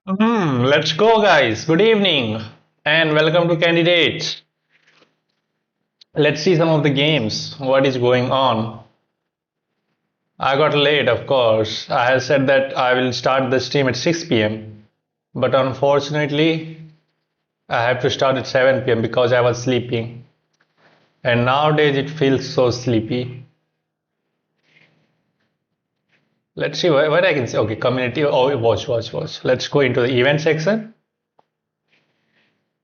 Let's go, guys. Good evening and welcome to Candidates. Let's see some of the games. What is going on? I got late, of course. I had said that I will start the stream at 6 p.m. But unfortunately, I have to start at 7 p.m. because I was sleeping. And nowadays it feels so sleepy. Let's see what I can say. Okay, community. Oh, watch. Let's go into the event section.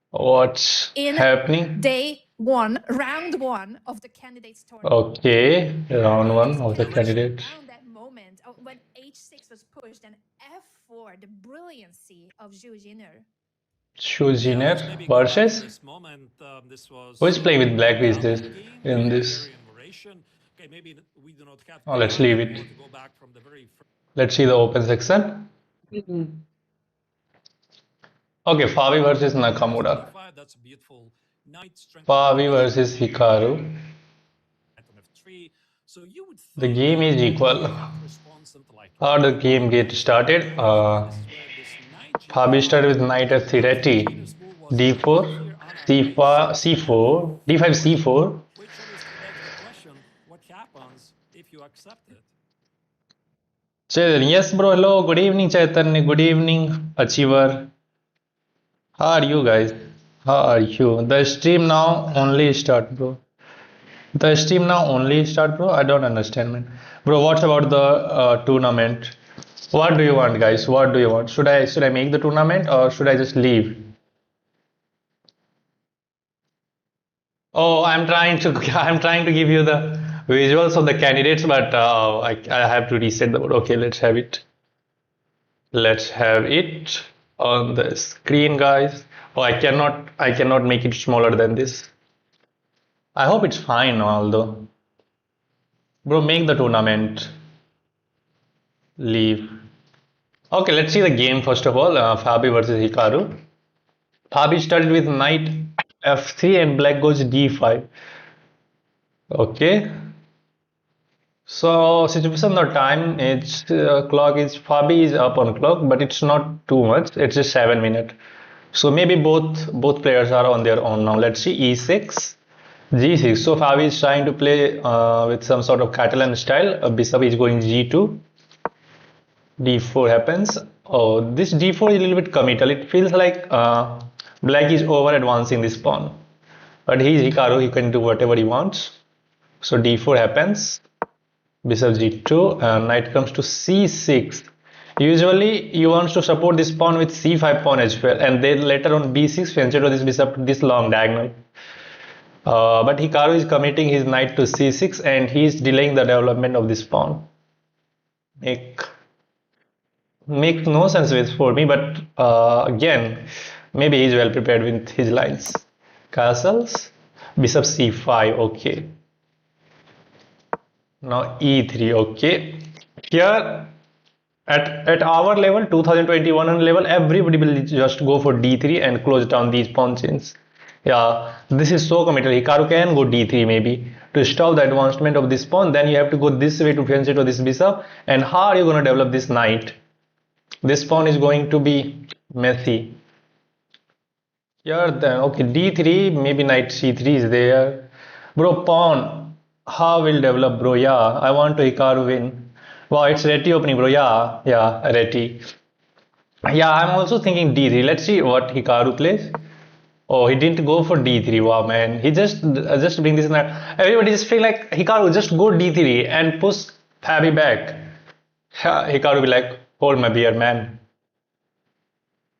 What's In happening? day one, round one of the candidates tournament. Okay, round one of the candidates. Around that moment when h6 was pushed and f4, the brilliancy of Zhu Jiner. Shujiner versus who is playing with black is this in this? Oh, let's leave it. Let's see the open section. Okay, Fabi versus Nakamura. Fabi versus Hikaru. The game is equal. How the game get started? Fabi started with knight f3 ready. d4, c4, c4, d5, c4. Chaitanya, yes, bro. Hello. Good evening, Chaitanya. Good evening, Achiever. How are you guys? How are you? The stream now only start, bro. The stream now only start, bro. I don't understand, man. Bro, what about the tournament? What do you want, guys? What do you want? Should I make the tournament or should I just leave? Oh, I'm trying to give you the visuals of the candidates, but I have to reset the board. Okay, let's have it. Let's have it on the screen, guys. Oh, I cannot make it smaller than this. I hope it's fine, although. Bro, make the tournament. Leave. Okay, let's see the game first of all. Fabi versus Hikaru. Fabi started with knight f3 and black goes d5. Okay. So situation the time it's clock is Fabi is up on clock, but it's not too much. It's just 7 minutes. So maybe both players are on their own now. Let's see e6, g6. So Fabi is trying to play with some sort of Catalan style. Bishop is going g2. d4 happens. Oh, this d4 is a little bit committal. It feels like black is over advancing this pawn. But he's Hikaru, he can do whatever he wants. So d4 happens. Bishop g2 and knight comes to c6. Usually you want to support this pawn with c5 pawn as well, and then later on b6 venture to this bishop this long diagonal. But Hikaru is committing his knight to c6 and he is delaying the development of this pawn. Makes no sense with for me, but again, maybe he's well prepared with his lines. Castles, bishop c5, okay. Now e3, okay. Here at our level, 2021 level, everybody will just go for d3 and close down these pawn chains. Yeah, this is so committed. Hikaru can go d3 maybe to stop the advancement of this pawn. Then you have to go this way to fence to this bishop. And how are you going to develop this knight? This pawn is going to be messy. Here then, okay, d3, maybe knight c3 is there. Bro, pawn, how will develop, bro? Yeah, I want to Hikaru win. Wow, it's Reti opening, bro. Yeah, Reti. Yeah, I'm also thinking d3. Let's see what Hikaru plays. Oh, he didn't go for d3. Wow, man. He just bring this in there. Everybody just feel like Hikaru just go d3 and push Fabi back. Yeah, Hikaru be like, hold my beer, man.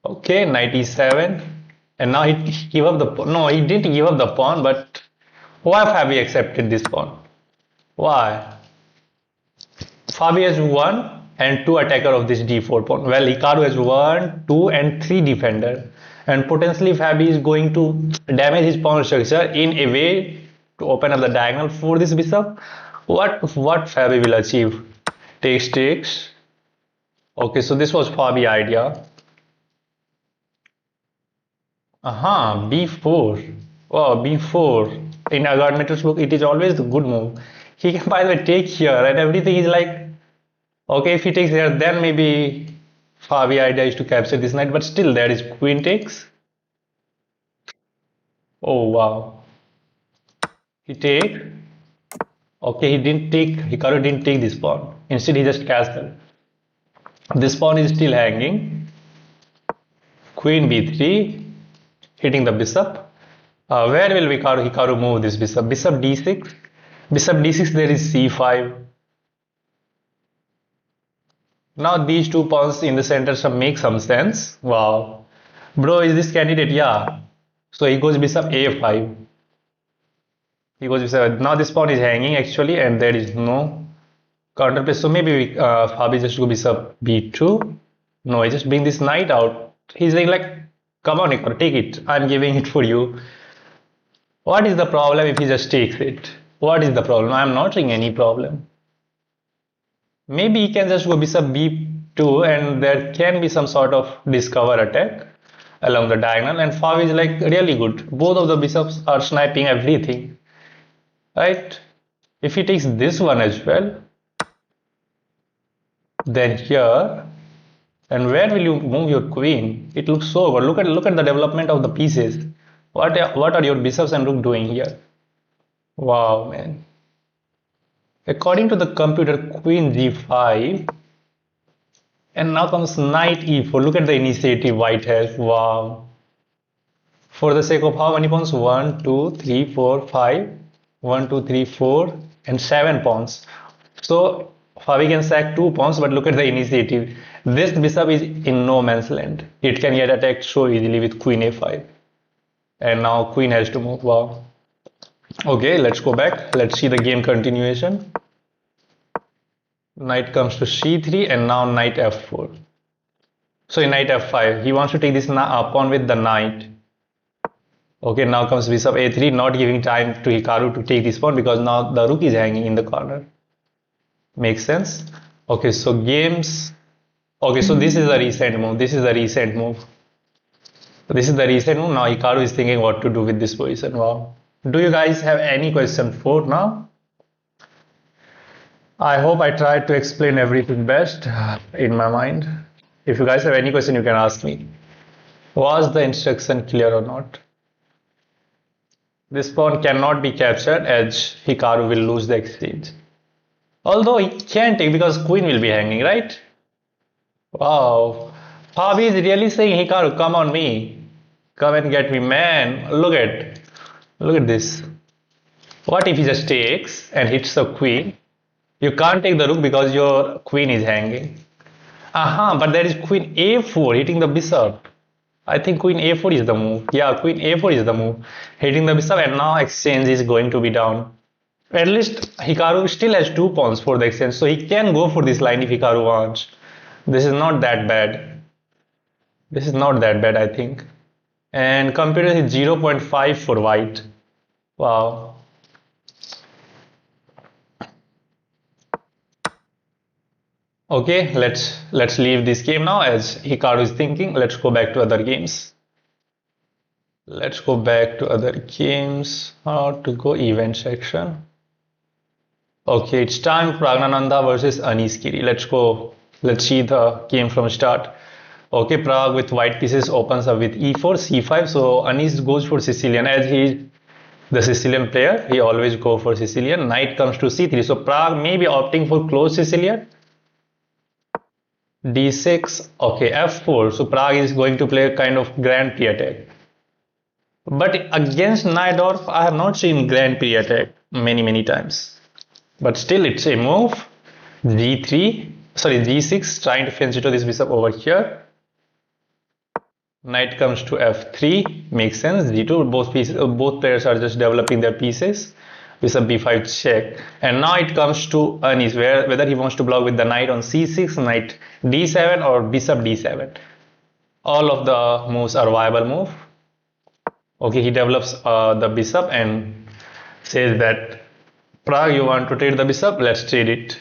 Okay, 97. And now he give up the pawn. No, he didn't give up the pawn, but why Fabi accepted this pawn? Why? Fabi has 1 and 2 attacker of this d4 pawn. Well, Hikaru has 1, 2 and 3 defender. And potentially Fabi is going to damage his pawn structure in a way to open up the diagonal for this bishop. What Fabi will achieve? Takes. Okay, so this was Fabi idea. B4. Oh, b4. In Agarmeter's book, it is always the good move. He can, by the way, take here, and everything is like, okay, if he takes here, then maybe Fabi idea is to capture this knight, but still there is queen takes. Oh wow. He take. Okay, he didn't take. Hikaru didn't take this pawn. Instead, he just castled. This pawn is still hanging. Queen b3, hitting the bishop. Where will Hikaru move this bishop? Bishop d6. Bishop d6. There is c5. Now these two pawns in the center make some sense. Wow. Bro, is this candidate? Yeah. So he goes bishop a5. He goes bishop. Now this pawn is hanging actually, and there is no counterplay. So maybe Fabi just go bishop b2. No, I just bring this knight out. He's saying like, come on, Hikaru, take it. I'm giving it for you. What is the problem if he just takes it? What is the problem? I'm not seeing any problem. Maybe he can just go bishop b2 and there can be some sort of discover attack along the diagonal, and Fabi is like really good. Both of the bishops are sniping everything. Right? If he takes this one as well, then here, and where will you move your queen? It looks so good. Look at the development of the pieces. What are your bishops and rook doing here? Wow, man. According to the computer, queen g5, and now comes knight e4. Look at the initiative white has. Wow. For the sake of how many pawns? 1, 2, 3, 4, 5. 1, 2, 3, 4, and 7 pawns. So Fabi can sack 2 pawns, but look at the initiative. This bishop is in no man's land. It can get attacked so easily with queen a5. And now queen has to move. Wow. Okay, let's go back. Let's see the game continuation. Knight comes to c3 and now knight f4. So in knight f5, he wants to take this pawn with the knight. Okay, now comes bishop a3, not giving time to Hikaru to take this pawn because now the rook is hanging in the corner. Makes sense? Okay, so games. Okay, so this is the recent move. This is the recent move. This is the recent move. Now Hikaru is thinking what to do with this position. Wow. Do you guys have any question for now? I hope I tried to explain everything best in my mind. If you guys have any question, you can ask me. Was the instruction clear or not? This pawn cannot be captured as Hikaru will lose the exchange. Although he can take because queen will be hanging, right? Wow. Fabi is really saying, Hikaru, come on me. Come and get me, man. Look at this. What if he just takes and hits the queen? You can't take the rook because your queen is hanging. But there is queen a4 hitting the bishop. I think queen a4 is the move. Yeah, queen a4 is the move. Hitting the bishop, and now exchange is going to be down. At least Hikaru still has 2 pawns for the exchange, so he can go for this line if Hikaru wants. This is not that bad. This is not that bad, I think. And computer is 0.5 for white. Wow. Okay, let's leave this game now as Hikaru is thinking. Let's go back to other games. Let's go back to other games. How to go event section. Okay, it's time Praggnanandhaa versus Anish Giri. Let's go. Let's see the game from start. Okay, Prag with white pieces opens up with e4, c5. So Anish goes for Sicilian as he is the Sicilian player. He always go for Sicilian. Knight comes to c3. So Prag may be opting for close Sicilian. d6. Okay, f4. So Prag is going to play a kind of Grand Prix attack. But against Najdorf, I have not seen Grand Prix attack many times. But still, it's a move. g6, trying to fence into this bishop over here. Knight comes to f3, makes sense. g2, both players are just developing their pieces. Bishop b5 check, and now it comes to Anish, whether he wants to block with the knight on c6, knight d7, or bishop d7. All of the moves are viable move. Okay, he develops the bishop and says that Prag, you want to trade the bishop? Let's trade it.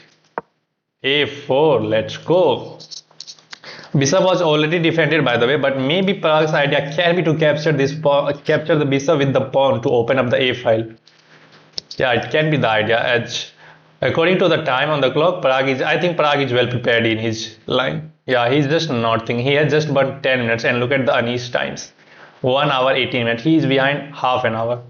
a4, let's go. Bishop was already defended, by the way, but maybe Prag's idea can be to capture the bishop with the pawn to open up the a file. Yeah, it can be the idea. As according to the time on the clock, I think Prag is well prepared in his line. Yeah, he's just not thinking. He has just burned 10 minutes and look at the Anish times. 1 hour 18 minutes. He is behind half an hour.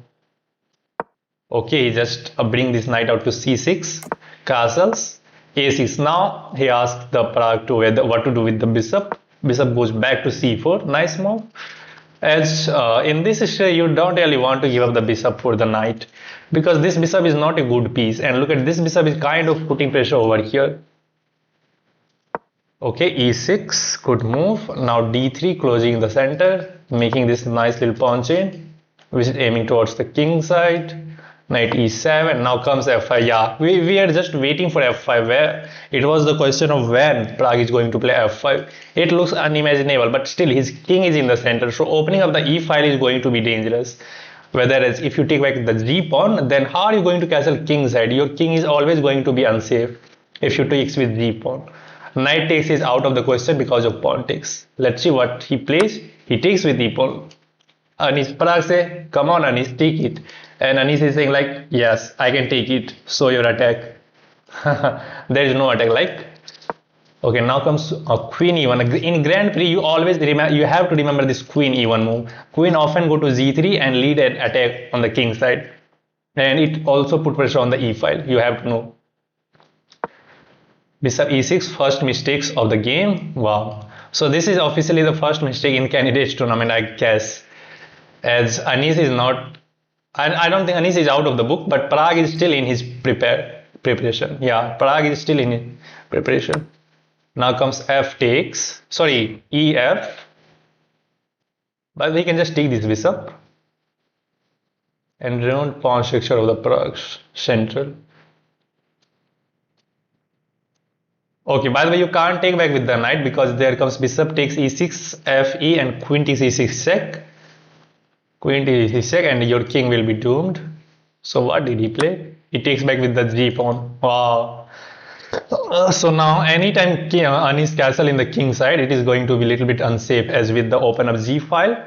Okay, he just bring this knight out to c6, castles, a6. Now he asks the Prague to what to do with the bishop. Bishop goes back to c4. Nice move. As in this issue, you don't really want to give up the bishop for the knight because this bishop is not a good piece. And look at this bishop is kind of putting pressure over here. Okay, e6, good move. Now d3, closing the center, making this nice little pawn chain, which is aiming towards the king side. Knight e7, now comes f5. Yeah, we are just waiting for f5, where it was the question of when Prague is going to play f5. It looks unimaginable, but still his king is in the center, so opening up the e file is going to be dangerous. Whereas if you take back the g pawn, then how are you going to castle king side? Your king is always going to be unsafe if you takes with g pawn. Knight takes is out of the question because of pawn takes. Let's see what he plays. He takes with e pawn. Anish, Parag say, come on Anish, take it. And Anish is saying like, yes, I can take it. So your attack. There is no attack like. Okay, now comes queen e1. In Grand Prix, you always remember, you have to remember this queen e1 move. Queen often go to z3 and lead an attack on the king side. And it also put pressure on the e file. You have to know. Bishop e6, first mistakes of the game. Wow. So this is officially the first mistake in candidates tournament, I guess. As Anish is not, I don't think Anish is out of the book, but Parag is still in his preparation. Yeah, Parag is still in his preparation. Now comes f takes, sorry, ef. But we can just take this bishop and ruin pawn structure of the Prague central. Okay, by the way, you can't take back with the knight because there comes bishop takes e6, fe, and queen takes e6 check. Queen takes e6 check, and your king will be doomed. So what did he play? He takes back with the g pawn. Wow. So now anytime Anish castle in the king side, it is going to be a little bit unsafe as with the open up g file.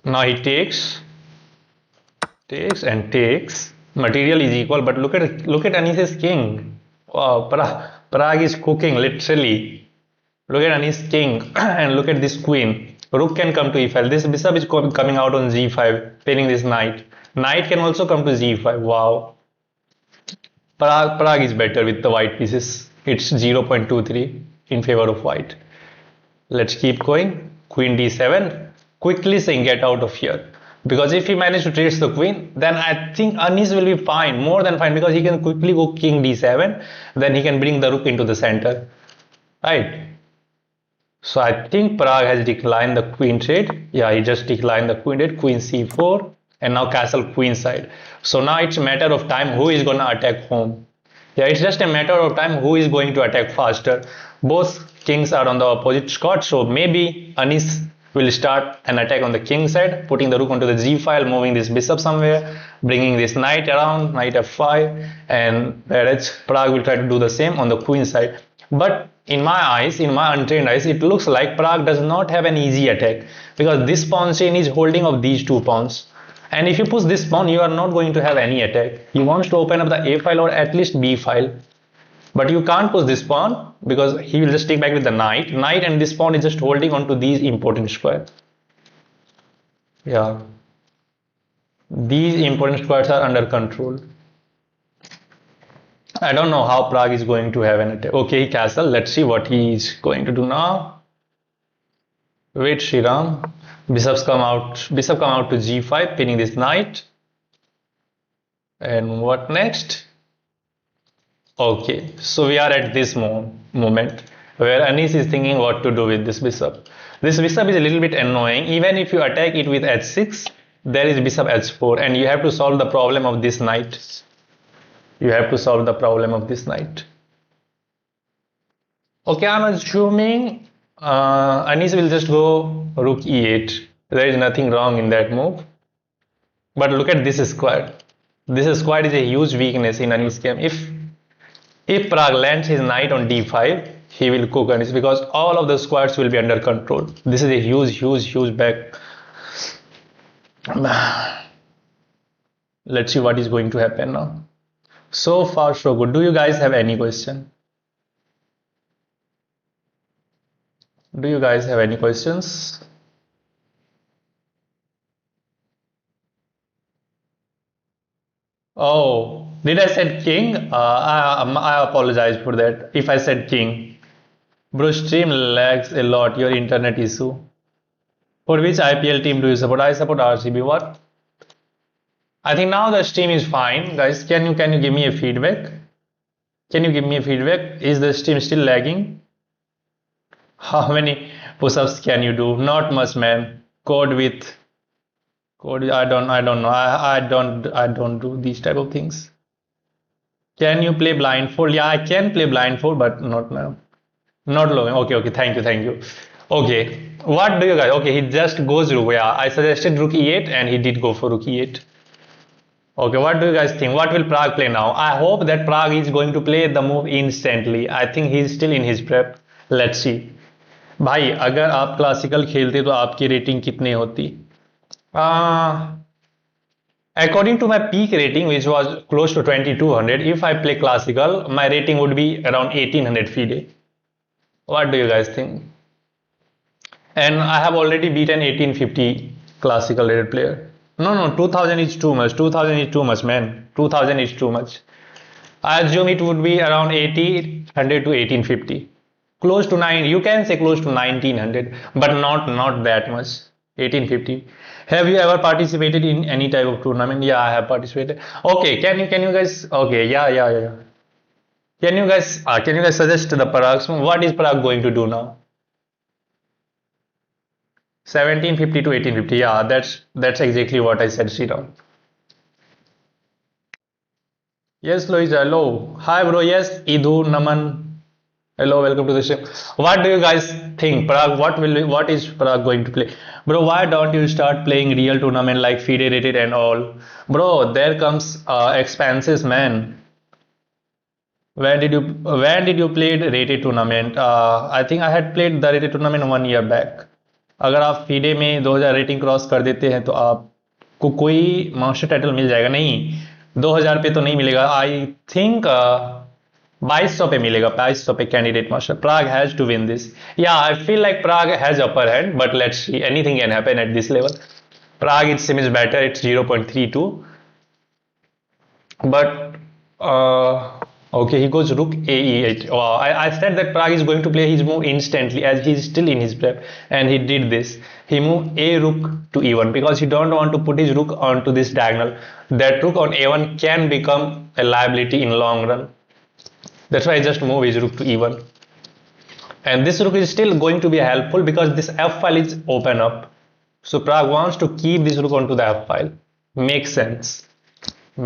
Now he takes and takes. Material is equal, but look at Anish's king. Wow, Parag is cooking literally. Look at Anish's king and look at this queen. Rook can come to e file. This bishop is coming out on g5, pinning this knight. Knight can also come to g5. Wow. Parag is better with the white pieces. It's 0.23 in favor of white. Let's keep going. Queen d7. Quickly saying get out of here. Because if he manages to trace the queen, then I think Anish will be fine, more than fine, because he can quickly go king d7. Then he can bring the rook into the center. Right. So I think Parag has declined the queen trade. Yeah, he just declined the queen trade. Queen c4. And now castle queen side. So now it's a matter of time who is going to attack home. Yeah, it's just a matter of time who is going to attack faster. Both kings are on the opposite squad. So maybe Anish will start an attack on the king side, putting the rook onto the g file, moving this bishop somewhere, bringing this knight around, knight f5, and whereas Parag will try to do the same on the queen side. But in my eyes, in my untrained eyes, it looks like Parag does not have an easy attack because this pawn chain is holding of these two pawns. And if you push this pawn, you are not going to have any attack. He wants to open up the a file or at least b file. But you can't push this pawn because he will just take back with the knight. Knight and this pawn is just holding on to these important squares. Yeah. These important squares are under control. I don't know how Parag is going to have an attack. Okay, castle. Let's see what he is going to do now. Wait, Shriram. Bishop come out to g5, pinning this knight. And what next? Okay, so we are at this moment where Anish is thinking what to do with this bishop. This bishop is a little bit annoying. Even if you attack it with h6, there is bishop h4, and you have to solve the problem of this knight. You have to solve the problem of this knight. Okay, I'm assuming Anish will just go rook e8. There is nothing wrong in that move. But look at this square. This square is a huge weakness in Anish's game. If Parag lands his knight on d5, he will cook Anish because all of the squares will be under control. This is a huge back. Let's see what is going to happen now. So far so good. Do you guys have any question? Do you guys have any questions? Oh, did I said king? I apologize for that. If I said king, bro, stream lags a lot. Your internet issue. For which IPL team do you support? I support RCB. What? I think now the stream is fine, guys. Can you give me a feedback? Can you give me a feedback? Is the stream still lagging? How many push-ups can you do? Not much, man. Code with code. I don't know. I don't do these type of things. Can you play blindfold? Yeah, I can play blindfold, but not now. Not long. Okay, okay. Thank you. Okay. What do you guys? Okay, he just goes rook. Yeah, I suggested rook e8, and he did go for rook e8. Okay, what do you guys think? What will Prague play now? I hope that Prague is going to play the move instantly. I think he's still in his prep. Let's see. भाई अगर आप classical खेलते तो आपकी rating कितनी होती? According to my peak rating, which was close to 2200, if I play classical, my rating would be around 1800 FIDE. What do you guys think? And I have already beaten 1850 classical rated player. No, 2000 is too much. 2000 is too much, man. 2000 is too much. I assume it would be around 1800 to 1850. Close to 9. You can say close to 1900, but not that much. 1850. Have you ever participated in any type of tournament? Yeah, I have participated. Okay, can you guys? Okay, yeah. Can you guys suggest the Parag? What is Parag going to do now? 1750 to 1850. Yeah, that's exactly what I said, Sriram. Yes, Lois. Hello. Hi, bro. Yes, Idhu, Naman. Hello, welcome to the show. What do you guys think? Prague, what is Prague going to play? Bro, why don't you start playing real tournament like FIDE rated and all? Bro, there comes expenses, man. When did you play the rated tournament? I think I had played the rated tournament 1 year back. अगर आप FIDE में 2000 rating cross कर देते हैं तो आपको कोई master title मिल जाएगा नहीं 2000 पे तो नहीं मिलेगा आई थिंक 2200 पे मिलेगा 2200 पे candidate master Pragg has to win this yeah I feel like Pragg has upper hand but let's see anything can happen at this level Pragg it seems is better it's 0.32 but okay, he goes rook a8. Wow, I said that Prague is going to play his move instantly as he's still in his prep, and he did this. He moved a rook to e1 because he don't want to put his rook onto this diagonal. That rook on a1 can become a liability in long run. That's why I just move his rook to e1. And this rook is still going to be helpful because this f file is open up. So Prague wants to keep this rook onto the f file. Makes sense.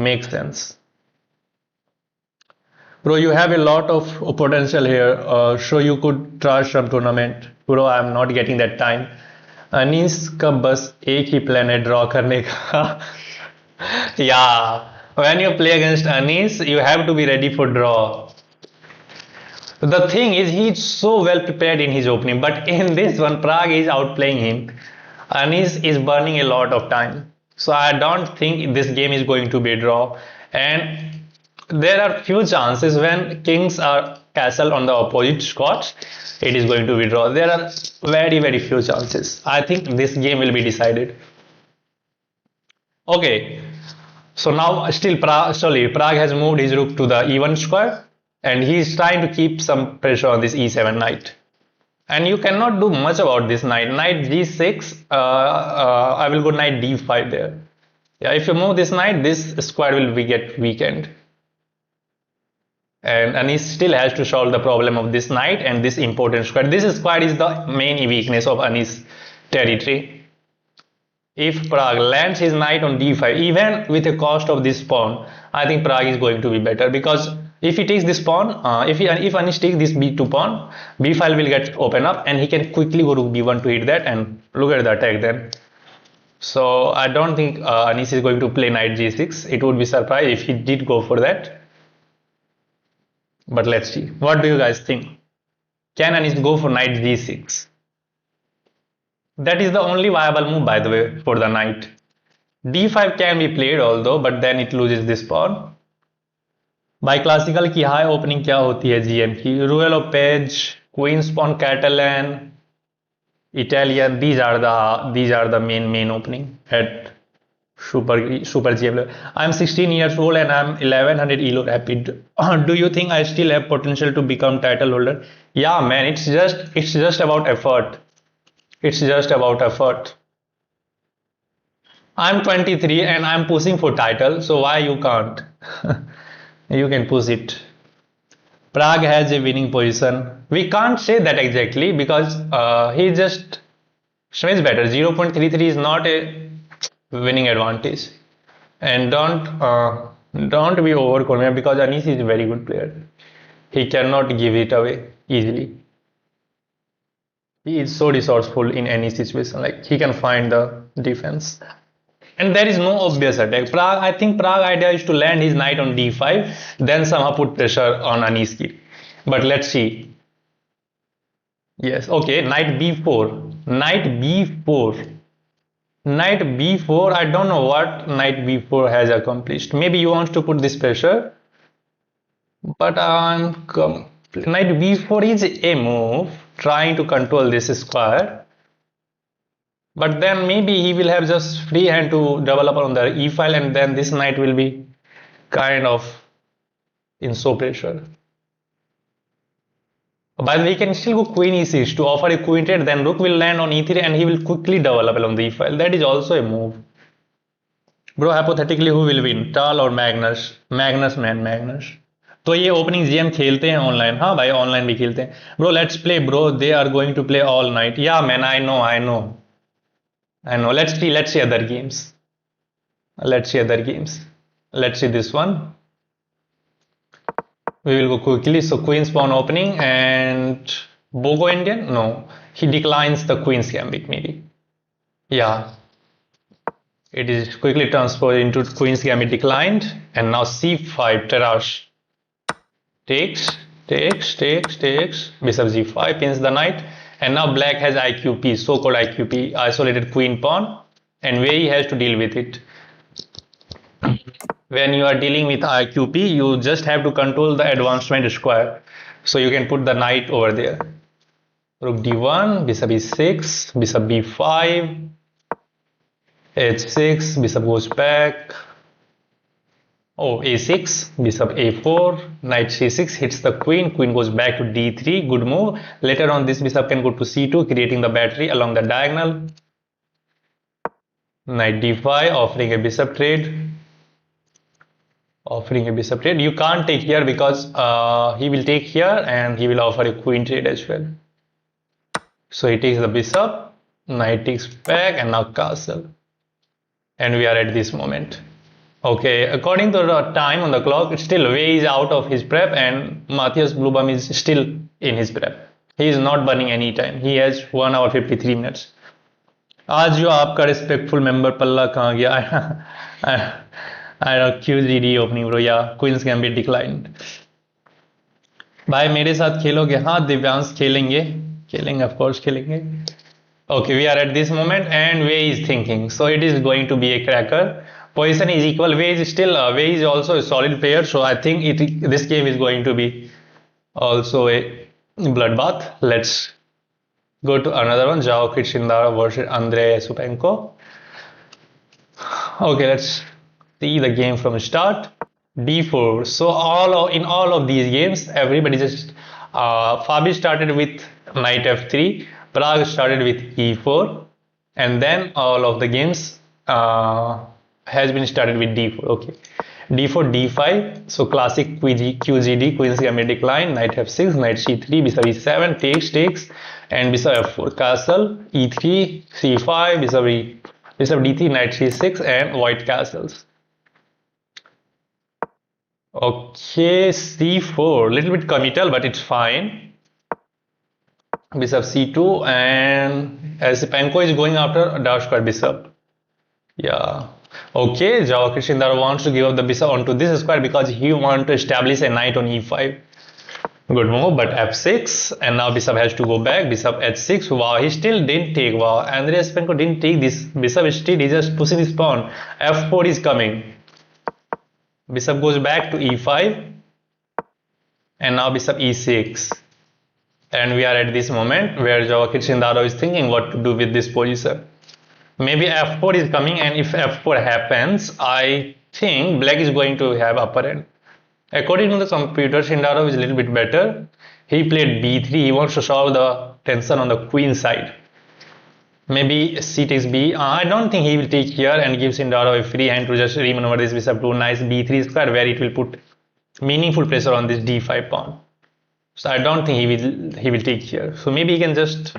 Makes sense. Bro, you have a lot of potential here. So you could try some tournament. Bro, I'm not getting that time. Anees का बस एक ही plan है draw करने का. Yeah, when you play against Anish, you have to be ready for draw. The thing is, he's so well prepared in his opening, but in this one, Prague is outplaying him. Anish is burning a lot of time. So I don't think this game is going to be a draw. And there are few chances when kings are castle on the opposite squads, it is going to be draw. There are very few chances. I think this game will be decided. Okay, so now still Prague has moved his rook to the e1 square and he is trying to keep some pressure on this e7 knight. And you cannot do much about this knight. Knight g6, I will go knight d5 there. Yeah, if you move this knight, this square will get weakened. And he still has to solve the problem of this knight and this important square. This square is the main weakness of Anish territory. If Prague lands his knight on d5, even with the cost of this pawn, I think Prague is going to be better because if he takes this pawn, if Anish takes this b2 pawn, b file will get open up and he can quickly go rook b1 to hit that and look at the attack then. So I don't think Anish is going to play knight g6. It would be surprised if he did go for that. But let's see. What do you guys think? Can Anish go for knight g6? That is the only viable move, by the way, for the knight. d5 can be played although, but then it loses this pawn. By classical की high opening क्या होती है GM की? Royal of page, queen's pawn Catalan, Italian. These are the main opening at super GM level. I'm 16 years old and I'm 1100 elo rapid. Do you think I still have potential to become title holder? Yeah, man. It's just about effort. It's just about effort. I'm 23 and I'm pushing for title. So why you can't? You can push it. Prague has a winning position. We can't say that exactly because he just swims better. 0.33 is not a winning advantage. And don't be overconfident because Anish is a very good player. He cannot give it away easily. He is so resourceful in any situation. Like he can find the defense. And there is no obvious attack. I think Prague idea is to land his knight on d5, then somehow put pressure on Anish Giri. But let's see. Yes, okay, knight b4. Knight b4. Knight b4. I don't know what knight b4 has accomplished. Maybe he wants to put this pressure. But knight b4 is a move trying to control this square. But then maybe he will have just free hand to develop on the e file, and then this knight will be kind of in so pressure. But we can still go queen e6 to offer a queen trade, then rook will land on e3 and he will quickly develop along the e file. That is also a move. Bro, hypothetically who will win, Tal or Magnus? Magnus, man, Magnus. तो ये opening GM खेलते हैं online. हाँ भाई online भी खेलते हैं. Bro let's play bro, they are going to play all night. Yeah man, I know. Let's see other games. Let's see this one. We will go quickly. So queen's pawn opening and Bogo Indian. No, he declines the queen's gambit maybe. Yeah, it is quickly transferred into queen's gambit declined, and now c5 Tarash takes. Bishop g5 pins the knight, and now black has IQP, so-called IQP, isolated queen pawn, and where he has to deal with it. When you are dealing with IQP, you just have to control the advancement square. So you can put the knight over there. Rook d1, bishop e6, bishop b5, h6, bishop goes back. Oh, a6, bishop a4, knight c6 hits the queen, queen goes back to d3, good move. Later on this bishop can go to c2, creating the battery along the diagonal. Knight d5, offering a bishop trade. You can't take here because he will take here and he will offer a queen trade as well. So he takes the bishop, knight takes back, and now castle. And we are at this moment. Okay, according to the time on the clock, it's still way out of his prep, and Matthias Blubam is still in his prep. He is not burning any time. He has 1 hour 53 minutes. आज जो आपका respectful member पल्ला कहाँ गया? QGD opening bro, yeah, Queen's Gambit declined. भाई मेरे साथ खेलोगे? हाँ दिव्यांश खेलेंगे, of course खेलेंगे. Okay, we are at this moment and Wei is thinking, so it is going to be a cracker. Position is equal. Wei is also a solid player, so I think this game is going to be also a bloodbath. Let's go to another one, Joao Krishindar versus Andrei Supenko. Okay, let's see the game from start. d4. So in all of these games, everybody just Fabi started with knight f3, Prague started with e4, and then all of the games has been started with d4. Okay, d4, d5. So classic QGD, Queen's Gambit decline, knight f6, knight c3, bishop e7, takes, and bishop f4, castle, e3, c5, bishop d3, knight c6, and white castles. Okay, c4, little bit committal, but it's fine. Bishop c2, and as Panko is going after dash square bishop. Yeah. Okay, Joao Krishindar wants to give up the bishop onto this square because he wants to establish a knight on e5. Good move, but f6, and now bishop has to go back. Bishop h6. Wow, he still didn't take. Wow, Andreas Penko didn't take this bishop. Still, he's just pushing his pawn. f4 is coming. Bishop goes back to e5, and now bishop e6. And we are at this moment where Joaquin Shindaro is thinking what to do with this position. Maybe f4 is coming, and if f4 happens, I think black is going to have upper end. According to the computer, Shindaro is a little bit better. He played b3. He wants to solve the tension on the queen side. Maybe c takes b. I don't think he will take here and give Shindaro a free hand to just remaneuver this bishop to a nice b3 square, where it will put meaningful pressure on this d5 pawn. So I don't think he will take here. So maybe he can just.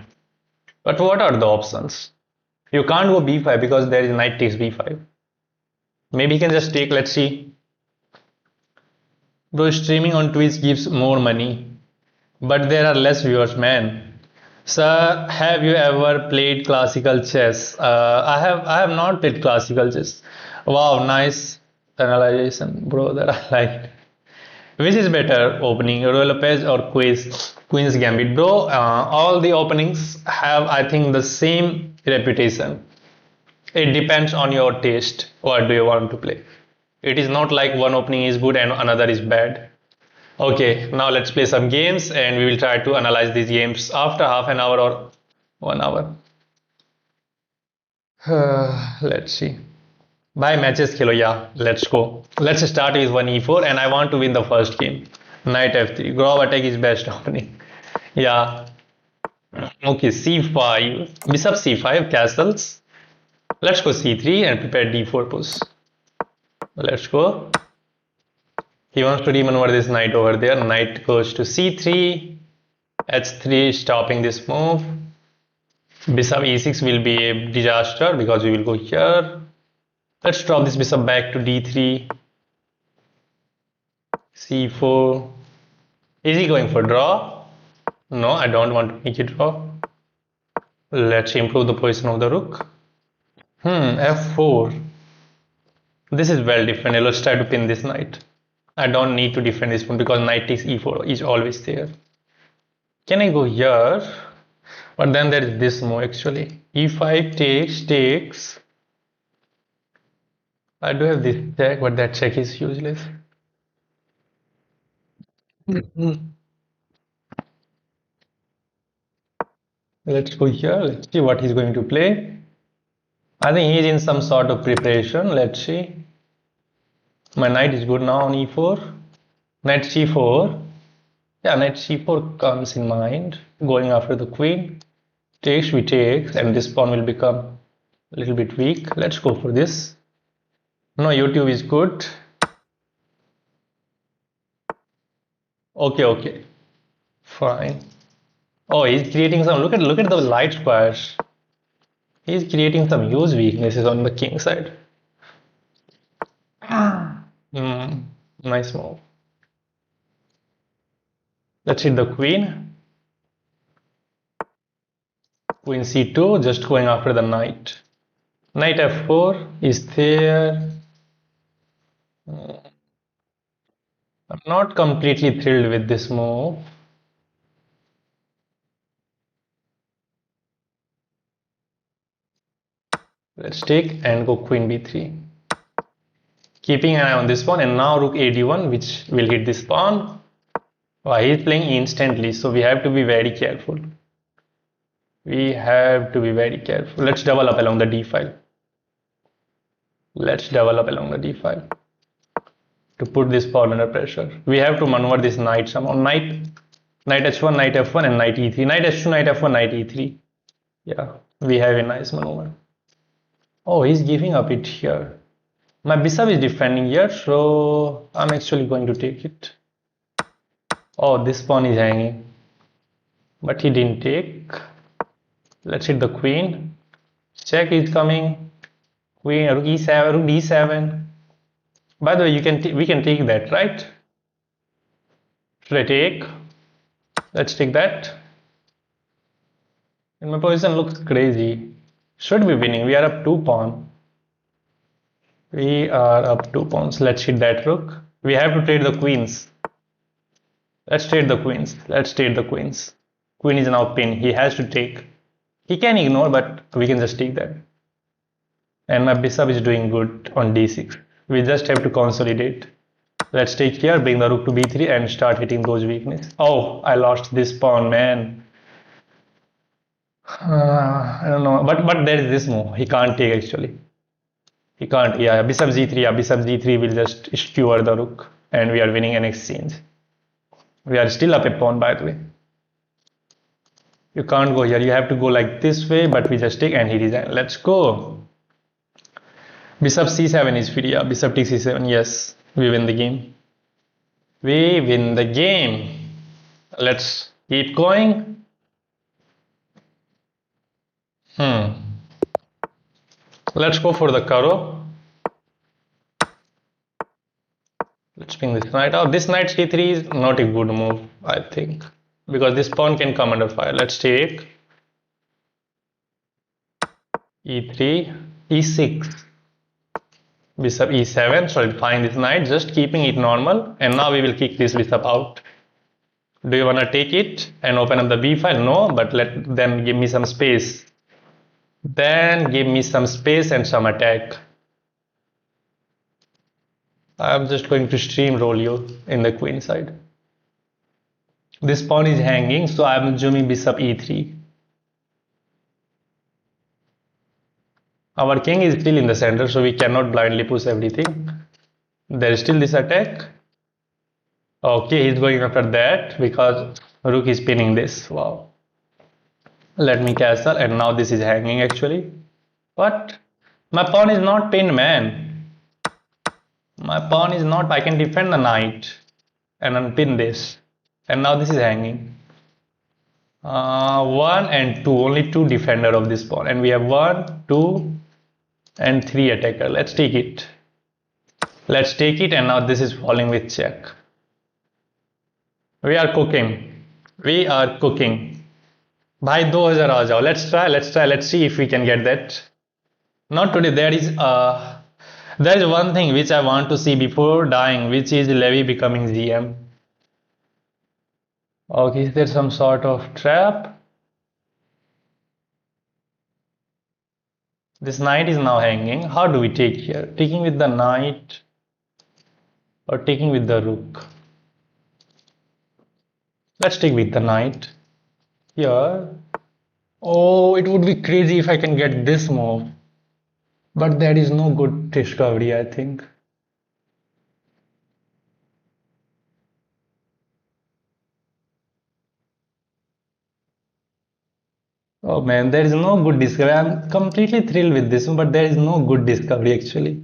But what are the options? You can't go b5 because there is knight takes b5. Maybe he can just take. Let's see. Bro, streaming on Twitch gives more money, but there are less viewers, man. Sir, have you ever played classical chess? I have not played classical chess. Wow, nice analyzation, bro. That I like. Which is better, opening Royal Lopez or Queen's Gambit, bro? All the openings have, I think, the same reputation. It depends on your taste. What do you want to play? It is not like one opening is good and another is bad. Okay, now let's play some games and we will try to analyze these games after half an hour or 1 hour. Let's see. Bye matches khelo, yeah, let's go. Let's start with 1e4 and I want to win the first game. Knight f3. Grove attack is best opening. Yeah. Okay, c5. Bishop c5, castles. Let's go c3 and prepare d4 push. Let's go. He wants to remaneuver this knight over there. Knight goes to c3. h3 stopping this move. Bishop e6 will be a disaster because we will go here. Let's drop this bishop back to d3. c4. Is he going for draw? No, I don't want to make it draw. Let's improve the position of the rook. f4. This is well defended. Let's try to pin this knight. I don't need to defend this one because knight takes e4 is always there. Can I go here? But then there is this move actually. e5 takes. I do have this check, but that check is useless. Let's go here. Let's see what he's going to play. I think he's in some sort of preparation. Let's see. My knight is good now on e4. Knight c4. Yeah, knight c4 comes in mind. Going after the queen. Takes, we take, and this pawn will become a little bit weak. Let's go for this. No, YouTube is good. Okay. Fine. Oh, he's creating some. Look at the light squares. He's creating some huge weaknesses on the king side. Nice move. Let's hit the queen. Queen c2, just going after the knight. Knight f4 is there. I'm not completely thrilled with this move. Let's take and go queen b3. Keeping an eye on this pawn, and now rook ad1, which will hit this pawn. Oh, he's playing instantly, so we have to be very careful. Let's double up along the d file. To put this pawn under pressure. We have to maneuver this knight somehow. Knight h1, knight f1, and knight e3. Knight h2, knight f1, knight e3. Yeah, we have a nice maneuver. Oh, he's giving up it here. My bishop is defending here, so I'm actually going to take it. Oh, this pawn is hanging. But he didn't take. Let's hit the queen. Check is coming. Queen, rook e7, rook d7. By the way, we can take that, right? Should I take? Let's take that. And my position looks crazy. Should be winning. We are up 2 pawns. Let's hit that rook. We have to trade the queens. Let's trade the queens. Queen is now pinned. He has to take. He can ignore, but we can just take that. And my bishop is doing good on d6. We just have to consolidate. Let's take care, bring the rook to b3 and start hitting those weaknesses. Oh, I lost this pawn, man. I don't know, but there is this move. He can't take actually. He can't. Yeah, bishop g3. Yeah, bishop g3 will just skewer the rook, and we are winning an exchange. We are still up a pawn, by the way. You can't go here. You have to go like this way, but we just take and he resigned. Let's go. Bishop c7 is free. Yeah, bishop takes c7. Yes, we win the game. We win the game. Let's keep going. Let's go for the Caro. Let's ping this knight out. This knight c3 is not a good move, I think, because this pawn can come under fire. Let's take e3, e6, bishop e7, solidifying this knight, just keeping it normal, and now we will kick this bishop out. Do you want to take it and open up the b file? No, but then give me some space. Then give me some space and some attack. I'm just going to steamroll you in the queen side. This pawn is hanging, so I'm assuming bishop e3. Our king is still in the center, so we cannot blindly push everything. There is still this attack. Okay, he's going after that because rook is pinning this. Wow. Let me castle, and now this is hanging actually. What? My pawn is not pinned, man. My pawn is not. I can defend the knight and unpin this. And now this is hanging. 1 and 2. Only 2 defender of this pawn. And we have 1, 2, and 3 attacker. Let's take it. Let's take it, and now this is falling with check. We are cooking. We are cooking. Bhai 2000 aa jao. Let's try. Let's see if we can get that. Not today. There is one thing which I want to see before dying, which is Levy becoming GM. Okay, is there some sort of trap? This knight is now hanging. How do we take here? Taking with the knight or taking with the rook? Let's take with the knight. Here. Oh, it would be crazy if I can get this move. But there is no good discovery, I think. Oh man, there is no good discovery. I'm completely thrilled with this one, but there is no good discovery actually.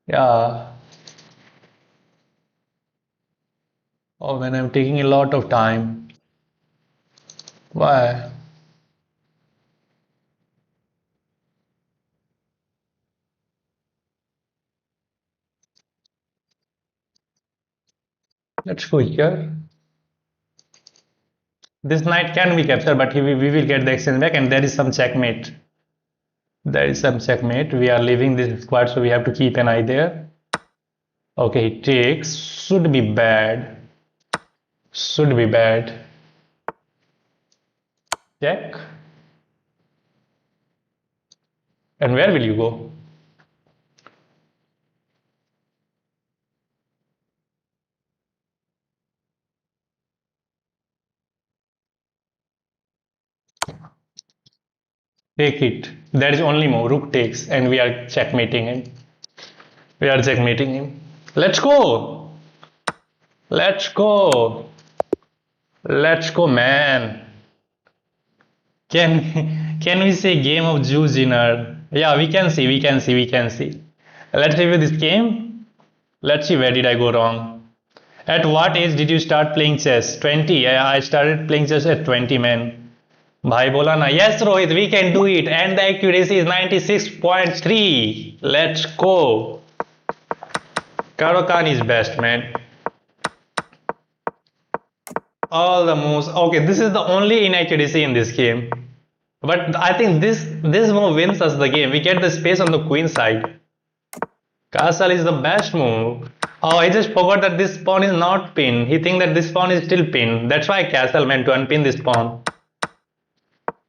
Yeah. Oh man, I'm taking a lot of time. Why? Let's go here. This knight can be captured, but we will get the exchange back, and there is some checkmate. There is some checkmate. We are leaving this squad, so we have to keep an eye there. Okay, he takes. Should be bad. Should be bad. Check. And where will you go? Take it. There is only more. Rook takes, and we are checkmating him. We are checkmating him. Let's go. Let's go. Let's go, man. Can we say game of Jews dinner? Yeah, we can see. Let's review this game. Let's see, where did I go wrong? At what age did you start playing chess? 20. I started playing chess at 20, man. Bhai bola na. Yes, Rohit, we can do it. And the accuracy is 96.3. Let's go. Karo Khan is best, man. All the moves. Okay, this is the only inaccuracy in this game. But I think this move wins us the game. We get the space on the queen side. Castle is the best move. Oh, I just forgot that this pawn is not pinned. He thinks that this pawn is still pinned. That's why castle meant to unpin this pawn.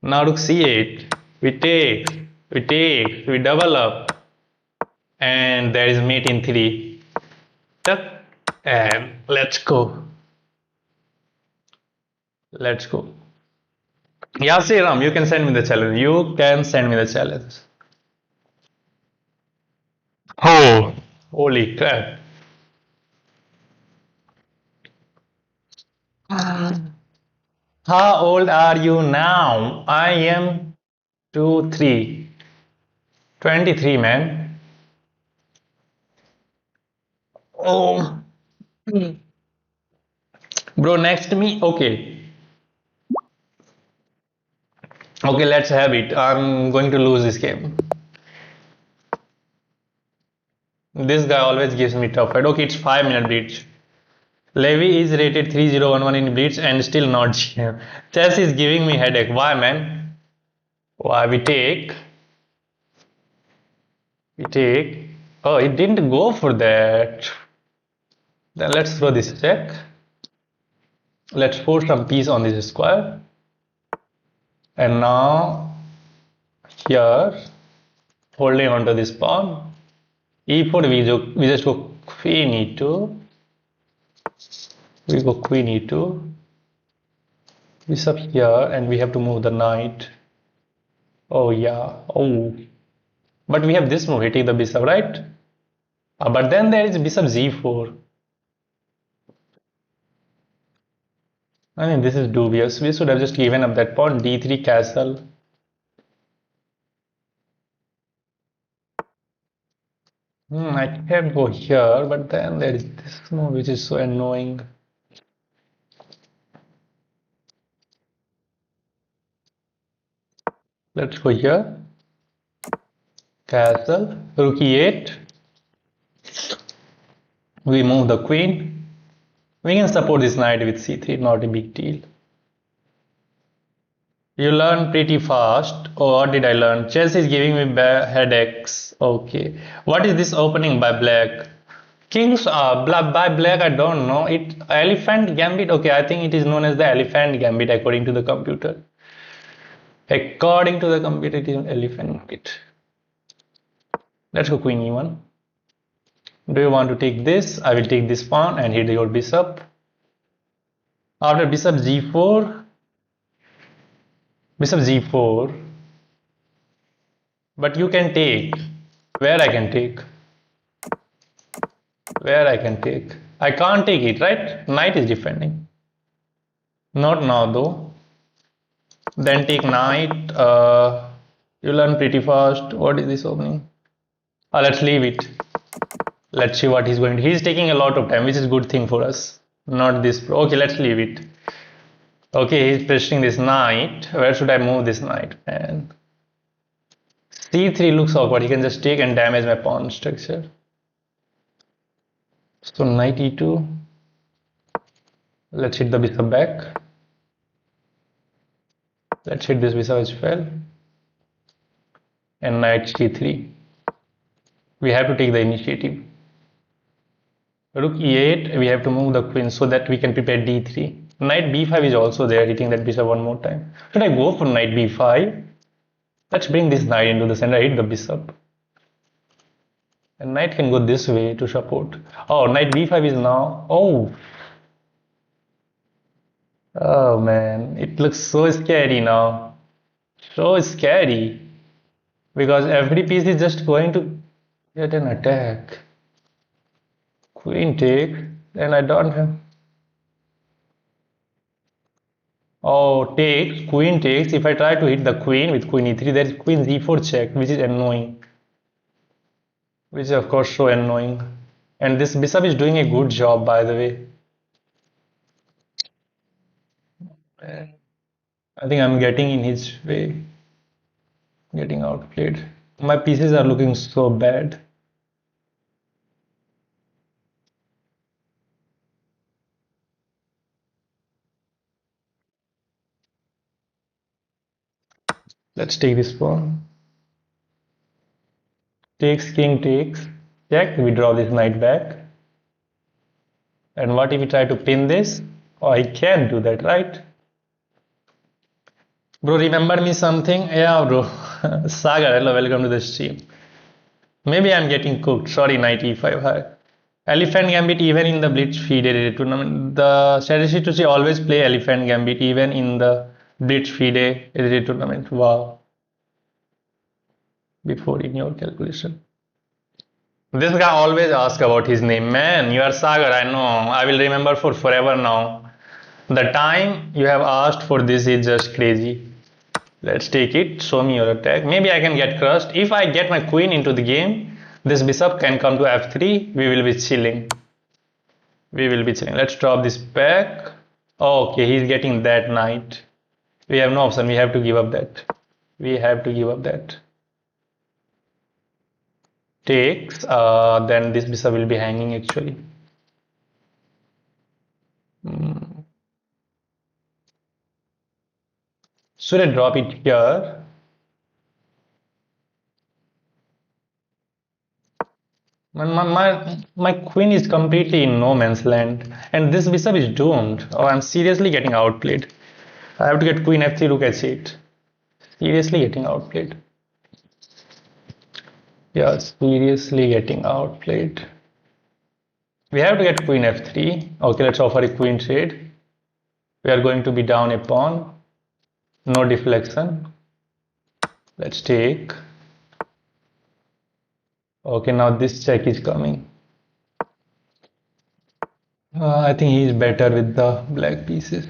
Now rook c8. We take, we double up. And there is mate in 3. And let's go. Let's go. Yeah, Ram, you can send me the challenge. You can send me the challenge. Oh, holy crap. How old are you now? I am 2, 3. 23, man. Oh, bro, next to me. Okay. Okay, let's have it. I'm going to lose this game. This guy always gives me tough fight. Okay, it's 5 minute blitz. Levy is rated 3011 in blitz and still not GM. Chess is giving me headache. Why, man? Why we take? We take. Oh, it didn't go for that. Then let's throw this check. Let's force some piece on this square. And now here, holding onto this pawn. E4 we just go queen e2. We go queen e2. Bishop here, and we have to move the knight. Oh yeah. Oh. But we have this move hitting the bishop, right? But then there is bishop g4. I mean, this is dubious. We should have just given up that pawn d3 castle. I can go here, but then there is this move which is so annoying. Let's go here. Castle. Rook e8. We move the queen. We can support this knight with c3, not a big deal. You learn pretty fast. Oh, what did I learn? Chess is giving me headaches. Okay. What is this opening by black? Kings by black, I don't know. It elephant gambit. Okay, I think it is known as the elephant gambit according to the computer. According to the computer, it is elephant gambit. Let's go queen e1. Do you want to take this? I will take this pawn and hit your bishop. After bishop g4, bishop g4. But you can take. Where I can take? Where I can take? I can't take it, right? Knight is defending. Not now though. Then take knight. You learn pretty fast. What is this opening? Let's leave it. Let's see what he's going to. He's taking a lot of time, which is a good thing for us. Not this. Okay, let's leave it. Okay, he's pressing this knight. Where should I move this knight? And c3 looks awkward. He can just take and damage my pawn structure. So knight e2. Let's hit the bishop back. Let's hit this bishop as well. And knight c3. We have to take the initiative. Rook e8. We have to move the queen so that we can prepare d3. Knight b5 is also there, hitting that bishop one more time. Should I go for knight b5? Let's bring this knight into the center. Hit the bishop. And knight can go this way to support. Oh, knight b5 is now. Oh. Oh man, it looks so scary now. So scary. Because every piece is just going to get an attack. Queen take. And I don't have. Oh, takes. Queen takes. If I try to hit the queen with queen e3, there is queen e4 check, which is annoying. Which is of course so annoying. And this bishop is doing a good job, by the way. I think I'm getting in his way. Getting outplayed. My pieces are looking so bad. Let's take this pawn. Takes, king takes. Check, we draw this knight back. And what if we try to pin this? Oh, I can do that, right? Bro, remember me something? Yeah, bro. Sagar, hello, welcome to the stream. Maybe I'm getting cooked. Sorry, knight e5 high. Elephant Gambit even in the Blitz FIDE tournament. The strategy to see always play Elephant Gambit even in the Blitz FIDE tournament. Wow. Before in your calculation. This guy always asks about his name. Man, you are Sagar, I know. I will remember for forever now. The time you have asked for this is just crazy. Let's take it. Show me your attack. Maybe I can get crushed. If I get my queen into the game, this bishop can come to f3. We will be chilling. We will be chilling. Let's drop this back. Okay, he's getting that knight. We have no option. We have to give up that. We have to give up that. Takes. Then this bishop will be hanging actually. Should I drop it here? My queen is completely in no man's land, and this bishop is doomed. Oh, I'm seriously getting outplayed. I have to get queen f3, rook h8. Seriously getting outplayed. Yeah, seriously getting outplayed. We have to get queen f3. Okay, let's offer a queen trade. We are going to be down a pawn. No deflection. Let's take. Okay, now this check is coming. I think he is better with the black pieces.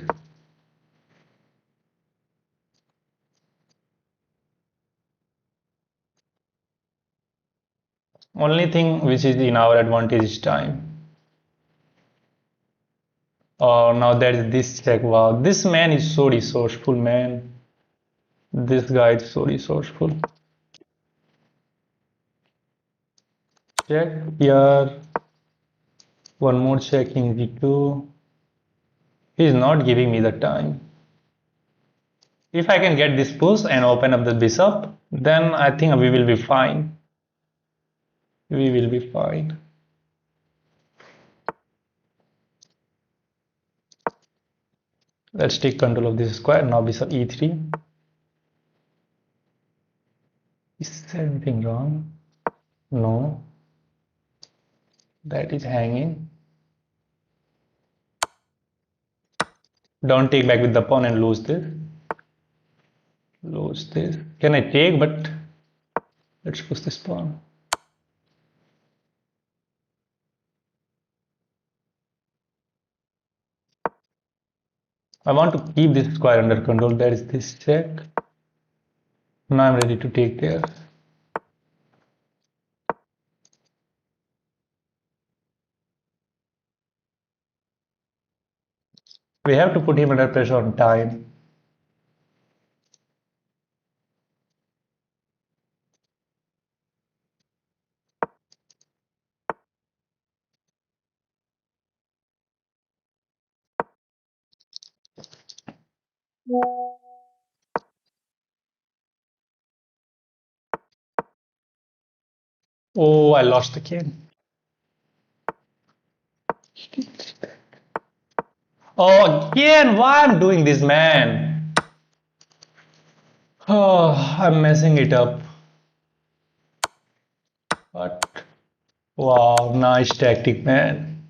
Only thing which is in our advantage is time. Oh, now there is this check. Wow, this man is so resourceful, man. This guy is so resourceful. Check here. One more check in g2. He's not giving me the time. If I can get this push and open up the bishop, then I think we will be fine. We will be fine. Let's take control of this square. Now bishop e3. Is there anything wrong? No. That is hanging. Don't take back with the pawn and lose this. Lose this. Can I take? But let's push this pawn. I want to keep this square under control. There is this check. Now I'm ready to take there. We have to put him under pressure on time. Oh, I lost the king. Oh, again, why I'm doing this, man? Oh, I'm messing it up. But wow, nice tactic, man.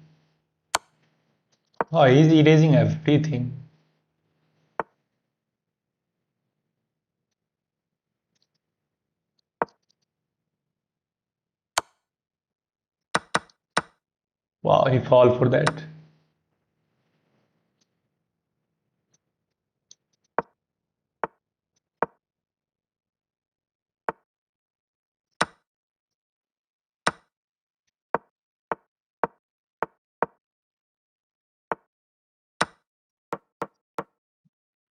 Oh, he's erasing everything. Wow, he fall for that.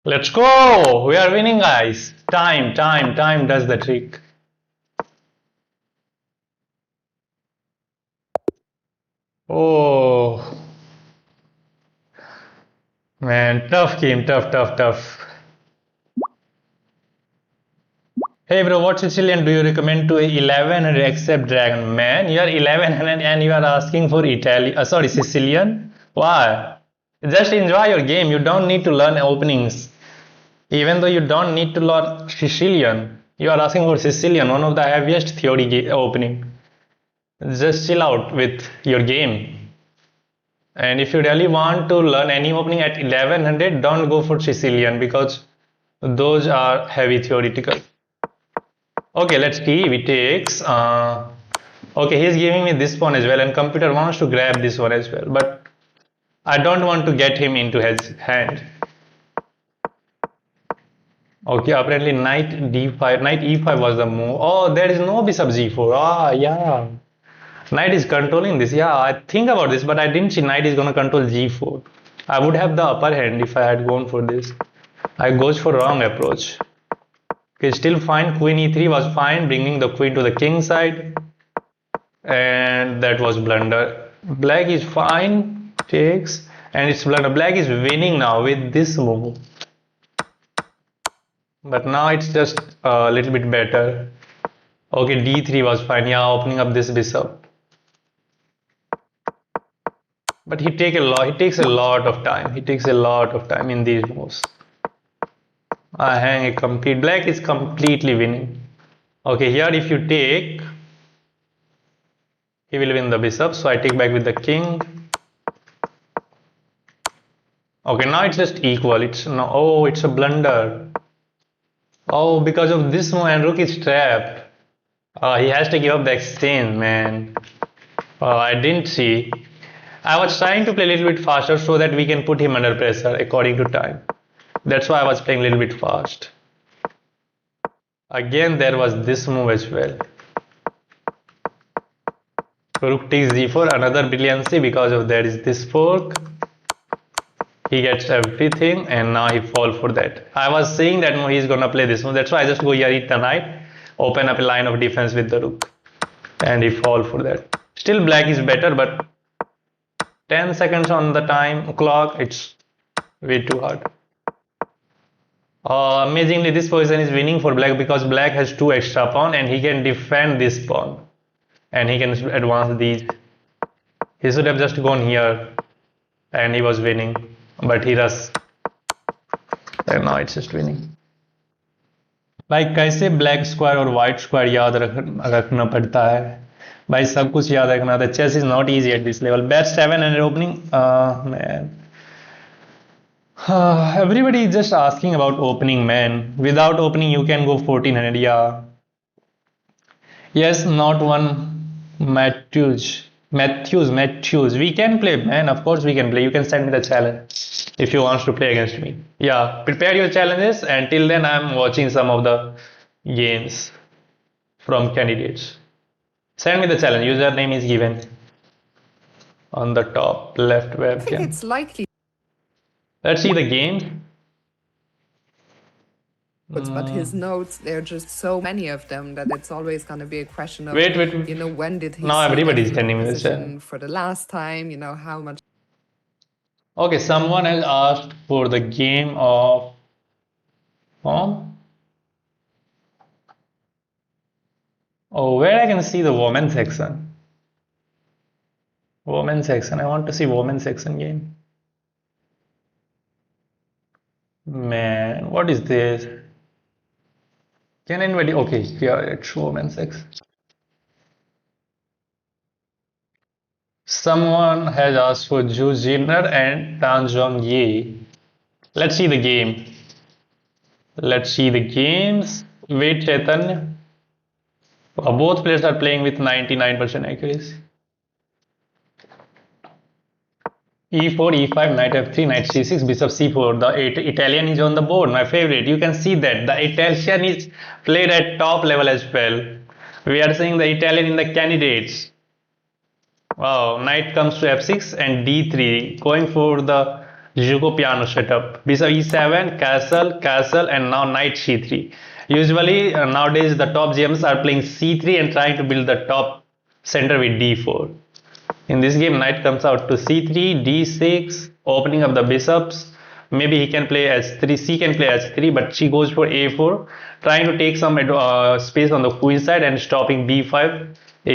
Let's go! We are winning, guys. Time does the trick. Oh, man, tough game, tough. Hey bro, what Sicilian do you recommend to a 1100 except Dragon? Man, you are 1100 and you are asking for Italian, sorry, Sicilian? Why? Just enjoy your game. You don't need to learn openings. Even though you don't need to learn Sicilian, you are asking for Sicilian, one of the heaviest theory opening. Just chill out with your game. And if you really want to learn any opening at 1100, don't go for Sicilian because those are heavy theoretical. Okay, let's see. We takes. Okay, he's giving me this one as well, and computer wants to grab this one as well, but I don't want to get him into his hand. Okay, apparently knight d5, knight e5 was the move. Oh, there is no bishop g4. Ah, yeah. Knight is controlling this. Yeah, I think about this, but I didn't see knight is gonna control g4. I would have the upper hand if I had gone for this. I goes for wrong approach. Okay, still fine. Queen e3 was fine, bringing the queen to the king side. And that was blunder. Black is fine, takes, and it's blunder. Black is winning now with this move. But now it's just a little bit better. Okay, d3 was fine. Yeah, opening up this bishop. But he takes a lot of time. He takes a lot of time in these moves. I hang a complete. Black is completely winning. Okay, here if you take, he will win the bishop. So I take back with the king. Okay, now it's just equal. It's no. Oh, it's a blunder. Oh, because of this move, and rook is trapped. He has to give up the exchange, man. I didn't see. I was trying to play a little bit faster so that we can put him under pressure according to time. That's why I was playing a little bit fast. Again, there was this move as well. Rook takes d4, another brilliancy because of there is this fork. He gets everything and now he falls for that. I was saying that no, he's gonna play this move. That's why I just go here, eat the knight, open up a line of defense with the rook. And he fall for that. Still black is better, but 10 seconds on the time clock, it's way too hard. Amazingly, this position is winning for black because black has 2 extra pawn and he can defend this pawn. And he can advance these. He should have just gone here and he was winning. But he rushed. And now it's just winning. भाई कैसे black square और white square याद रखना पड़ता है भाई सब कुछ याद रखना था chess is not easy at this level best 700 opening man everybody is just asking about opening man without opening you can go 1400 yeah yes not one Matthews we can play man of course we can play you can send me the challenge if you want to play against me yeah prepare your challenges and till then I'm watching some of the games from candidates send me the challenge username is given on the top left webcam I think it's likely let's see the game but his notes there are just so many of them that it's always going to be a question of wait you know when did he now see everybody's that sending me the position challenge for the last time you know how much okay someone has asked for the game of oh where I can see the women section I want to see women section game man what is this can anybody okay here it's women section someone has asked for Zhu Zilner and Tan Zhong Yi let's see the game let's see the games wait Chaitanya both players are playing with 99% accuracy e4 e5 knight f3 knight c6 bishop c4 the Italian is on the board my favorite you can see that the Italian is played at top level as well we are seeing the Italian in the candidates wow knight comes to f6 and d3 going for the Jugo piano setup bishop e7 castle and now knight c3 usually nowadays the top GMs are playing c3 and trying to build the top center with d4 in this game knight comes out to c3 d6 opening up the bishops maybe he can play h3 she can play h3 but she goes for a4 trying to take some space on the queen side and stopping b5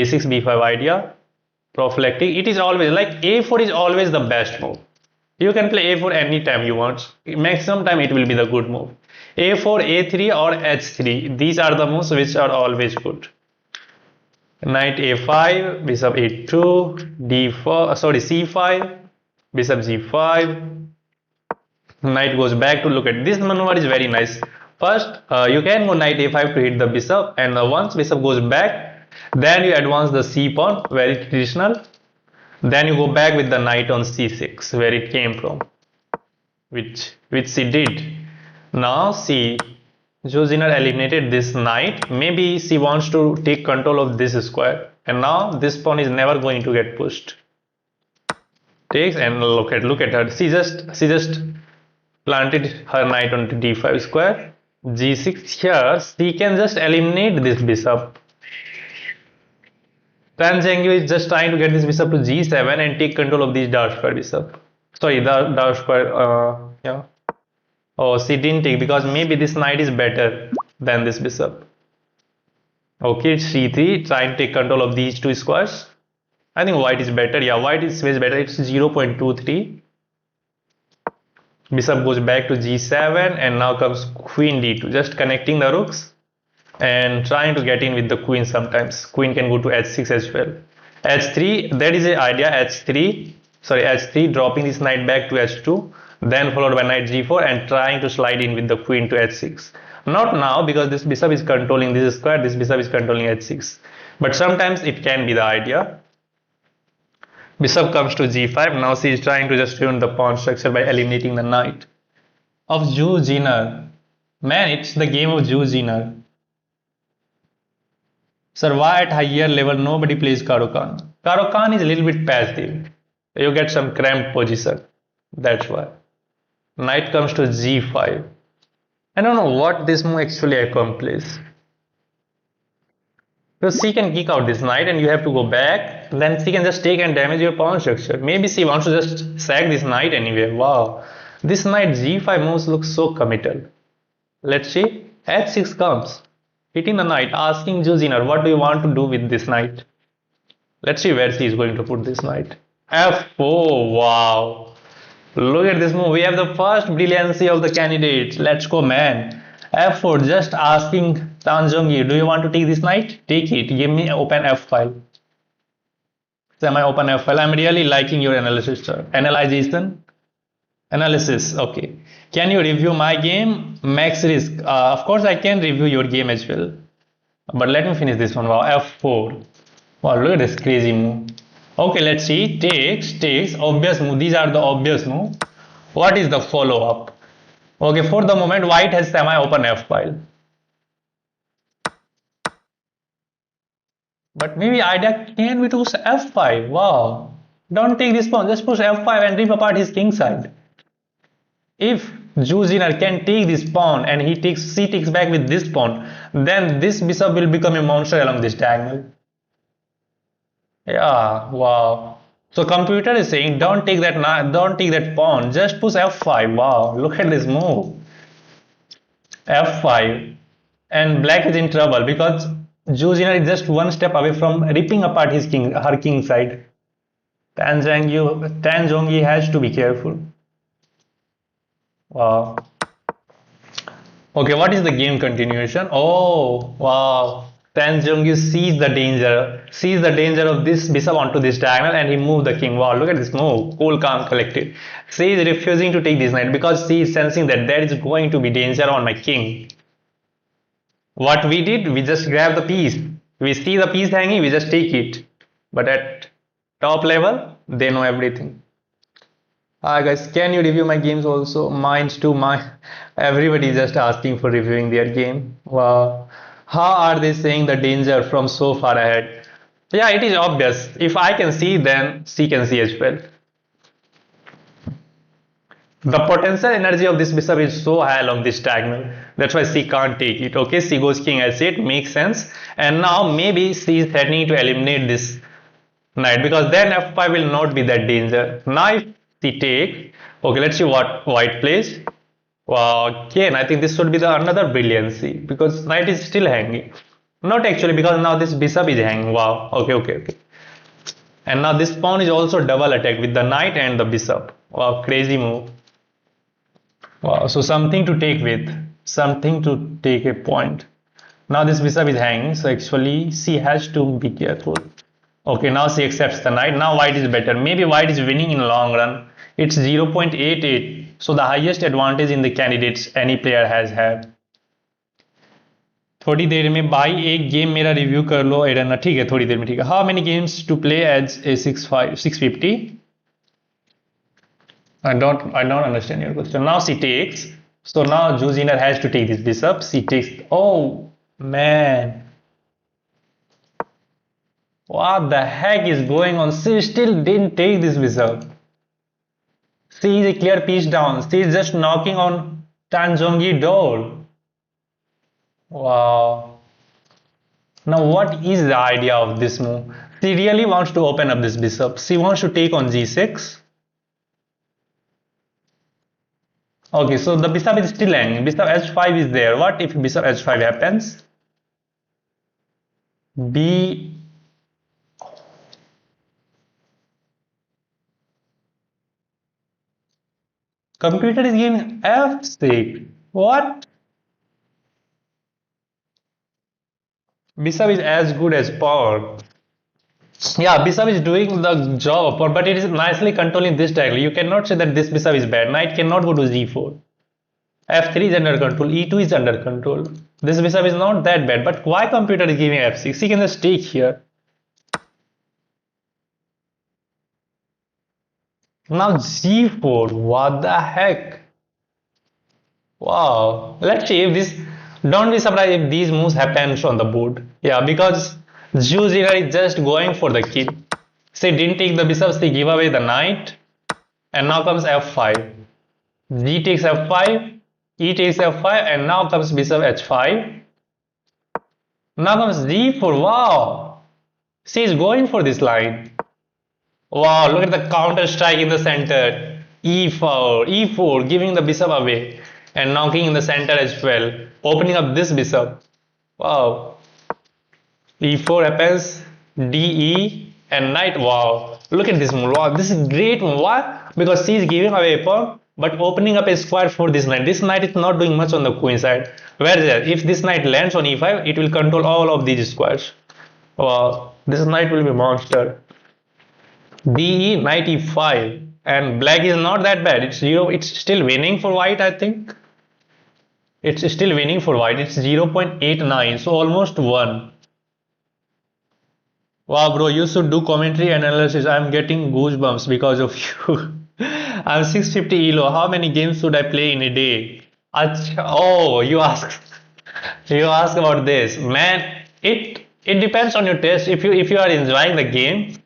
a6 b5 idea prophylactic it is always like a4 is always the best move you can play a4 anytime you want maximum time it will be the good move a4 a3 or h3 these are the moves which are always good Knight a5, bishop a2, d4, sorry, c5, bishop g5. Knight goes back to look at this maneuver is very nice. First, you can go knight a5 to hit the bishop, and once bishop goes back, then you advance the c pawn, very traditional. Then you go back with the knight on c6, where it came from, which she did. Now see, Josiner eliminated this knight. Maybe she wants to take control of this square, and now this pawn is never going to get pushed. Takes, and look at her. She just planted her knight on d5 square. g6 here. She can just eliminate this bishop. Tan Zhengyu is just trying to get this bishop to g7 and take control of this dark square bishop. Sorry, the dark square. Yeah. Oh, she didn't take because maybe this knight is better than this bishop. Okay, it's c3, trying to take control of these two squares. I think white is better. Yeah, white is way better. It's 0.23. Bishop goes back to g7 and now comes queen d2, just connecting the rooks and trying to get in with the queen sometimes. Queen can go to h6 as well. h3, that is the idea. h3, dropping this knight back to h2, then followed by knight g4 and trying to slide in with the queen to h6. Not now because this bishop is controlling this square, this bishop is controlling h6. But sometimes it can be the idea. Bishop comes to g5. Now she is trying to just ruin the pawn structure by eliminating the knight of Zhu Jiner. Man, it's the game of Zhu Jiner. Sir, why at higher level nobody plays Caruana? Caruana is a little bit passive. You get some cramped position. That's why. Knight comes to g5. I don't know what this move actually accomplishes. Because she can kick out this knight and you have to go back. Then she can just take and damage your pawn structure. Maybe she wants to just sack this knight anyway. Wow. This knight g5 moves looks so committal. Let's see. h6 comes. Hitting the knight, asking Juziner, what do you want to do with this knight? Let's see where she is going to put this knight. f4. Wow. Look at this move. We have the first brilliancy of the candidates. Let's go, man. f4, just asking Tanjongi, do you want to take this knight? Take it. Give me open f file. Semi-open f file. I'm really liking your analysis, sir. Analysis. Okay. Can you review my game? Max risk. Of course, I can review your game as well. But let me finish this one. Wow. f4. Wow, look at this crazy move. Okay, let's see. Takes. Obvious move. These are the obvious move. What is the follow-up? Okay, for the moment, white has semi-open f file. But maybe idea can be to push f5. Wow. Don't take this pawn. Just push f5 and rip apart his king side. If Juziner can take this pawn and she takes back with this pawn, then this bishop will become a monster along this diagonal. Yeah, wow. So computer is saying don't take that pawn, just push f5. Wow, look at this move. f5. And black is in trouble because Juziner is just one step away from ripping apart her king side. Tan Zhongyi has to be careful. Wow. Okay, what is the game continuation? Oh, wow. Tan Zhongyi sees the danger of this bishop onto this diagonal and he moved the king. Wow, look at this move. Cool, calm, collected. She is refusing to take this knight because she is sensing that there is going to be danger on my king. What we did, we just grab the piece. We see the piece hanging, we just take it. But at top level, they know everything. Hi guys, can you review my games also? Mine's too. Everybody is just asking for reviewing their game. Wow. How are they saying the danger from so far ahead? Yeah, it is obvious. If I can see, then she can see as well. The potential energy of this bishop is so high along this diagonal. That's why she can't take it. Okay, she goes king h8, makes sense. And now maybe she is threatening to eliminate this knight because then f5 will not be that danger. Now if she takes, okay, let's see what white plays. Wow, again, I think this should be another brilliancy because knight is still hanging. Not actually because now this bishop is hanging. Wow, okay. And now this pawn is also double attacked with the knight and the bishop. Wow, crazy move. Wow, so something to take with, something to take a point. Now this bishop is hanging, so actually she has to be careful. Okay, now she accepts the knight. Now white is better. Maybe white is winning in long run. It's 0.88. So the highest advantage in the candidates any player has had. थोड़ी देर में भाई एक game मेरा review कर लो Aiden ठीक है थोड़ी देर में ठीक है how many games to play as a 650 I don't understand your question. Now she takes. So now Juziner has to take this bishop. She takes. Oh man, what the heck is going on? She still didn't take this bishop. She is a clear piece down. She is just knocking on Tanjongi door. Wow. Now what is the idea of this move? She really wants to open up this bishop. She wants to take on g6. Okay, so the bishop is still hanging. Bishop h5 is there. What if bishop h5 happens? B. Computer is giving f6. What? Bishop is as good as pawn. Yeah, bishop is doing the job, but it is nicely controlling this diagonal. You cannot say that this bishop is bad. Knight cannot go to g4. f3 is under control. e2 is under control. This bishop is not that bad. But why computer is giving f6? He can just take here. Now g4. What the heck? Wow. Let's see if this. Don't be surprised if these moves happen on the board. Yeah, because Juziner is just going for the kill. She didn't take the bishops, they give away the knight. And now comes f5. G takes f5, E takes f5, and now comes bishop h5. Now comes g4. Wow! She is going for this line. Wow, look at the counter strike in the center. e4, e4, giving the bishop away. And knocking in the center as well. Opening up this bishop. Wow. e4 happens, de, and knight. Wow, look at this move. Wow, this is great move. Why? Because she is giving away a pawn but opening up a square for this knight. This knight is not doing much on the queen side. Whereas if this knight lands on e5, it will control all of these squares. Wow, this knight will be monster. de, knight e5, and black is not that bad. It's 0. It's still winning for white, I think. It's still winning for white. It's 0.89, so almost 1. Wow, bro, you should do commentary analysis. I'm getting goosebumps because of you. I'm 650 elo. How many games should I play in a day? Oh, you ask about this, man. It depends on your taste. If you are enjoying the game,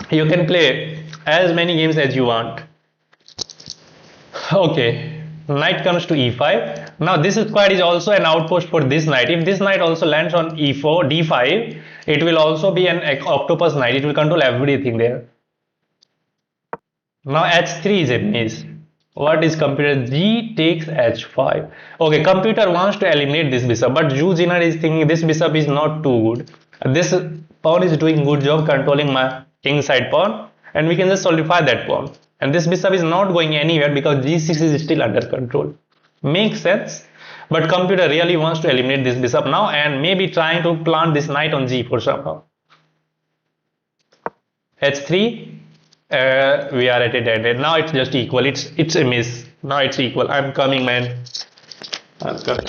you can play as many games as you want. Okay, knight comes to e5. Now this square is also an outpost for this knight. If this knight also lands on e4, d5, it will also be an octopus knight. It will control everything there. Now h3 is a miss. What is computer? G takes h5. Okay, computer wants to eliminate this bishop, but Juziner is thinking this bishop is not too good. This pawn is doing good job controlling my king side pawn, and we can just solidify that pawn. And this bishop is not going anywhere because g6 is still under control. Makes sense. But computer really wants to eliminate this bishop now and maybe trying to plant this knight on g4 somehow. h3. We are at a dead end. Now it's just equal. It's a miss. Now it's equal. I'm coming, man. I'm coming.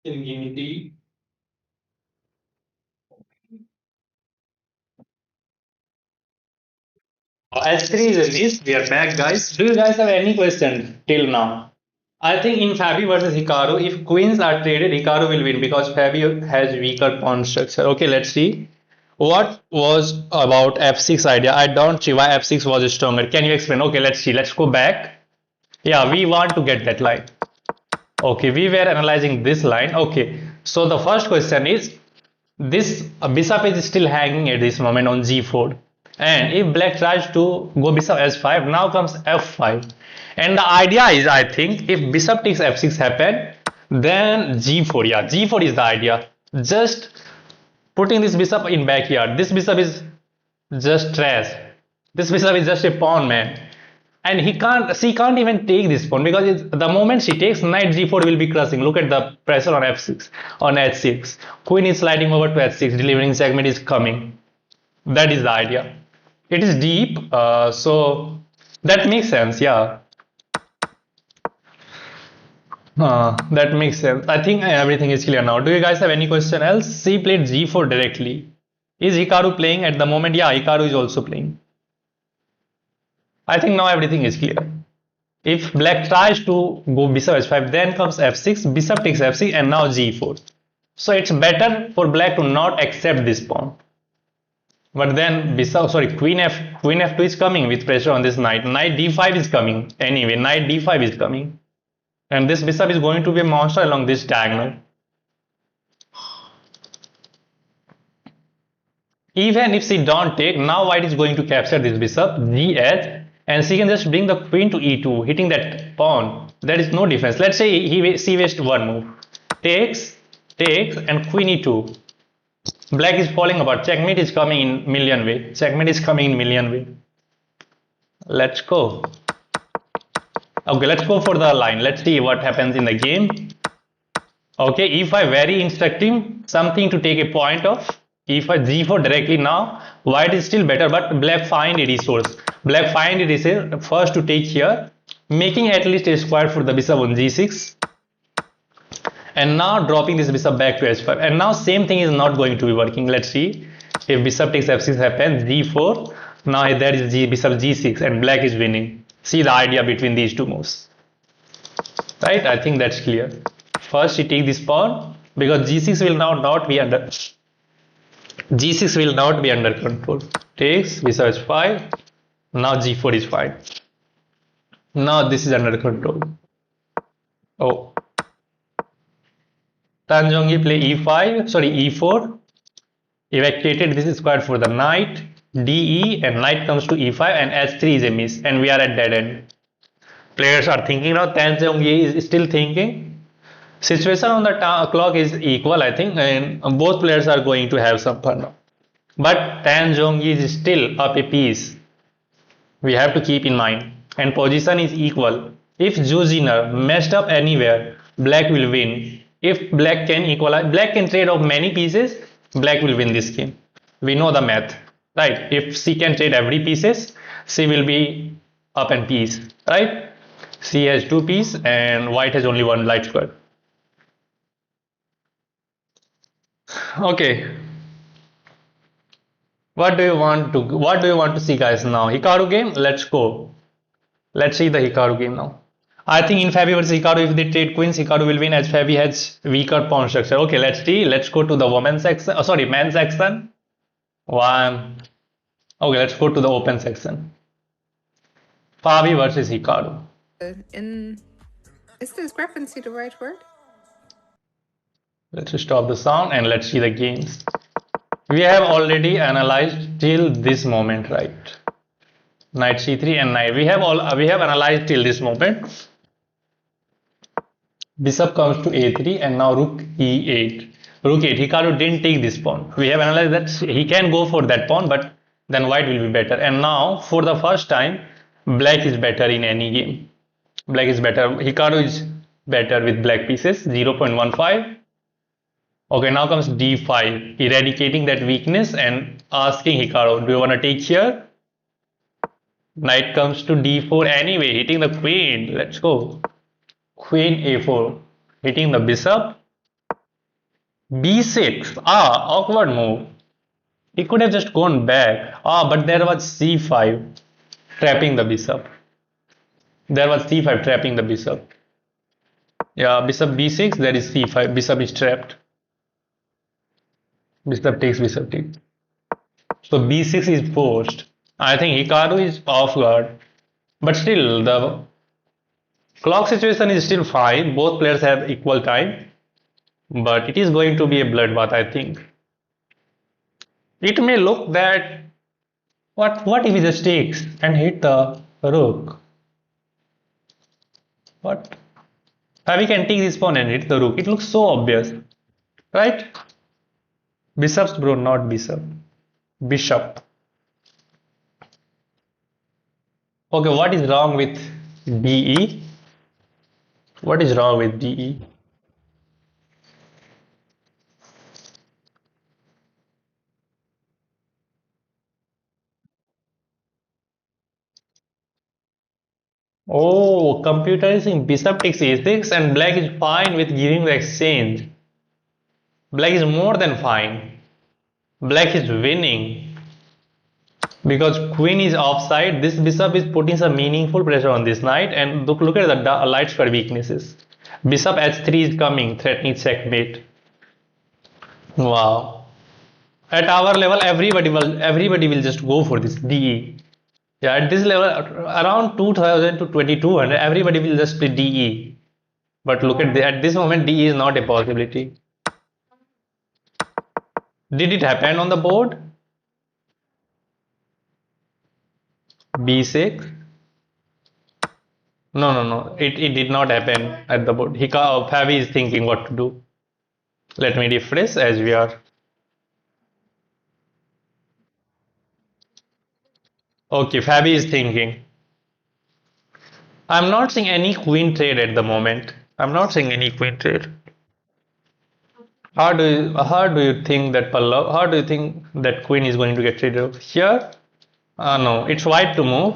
Can you give me tea? S3 is a miss. We are back, guys. Do you guys have any question till now? I think in Fabi versus Hikaru, if queens are traded, Hikaru will win because Fabi has weaker pawn structure. Okay, let's see. What was about f6 idea? I don't see why f6 was stronger. Can you explain? Okay, let's see. Let's go back. Yeah, we want to get that line. Okay, we were analyzing this line. Okay, so the first question is this bishop is still hanging at this moment on g4, and if black tries to go bishop s5, now comes f5, and the idea is, I think, if bishop takes f6 happen, then g4. Yeah, g4 is the idea. Just putting this bishop in backyard. This bishop is just trash. This bishop is just a pawn, man. And she can't even take this pawn because the moment she takes, knight g4 will be crushing. Look at the pressure on f6, on h6. Queen is sliding over to h6, delivering checkmate is coming. That is the idea. It is deep, so that makes sense, yeah. That makes sense. I think everything is clear now. Do you guys have any question else? She played g4 directly. Is Hikaru playing at the moment? Yeah, Hikaru is also playing. I think now everything is clear. If black tries to go bishop h5, then comes f6, bishop takes f6, and now g4. So it's better for black to not accept this pawn. But then queen f2 is coming with pressure on this knight. Knight d5 is coming anyway. Knight d5 is coming, and this bishop is going to be a monster along this diagonal. Even if she don't take, now white is going to capture this bishop gh, and she can just bring the queen to e2, hitting that pawn. There is no defense. Let's say she wastes one move, takes, and queen e2. Black is falling apart. Checkmate is coming in million way. Checkmate is coming in million way. Let's go. Okay, let's go for the line. Let's see what happens in the game. Okay, e5 very instructive. Something to take a point of. E5 g4 directly. Now white is still better, but black find a resource. Black find a resource first to take here, making at least a square for the bishop on g6, and now dropping this bishop back to h5. And now same thing is not going to be working. Let's see if bishop takes f6 happens, g4. Now there is bishop g6, and black is winning. See the idea between these two moves, right? I think that's clear. First she take this pawn because g6 will now not be under control. Takes bishop h5. Now g4 is fine. Now this is under control. Oh, Tanjongi play e4. Evacuated this square for the knight. De, and knight comes to e5, and h3 is a miss, and we are at dead end. Players are thinking now. Tanjongi is still thinking. Situation on the clock is equal, I think, and both players are going to have some fun now. But Tanjongi is still up a piece. We have to keep in mind, and position is equal. If Juziner messed up anywhere, black will win. If black can equalize, black can trade off many pieces, black will win this game. We know the math, right? If she can trade every pieces, she will be up and piece, right? She has 2 pieces and white has only 1 light square. Okay. What do you want to see, guys, now? Hikaru game? Let's go. Let's see the Hikaru game now. I think in Fabi versus Hikaru, if they trade queens, Hikaru will win as Fabi has weaker pawn structure. Okay, let's see. Let's go to the women's section. Oh, sorry, men's section. One. Okay, let's go to the open section. Fabi versus Hikaru. Is discrepancy the right word? Let's stop the sound and let's see the games. We have already analyzed till this moment, right? Knight c3 and knight. We have analyzed till this moment. Bishop comes to a3 and now rook e8. Rook 8. Hikaru didn't take this pawn. We have analyzed that he can go for that pawn, but then white will be better. And now, for the first time, black is better in any game. Black is better. Hikaru is better with black pieces. 0.15. Okay, now comes d5, eradicating that weakness and asking Hikaru, do you want to take here? Knight comes to d4 anyway, hitting the queen. Let's go. Queen a4, hitting the bishop. b6, awkward move. He could have just gone back. But there was c5, trapping the bishop. There was c5 trapping the bishop. Yeah, bishop b6, there is c5, bishop is trapped. Bishop takes, bishop takes. So b6 is forced. I think Hikaru is off guard. But still, the clock situation is still fine. Both players have equal time. But it is going to be a bloodbath, I think. It may look that what if he just takes and hit the rook? What? We can take this pawn and hit the rook. It looks so obvious, right? Bishops, bro, not bishop. Bishop. Okay, what is wrong with DE? What is wrong with DE? Oh, computer is saying bishop takes a6 and black is fine with giving the exchange. Black is more than fine. Black is winning. Because queen is offside, this bishop is putting some meaningful pressure on this knight, and look at the light square weaknesses. Bishop h3 is coming, threatening checkmate. Wow. At our level, everybody will just go for this DE. Yeah, at this level, around 2000 to 2200, everybody will just play DE. But look at this moment, DE is not a possibility. Did it happen on the board? B6. No. It did not happen at the board. Fabi is thinking what to do. Let me refresh as we are. Okay, Fabi is thinking. I'm not seeing any queen trade at the moment. I'm not seeing any queen trade. How do you think that Pallav? How do you think that queen is going to get traded here? No, it's white to move.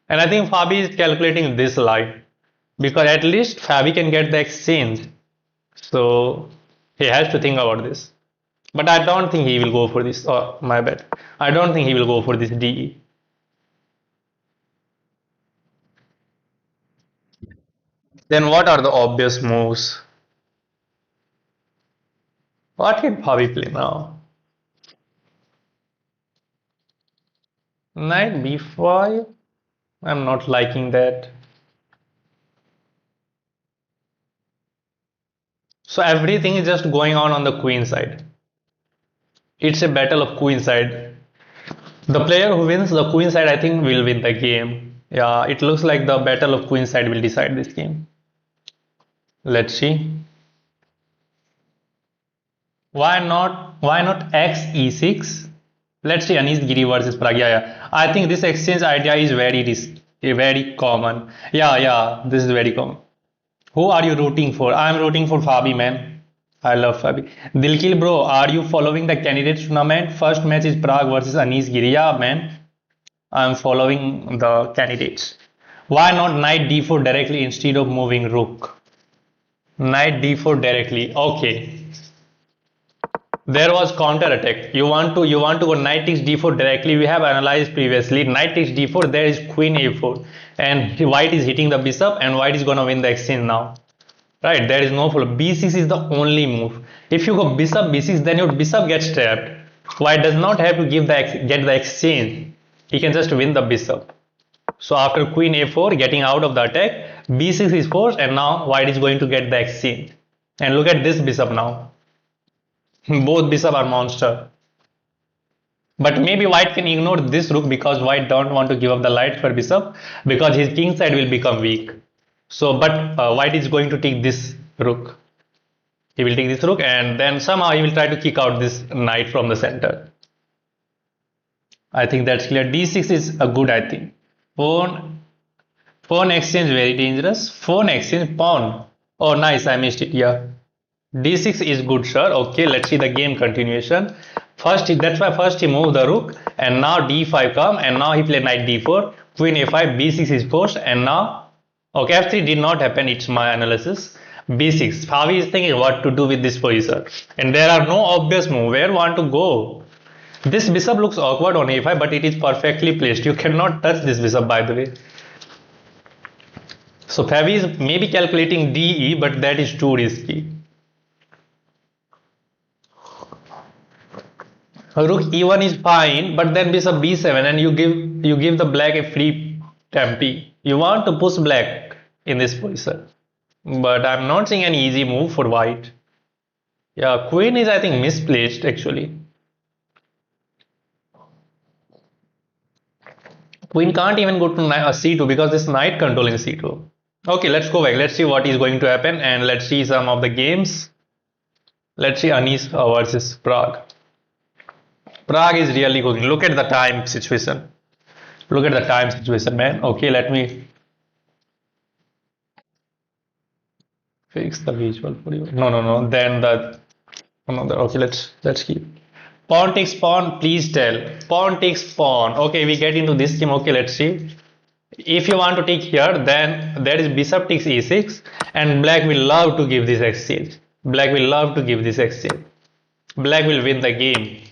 And I think Fabi is calculating this line because at least Fabi can get the exchange. So he has to think about this. But I don't think he will go for this. Oh, my bad. I don't think he will go for this DE. Then what are the obvious moves? What can Fabi play now? Knight b5. I'm not liking that. So everything is just going on the queen side. It's a battle of queen side. The player who wins the queen side, I think, will win the game. Yeah, it looks like the battle of queen side will decide this game. Let's see. Why not x e6? Let's see Anish Giri versus Praggnanandhaa. I think this exchange idea is very common. Yeah, this is very common. Who are you rooting for? I'm rooting for Fabi, man. I love Fabi. Dilkil bro, are you following the candidates tournament? First match is Prague versus Anish Giri. Yeah, man. I'm following the candidates. Why not knight d4 directly instead of moving rook? Knight d4 directly. Okay. There was counter attack. You want to go knight takes d4 directly. We have analyzed previously. Knight takes d4. There is queen a4, and white is hitting the bishop, and white is gonna win the exchange now. Right? There is no follow. b6 is the only move. If you go bishop b6, then your bishop gets trapped. White does not have to get the exchange. He can just win the bishop. So after queen a4 getting out of the attack, b6 is forced, and now white is going to get the exchange. And look at this bishop now. Both bishop are monster. But maybe white can ignore this rook because white don't want to give up the light for bishop because his king side will become weak. So, but white is going to take this rook. He will take this rook and then somehow he will try to kick out this knight from the center. I think that's clear. d6 is a good, I think. Pawn exchange very dangerous. Pawn exchange pawn. Oh, nice. I missed it. Yeah. d6 is good, sir. Okay, let's see the game continuation. That's why first he moved the rook, and now d5 come, and now he played knight d4, queen a5, b6 is forced, and now okay, f3 did not happen. It's my analysis. b6. Fabi is thinking what to do with this position, and there are no obvious move. Where want to go? This bishop looks awkward on a5, but it is perfectly placed. You cannot touch this bishop, by the way. So Fabi is maybe calculating de, but that is too risky. Rook e1 is fine, but then bishop b7 and you give the black a free tempi. You want to push black in this position. But I'm not seeing any easy move for white. Yeah, queen is I think misplaced actually. Queen can't even go to c2 because this knight controlling c2. Okay, let's go back. Let's see what is going to happen and let's see some of the games. Let's see Anish versus Prague. Prague is really cooking. Look at the time situation. Look at the time situation, man. Okay, let me fix the visual for you. No. Then the another. Okay, let's keep. Pawn takes pawn. Please tell. Pawn takes pawn. Okay, we get into this game. Okay, let's see. If you want to take here, then there is bishop takes e6, and black will love to give this exchange. Black will love to give this exchange. Black will win the game.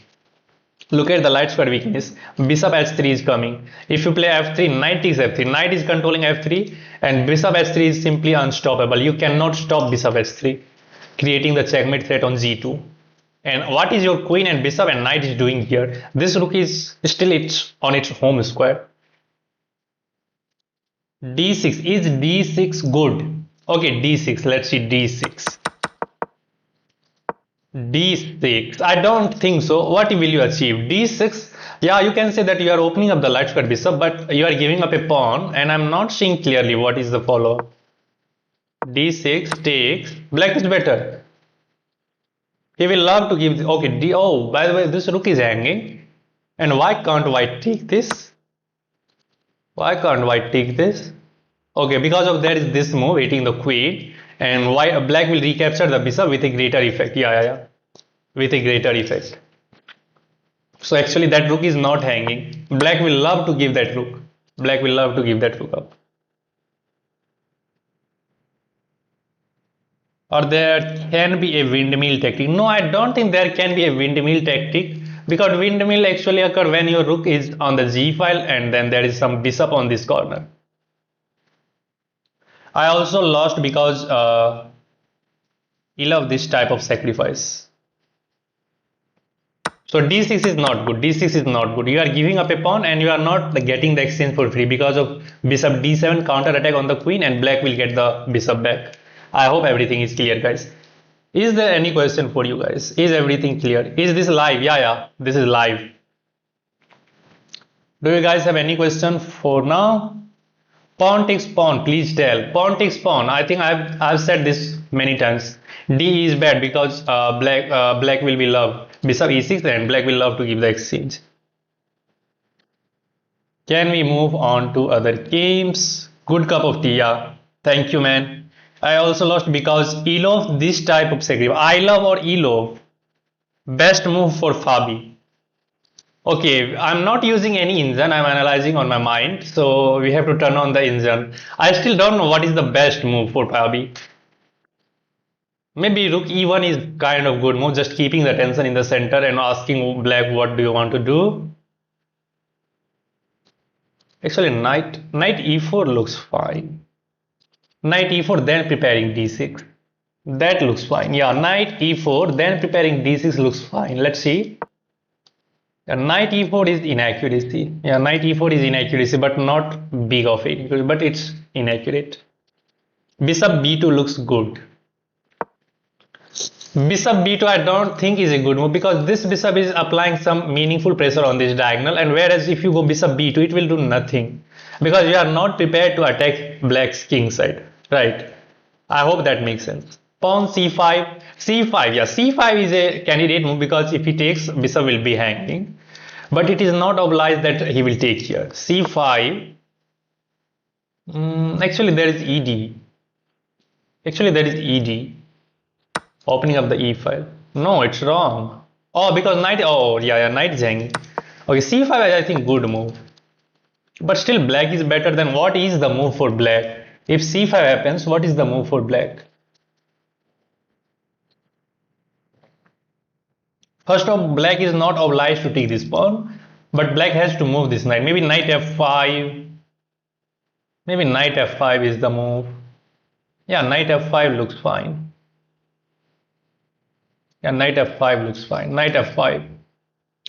Look at the light square weakness. Bishop h3 is coming. If you play f3, knight takes f3. Knight is controlling f3, and bishop h3 is simply unstoppable. You cannot stop bishop h3, creating the checkmate threat on g2. And what is your queen and bishop and knight is doing here? This rook is still on its home square. d6 is d6 good? Okay, d6. Let's see d6. d6. I don't think so. What will you achieve? d6. Yeah, you can say that you are opening up the light square bishop, but you are giving up a pawn, and I'm not seeing clearly what is the follow. d6 takes. Black is better. He will love to give. Okay, oh, by the way, this rook is hanging. And why can't white take this? Why can't white take this? Okay, because of there is this move, eating the queen. And black will recapture the bishop with a greater effect. Yeah. With a greater effect. So actually that rook is not hanging. Black will love to give that rook. Black will love to give that rook up. Or there can be a windmill tactic. No, I don't think there can be a windmill tactic. Because windmill actually occur when your rook is on the g file and then there is some bishop on this corner. I also lost because I love this type of sacrifice. So d6 is not good. d6 is not good. You are giving up a pawn and you are not getting the exchange for free because of bishop d7 counter attack on the queen and black will get the bishop back. I hope everything is clear, guys. Is there any question for you guys? Is everything clear? Is this live? Yeah. This is live. Do you guys have any question for now? Pawn takes pawn, please tell. Pawn takes pawn. I think I've said this many times. D is bad because black will be love. Bishop e6 and black will love to give the exchange. Can we move on to other games? Good cup of tea, yeah. Thank you, man. I also lost because Elov, this type of sacrifice. I love or Elov. Best move for Fabi. Okay, I'm not using any engine, I'm analyzing on my mind, so we have to turn on the engine. I still don't know what is the best move for Fabi. Maybe rook e1 is kind of good move, just keeping the tension in the center and asking black what do you want to do. Actually, knight e4 looks fine. Knight e4 then preparing d6. That looks fine. Yeah, knight e4 then preparing d6 looks fine. Let's see. Knight e4 is inaccuracy. Yeah, knight e4 is inaccuracy, but not big of it, but it's inaccurate. Bishop b2 looks good. Bishop b2 I don't think is a good move because this bishop is applying some meaningful pressure on this diagonal, and whereas if you go bishop b2 it will do nothing because you are not prepared to attack black's king side, right? I hope that makes sense. Pawn c5, c5, yeah, c5 is a candidate move because if he takes, bishop will be hanging, but it is not obliged that he will take here. c5, actually there is ed, opening up the e file. No, it's wrong. Oh, because knight, oh yeah, knight is hanging. Okay, c5 is I think good move, but still black is better. Than what is the move for black? If c5 happens, what is the move for black? First of all, black is not obliged to take this pawn, but black has to move this knight. Maybe knight f5. Maybe knight f5 is the move. Yeah, knight f5 looks fine. Yeah, knight f5 looks fine. Knight f5.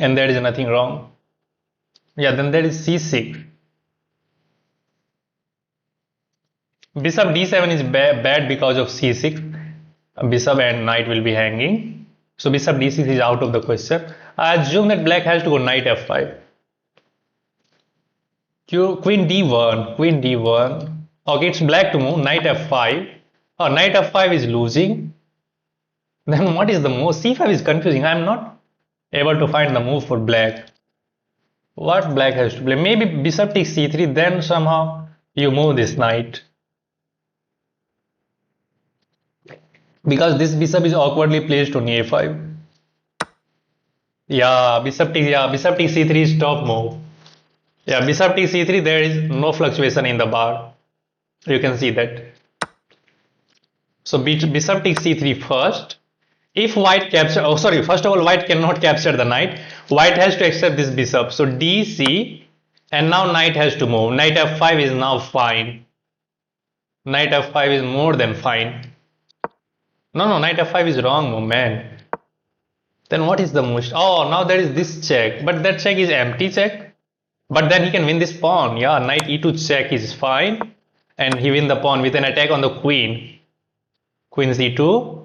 and there is nothing wrong. Yeah, then there is c6. Bishop d7 is bad because of c6. Bishop and knight will be hanging. So bishop d6 is out of the question. I assume that black has to go knight f5. Queen d1, queen d1. Okay, it's black to move, knight f5. Oh, knight f5 is losing. Then what is the move? c5 is confusing. I am not able to find the move for black. What black has to play? Maybe bishop takes c3, then somehow you move this knight. Because this bishop is awkwardly placed on a5. Yeah, bishop takes c3 is top move. Yeah, bishop takes c3, there is no fluctuation in the bar. You can see that. So bishop takes c3 first. If white capture, oh sorry, first of all, white cannot capture the knight. White has to accept this bishop. So dc, and now knight has to move. Knight f5 is now fine. Knight f5 is more than fine. No, knight f5 is wrong move, man. Then what is the move? Oh, now there is this check, but that check is empty check. But then he can win this pawn. Yeah, knight e2 check is fine, and he win the pawn with an attack on the queen. Queen c2.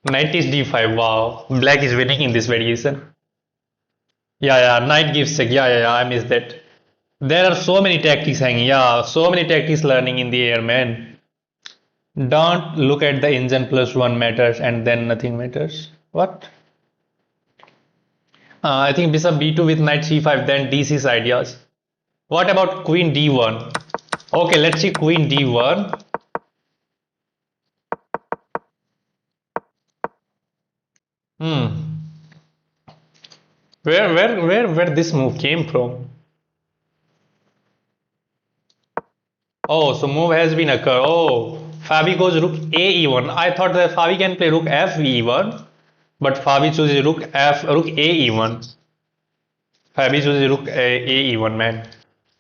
Knight is d5. Wow, black is winning in this variation. Yeah, knight gives check. Yeah, I missed that. There are so many tactics hanging. Yeah, so many tactics learning in the air, man. Don't look at the engine +1 matters and then nothing matters. What? I think bishop b2 with knight c5, then d6 ideas. What about queen d1? Okay, let's see queen d1. Where this move came from? Oh, so move has been occurred. Oh, Fabi goes rook a e1. I thought that Fabi can play rook f e1, but Fabi chooses rook a e1. Fabi chooses rook a e1, man.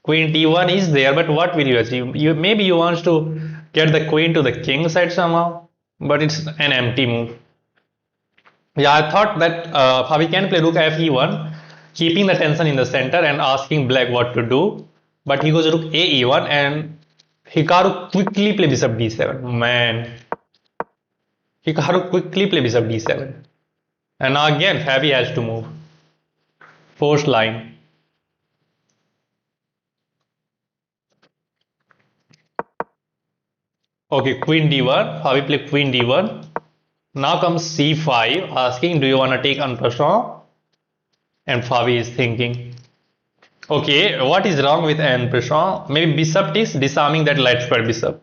Queen d1 is there, but what will you achieve? Maybe you want to get the queen to the king side somehow, but it's an empty move. Yeah, I thought that Fabi can play rook f e1, keeping the tension in the center and asking black what to do. But he goes rook a e1 and Hikaru quickly play bishop d7. Man, Hikaru quickly play bishop d7. And now again Fabi has to move. Forced line. Okay, queen d1. Fabi play queen d1. Now comes c5, asking, do you want to take en passant? And Fabi is thinking, okay, what is wrong with en passant? Maybe bishop takes, disarming that light square bishop.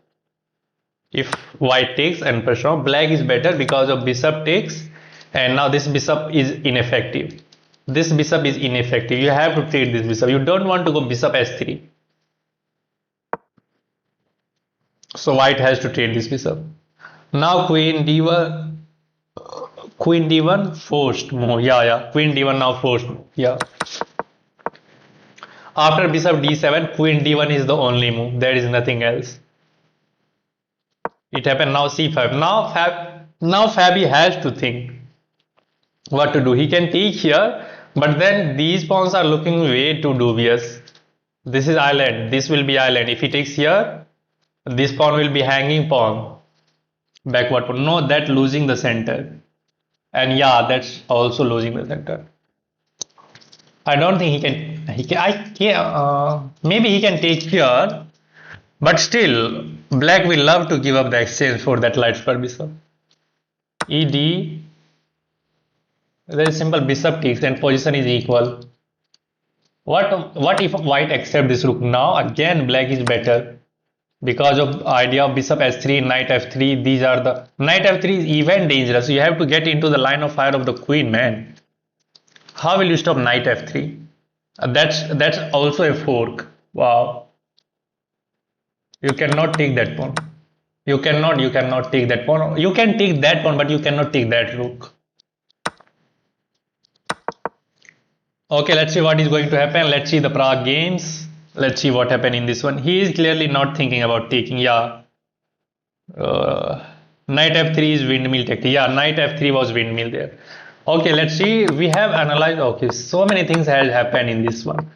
If white takes en passant, black is better because of bishop takes, and now this bishop is ineffective. This bishop is ineffective. You have to trade this bishop. You don't want to go bishop s3. So white has to trade this bishop. Now queen d1. Queen d1 forced move. Yeah. Queen d1 now forced move. Yeah. After bishop d7, queen d1 is the only move. There is nothing else. It happened now c5. Now Fabi has to think what to do. He can take here, but then these pawns are looking way too dubious. This is island. This will be island. If he takes here, this pawn will be hanging pawn. Backward pawn. No, that losing the center. And yeah, that's also losing the center. I don't think maybe he can take here, but still black will love to give up the exchange for that light square bishop. Ed, there is simple bishop takes and position is equal. What if white accept this rook? Now again black is better because of idea of bishop s3, knight f3. These are the knight f3 is even dangerous. You have to get into the line of fire of the queen, man. How will you stop knight f3? That's also a fork. Wow. You cannot take that pawn. You cannot take that pawn. You can take that pawn, but you cannot take that rook. Okay, let's see what is going to happen. Let's see the Prague games. Let's see what happened in this one. He is clearly not thinking about taking. Yeah. Knight f3 is windmill tactic. Yeah, knight f3 was windmill there. Okay, let's see. We have analyzed. Okay, so many things has happened in this one.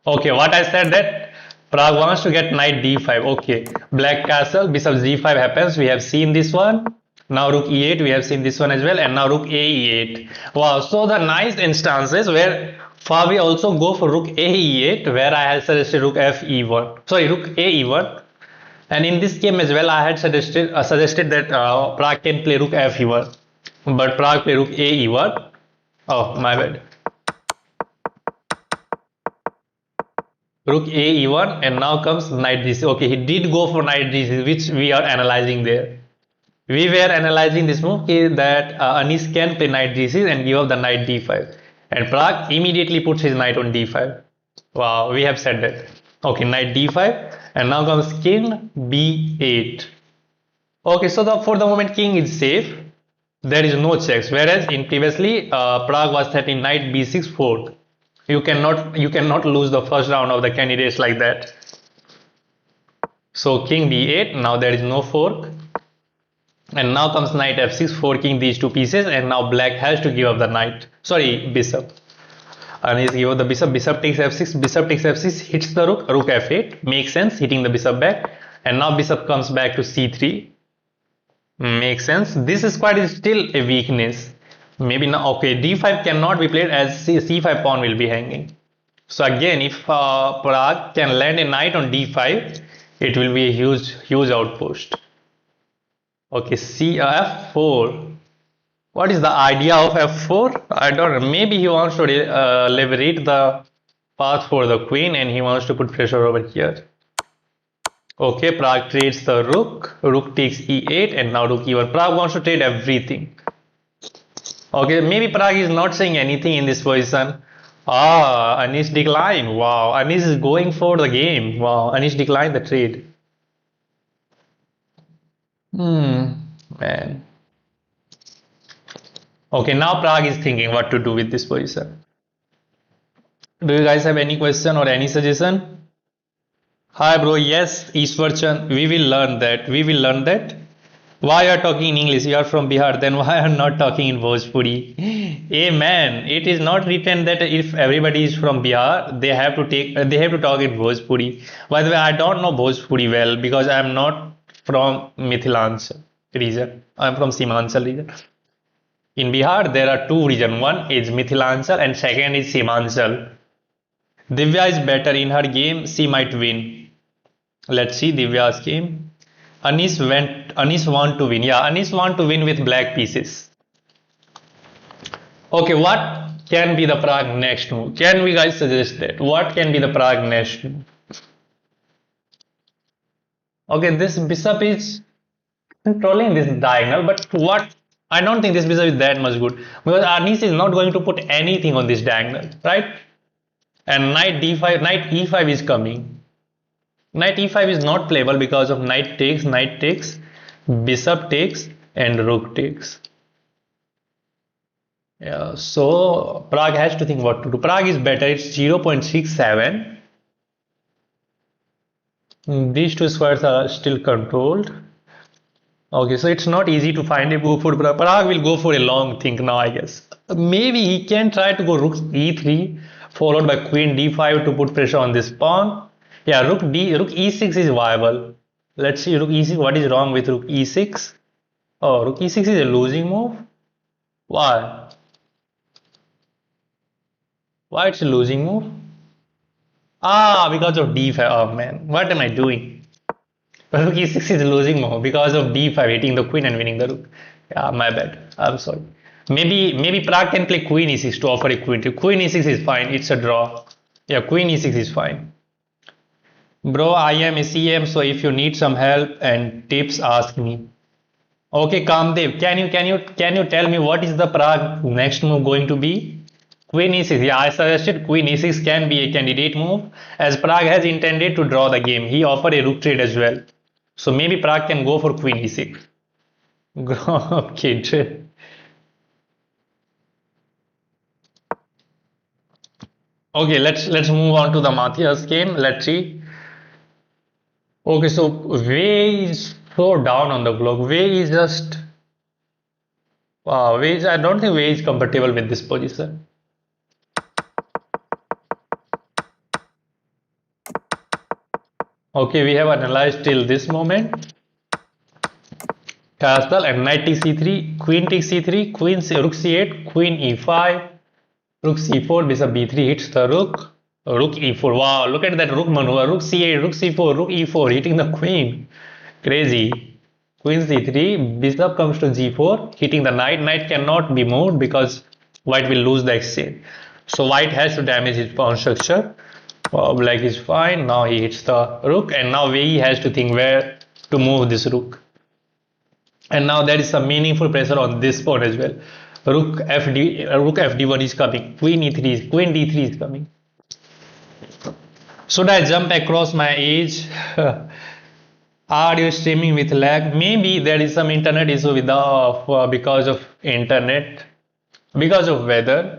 Okay, what I said that Prague wants to get knight d5. Okay, black castle, bishop g5 happens. We have seen this one. Now rook e8. We have seen this one as well. And now rook a e8. Wow, so the nice instances where Fabi also go for rook a e8, where I had suggested rook f e1. Sorry, rook a e1. And in this game as well, I had suggested that Prague can play rook f e1, but Prague play rook a e1. Oh, my bad. Rook a e1, and now comes knight g6. Okay, he did go for knight g6, which we are analyzing there. We were analyzing this move that Anish can play knight g6 and give up the knight d5, and Prague immediately puts his knight on d5. Wow, we have said that. Okay, knight d5, and now comes king b8. Okay, so for the moment king is safe. There is no checks. Whereas in previously Prague was threatening knight b6 fork. You cannot lose the first round of the candidates like that. So king b8. Now there is no fork. And now comes knight f6, forking these two pieces, and now black has to give up the knight. Sorry, bishop. And he's give up the bishop. Bishop takes f6. Bishop takes f6. Hits the rook. Rook f8. Makes sense. Hitting the bishop back. And now bishop comes back to c3. Makes sense. This square is still a weakness. Maybe now. Okay, d5 cannot be played as c5 pawn will be hanging. So again, if Prague can land a knight on d5, it will be a huge outpost. Okay, f4. What is the idea of f4? I don't know. Maybe he wants to liberate the path for the queen, and he wants to put pressure over here. Okay, Prague trades the rook. Rook takes e8, and now rook e1. Prague wants to trade everything. Okay, maybe Prague is not saying anything in this position. Ah, Anish declined. Wow, Anish is going for the game. Wow, Anish declined the trade. Man. Okay, now Prague is thinking what to do with this position. Do you guys have any question or any suggestion? Hi bro, yes, Ishwarchan, we will learn that. We will learn that. Why you are talking in English? You are from Bihar, then why are not talking in Bhojpuri? Amen. It is not written that if everybody is from Bihar, they have to talk in Bhojpuri. By the way, I don't know Bhojpuri well because I am not from Mithilanchal region. I am from Simanchal region. In Bihar, there are two regions. One is Mithilanchal and second is Simanchal. Divya is better in her game. She might win. Let's see Divya's game. Anish want to win. Yeah, Anish want to win with black pieces. Okay, what can be the Prague next move? Can we guys suggest that? What can be the Prague next move? Okay, this bishop is controlling this diagonal, but what? I don't think this bishop is that much good because Anish is not going to put anything on this diagonal, right? And knight d5, knight e5 is coming. Knight e5 is not playable because of knight takes, bishop takes, and rook takes. Yeah, so Prague has to think what to do. Prague is better, it's 0.67. These two squares are still controlled. Okay, so it's not easy to find a move for Prague. Prague will go for a long think now, I guess. Maybe he can try to go rook e3, followed by queen d5 to put pressure on this pawn. Yeah, rook e6 is viable. Let's see rook e6. What is wrong with rook e6? Oh, rook e6 is a losing move. Why? Why it's a losing move? Ah, because of d5. Oh man, what am I doing? Rook e6 is a losing move because of d5, hitting the queen and winning the rook. Yeah, my bad. I'm sorry. Maybe Prague can play queen e6 to offer a queen. Queen e6 is fine. It's a draw. Yeah, queen e6 is fine. Bro, I am a CM, so if you need some help and tips, ask me. Okay, Kamdev, can you tell me what is the Prague next move going to be? Queen e6. Yeah, I suggested queen e6 can be a candidate move as Prague has intended to draw the game. He offered a rook trade as well. So maybe Prague can go for queen e6. Grow up, kid. Okay, let's move on to the Matthias game. Let's see. Okay, so Way is so down on the block. Way is just Wow, I don't think Wei is compatible with this position. Okay, we have analyzed till this moment. Castle and knight takes c3, queen takes c3, rook c8, queen e5, rook c4, bishop b3 hits the rook, rook e4. Wow, look at that rook maneuver. Rook c8, rook c4, rook e4 hitting the queen. Crazy. Queen c3, bishop comes to g4, hitting the knight. Knight cannot be moved because white will lose the exchange. So white has to damage his pawn structure. Black is fine. Now he hits the rook, and now Wei has to think where to move this rook. And now there is some meaningful pressure on this pawn as well. Rook fd1 is coming. Queen e3 queen d3 is coming. Should I jump across my edge? Are you streaming with lag? Maybe there is some internet issue with because of internet, because of weather.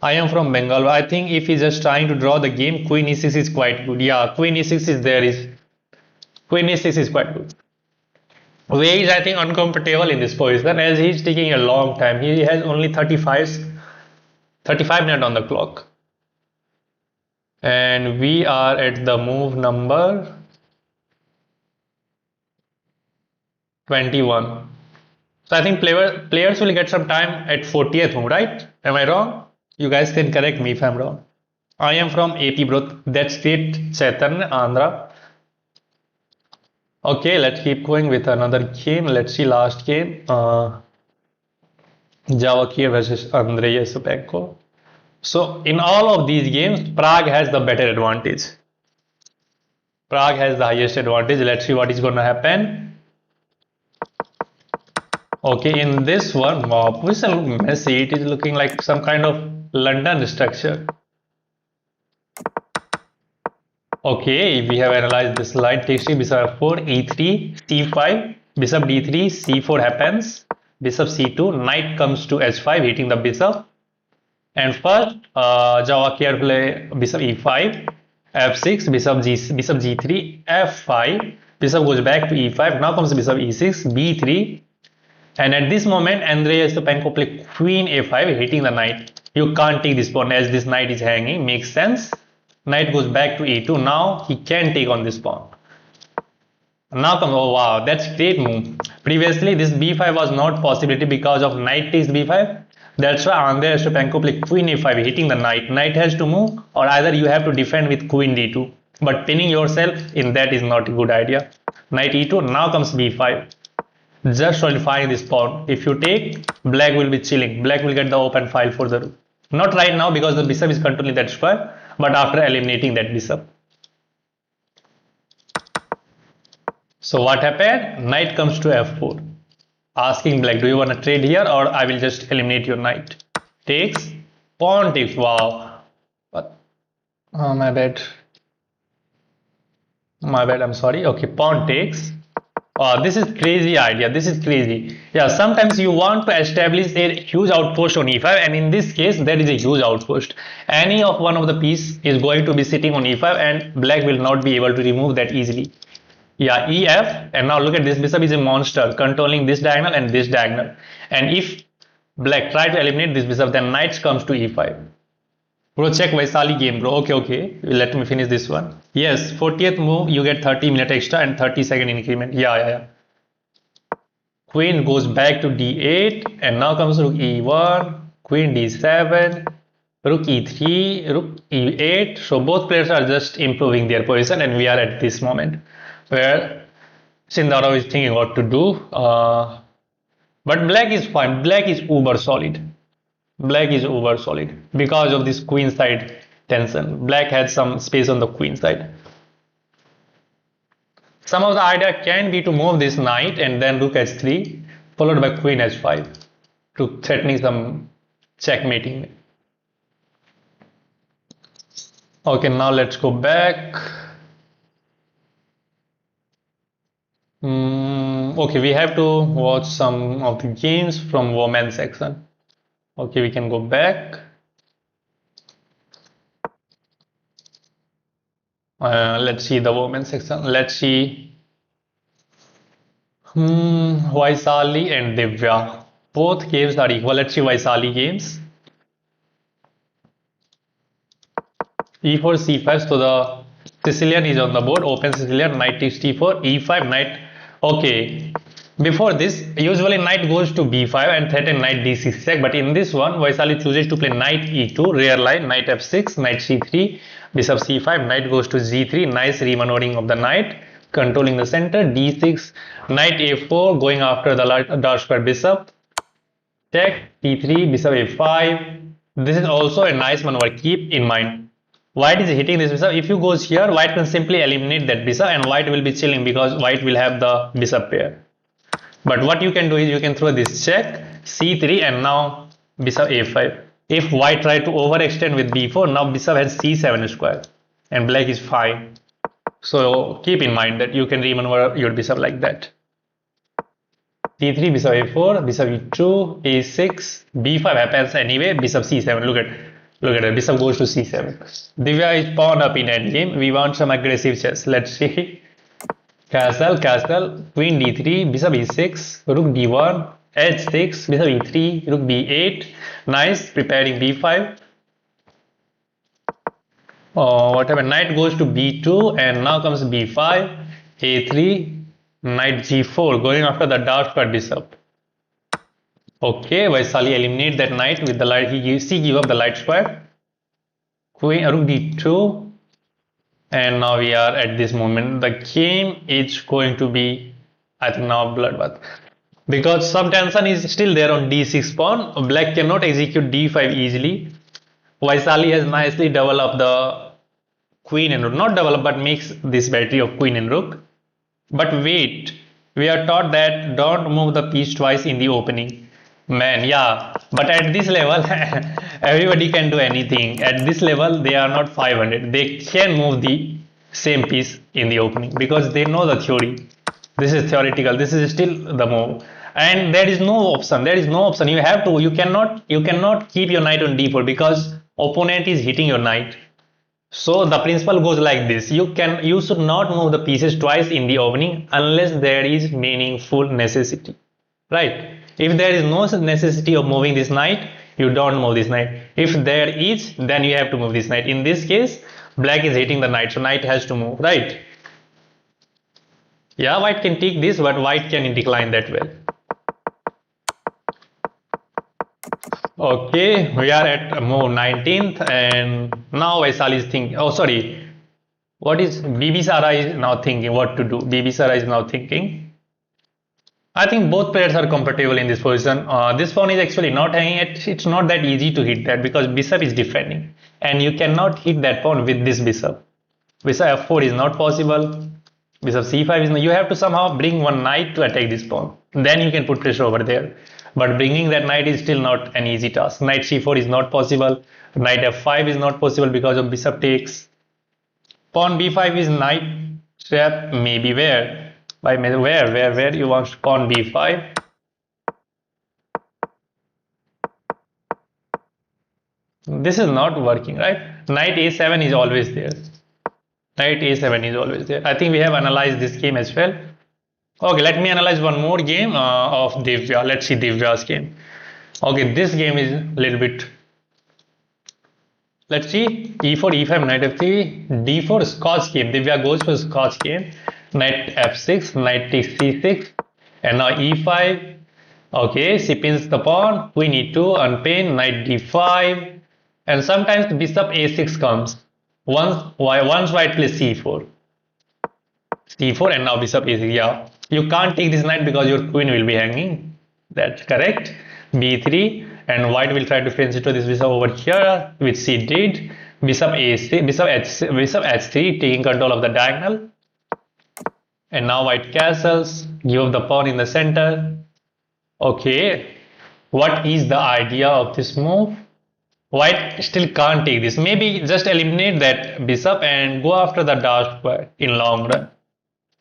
I am from Bengal. I think if he's just trying to draw the game, queen e6 is quite good. Yeah, queen e6 is there. Queen e6 is quite good. Wei is, I think, uncomfortable in this position as he's taking a long time. He has only 35 minutes on the clock. And we are at the move number 21. So I think players will get some time at 40th move, right? Am I wrong? You guys can correct me if I'm wrong. I am from AP, bro. That's state Chaitanya, Andhra. Okay, let's keep going with another game. Let's see last game. Javakir versus Andrei Sopenko. So in all of these games, Prague has the better advantage. Prague has the highest advantage. Let's see what is going to happen. Okay, in this one, wow, this is messy. It is looking like some kind of London structure. Okay, we have analyzed this line. Takes bishop f4, e3, c5, bishop d3, c4 happens, bishop c2, knight comes to h5, hitting the bishop. And first, Javakir play bishop e5, f6, bishop g3, f5, bishop goes back to e5. Now comes bishop e6, b3, and at this moment, Andrei Stepanko play queen a5, hitting the knight. You can't take this pawn as this knight is hanging. Makes sense. Knight goes back to e2. Now he can take on this pawn. Now comes, oh wow, that's great move. Previously, this b5 was not possibility because of knight takes b5. That's why Andrei Stepanko play queen a5, hitting the knight. Knight has to move, or either you have to defend with queen d2. But pinning yourself in that is not a good idea. Knight e2. Now comes b5. Just solidifying this pawn. If you take, black will be chilling. Black will get the open file for the rook. Not right now because the bishop is controlling that square, but after eliminating that bishop. So what happened? Knight comes to f4. Asking black, do you want to trade here or I will just eliminate your knight? Takes, pawn takes. Wow. What? Oh, my bad. I'm sorry. Okay, pawn takes. This is crazy idea. This is crazy. Yeah, sometimes you want to establish a huge outpost on e5, and in this case, there is a huge outpost. Any of one of the piece is going to be sitting on e5, and black will not be able to remove that easily. Yeah, ef, and now look at this. Bishop is a monster, controlling this diagonal and this diagonal. And if black try to eliminate this bishop, then knight comes to e5. Bro, check Vaisali game, bro. Okay. Let me finish this one. Yes, 40th move, you get 30 minutes extra and 30-second increment. Yeah. Queen goes back to d8, and now comes rook e1, queen d7, rook e3, rook e8. So both players are just improving their position, and we are at this moment where Sindaro is thinking what to do. But black is fine. Black is uber solid. Black is over solid because of this queen side tension. Black had some space on the queen side. Some of the idea can be to move this knight and then rook h3 followed by queen h5 to threatening some checkmating. Okay, now let's go back. Okay, we have to watch some of the games from women's section. Okay, we can go back. Let's see the women's section. Let's see Vaisali and Divya. Both games are equal. Let's see Vaisali games. E4, C5. So the Sicilian is on the board. Open Sicilian. Knight takes T4. E5. Knight. Okay. Before this, usually knight goes to b5 and threaten knight d6 check. But in this one, Vaisali chooses to play knight e2, rear line, knight f6, knight c3, bishop c5, knight goes to g3. Nice remaneuvering of the knight, controlling the center. D6, knight a4, going after the dark square bishop. Check. T3, bishop a5. This is also a nice maneuver. Keep in mind. White is hitting this bishop. If you goes here, white can simply eliminate that bishop and white will be chilling because white will have the bishop pair. But what you can do is you can throw this check, c3, and now bishop a5. If white try to overextend with b4, now bishop has c7 square and black is fine. So keep in mind that you can remaneuver your bishop like that. d3, bishop a4, bishop e2, a6, b5 happens anyway, bishop c7. Look at it, bishop goes to c7. Divya is pawn up in endgame. We want some aggressive chess. Let's see. Castle, queen d3, bishop e6, rook d1, h6, bishop e3, rook b8. Nice, preparing b5. What happened? Knight goes to b2 and now comes b5, a3, knight g4, going after the dark square bishop. Okay, Vaisali eliminate that knight with the light. She give up the light square. Queen, rook d2. And now we are at this moment. The game is going to be, I think, now bloodbath. Because some tension is still there on d6 pawn. Black cannot execute d5 easily. Vaisali has nicely developed the queen and rook. Not developed, but makes this battery of queen and rook. But wait, we are taught that don't move the piece twice in the opening. Man, yeah, but at this level, everybody can do anything. At this level, they are not 500. They can move the same piece in the opening because they know the theory. This is theoretical. This is still the move, and there is no option. There is no option. You have to. You cannot keep your knight on d4 because opponent is hitting your knight. So the principle goes like this: you should not move the pieces twice in the opening unless there is meaningful necessity, right? If there is no necessity of moving this knight, you don't move this knight. If there is, then you have to move this knight. In this case, black is hitting the knight, so knight has to move, right? Yeah, white can take this, but white can decline that well. Okay, we are at move 19th, and now Vaisali is thinking. Oh, sorry. What is Bibisara is now thinking? What to do? Bibisara is now thinking. I think both players are comfortable in this position. This pawn is actually not hanging. It's not that easy to hit that because bishop is defending, and you cannot hit that pawn with this bishop. Bishop f4 is not possible. Bishop c5 is not. You have to somehow bring one knight to attack this pawn. Then you can put pressure over there. But bringing that knight is still not an easy task. Knight c4 is not possible. Knight f5 is not possible because of bishop takes. Pawn b5 is knight trap. Maybe where? Where you want pawn b5? This is not working, right? Knight a7 is always there. Knight a7 is always there. I think we have analyzed this game as well. Okay, let me analyze one more game of Divya. Let's see Divya's game. Okay, this game is a little bit. Let's see e4, e5, knight f3, d4, Scotch game. Divya goes for Scotch game. Knight f6, knight takes c6, and now e5. Okay, she pins the pawn. Queen e2, unpinned, knight d5, and sometimes bishop a6 comes. Once white plays c4, and now bishop a6. Yeah, you can't take this knight because your queen will be hanging. That's correct. b3, and white will try to fence it to this bishop over here, which she did. Bishop a6, bishop h3, taking control of the diagonal. And now white castles, give up the pawn in the center. Okay, what is the idea of this move? White still can't take this. Maybe just eliminate that bishop and go after the dark square in long run.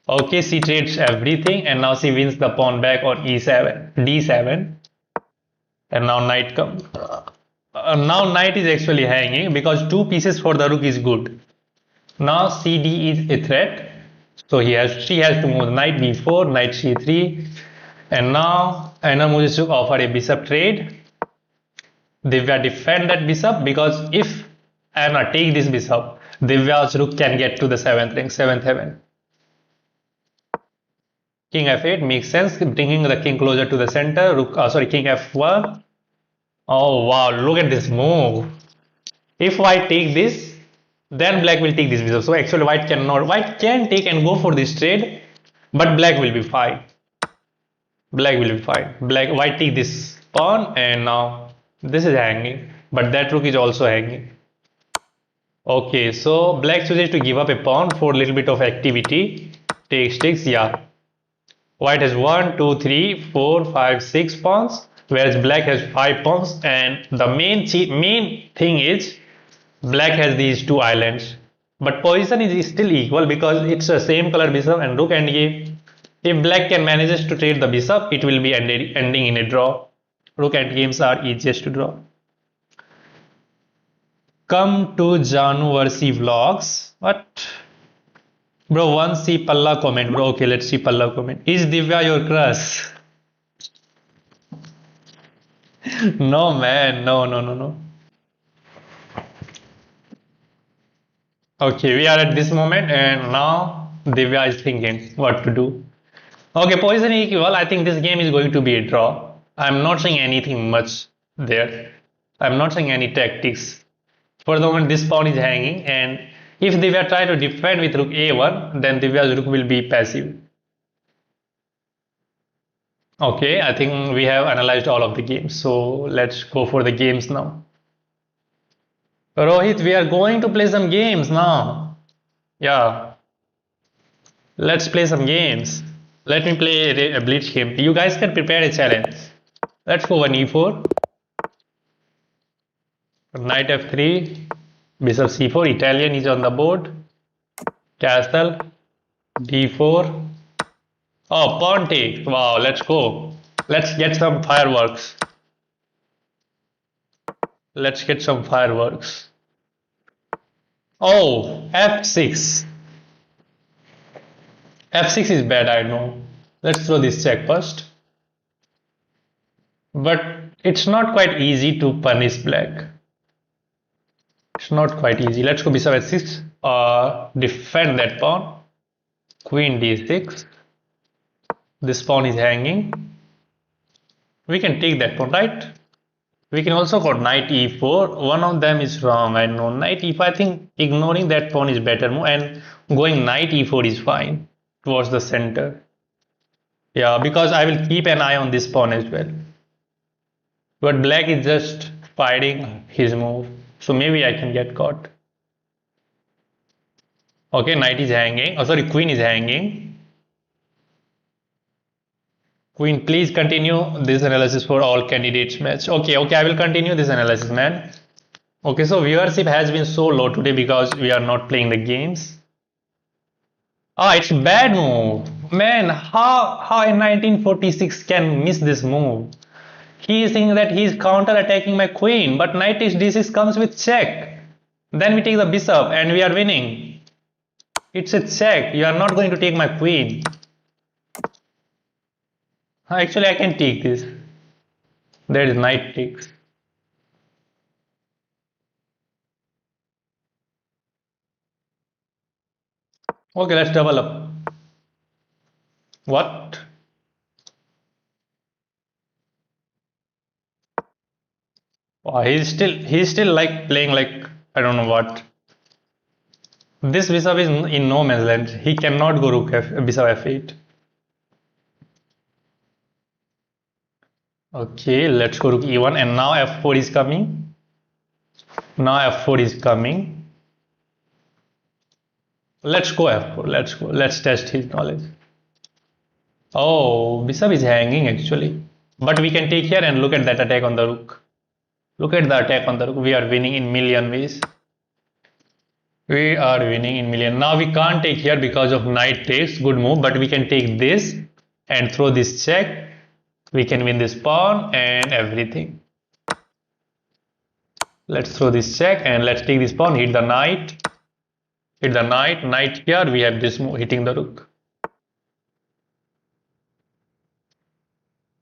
Okay, she trades everything and now she wins the pawn back on e7, d7. And now knight comes. Now knight is actually hanging because two pieces for the rook is good. Now cd is a threat. So she has to move knight b4, knight c3, and now Anna moves to offer a bishop trade. Divya defend that bishop because if Anna take this bishop, Divya's rook can get to the 7th rank, 7th heaven. King f8 makes sense, bringing the king closer to the center. King f1. Oh wow, look at this move. If white take this, then black will take this bishop. So actually white cannot. White can take and go for this trade, but black will be fine. Black will be fine. White take this pawn, and now this is hanging, but that rook is also hanging. Okay, so black chooses to give up a pawn for a little bit of activity. Takes, yeah. White has 1, 2, 3, 4, 5, 6 pawns, whereas black has 5 pawns, and the main thing is black has these 2 islands. But position is still equal because it's the same color bishop and rook endgame. If black can manages to trade the bishop, it will be ending in a draw. Rook endgames are easiest to draw. Come to Janu Versi vlogs. What? Bro, one see Palla comment. Bro, okay, let's see Palla comment. Is Divya your crush? No, man. No. Okay, we are at this moment, and now Divya is thinking what to do. Okay, position equal. I think this game is going to be a draw. I'm not saying anything much there. I'm not saying any tactics. For the moment, this pawn is hanging, and if Divya try to defend with rook a1, then Divya's rook will be passive. Okay, I think we have analyzed all of the games, so let's go for the games now. Rohit, we are going to play some games now. Yeah, let's play some games. Let me play a blitz game. You guys can prepare a challenge. Let's go 1 e4. Knight f3. Bishop c4. Italian is on the board. Castle. d4. Oh, pawn take. Wow, let's go. Let's get some fireworks. Let's get some fireworks. Oh, f6. f6 is bad, I know. Let's throw this check first. But it's not quite easy to punish black. It's not quite easy. Let's go bishop h6. Defend that pawn. Queen d6. This pawn is hanging. We can take that pawn, right? We can also go knight e4. One of them is wrong, I know. Knight e4, I think ignoring that pawn is better move, and going knight e4 is fine towards the center. Yeah, because I will keep an eye on this pawn as well. But black is just fighting his move, so maybe I can get caught. Okay, knight is hanging. Oh, sorry, queen is hanging. Queen, please continue this analysis for all candidates match. Okay, I will continue this analysis, man. Okay, so viewership has been so low today because we are not playing the games. Ah, it's bad move. Man, how in 1946 can miss this move? He is thinking that he is counter-attacking my queen, but knight d6 comes with check. Then we take the bishop and we are winning. It's a check. You are not going to take my queen. Actually, I can take this. There is knight takes. Okay, let's double up. What? Oh, he's still like playing like I don't know what. This bishop is in no man's land. He cannot go bishop f8. Okay, let's go rook e1, and now f4 is coming. Now f4 is coming. Let's go f4. Let's go. Let's test his knowledge. Oh, bishop is hanging actually, but we can take here and look at that attack on the rook. Look at the attack on the rook. We are winning in million ways. We are winning in million. Now we can't take here because of knight takes. Good move, but we can take this and throw this check. We can win this pawn and everything. Let's throw this check and let's take this pawn. Hit the knight. Hit the knight. Knight here. We have this move hitting the rook.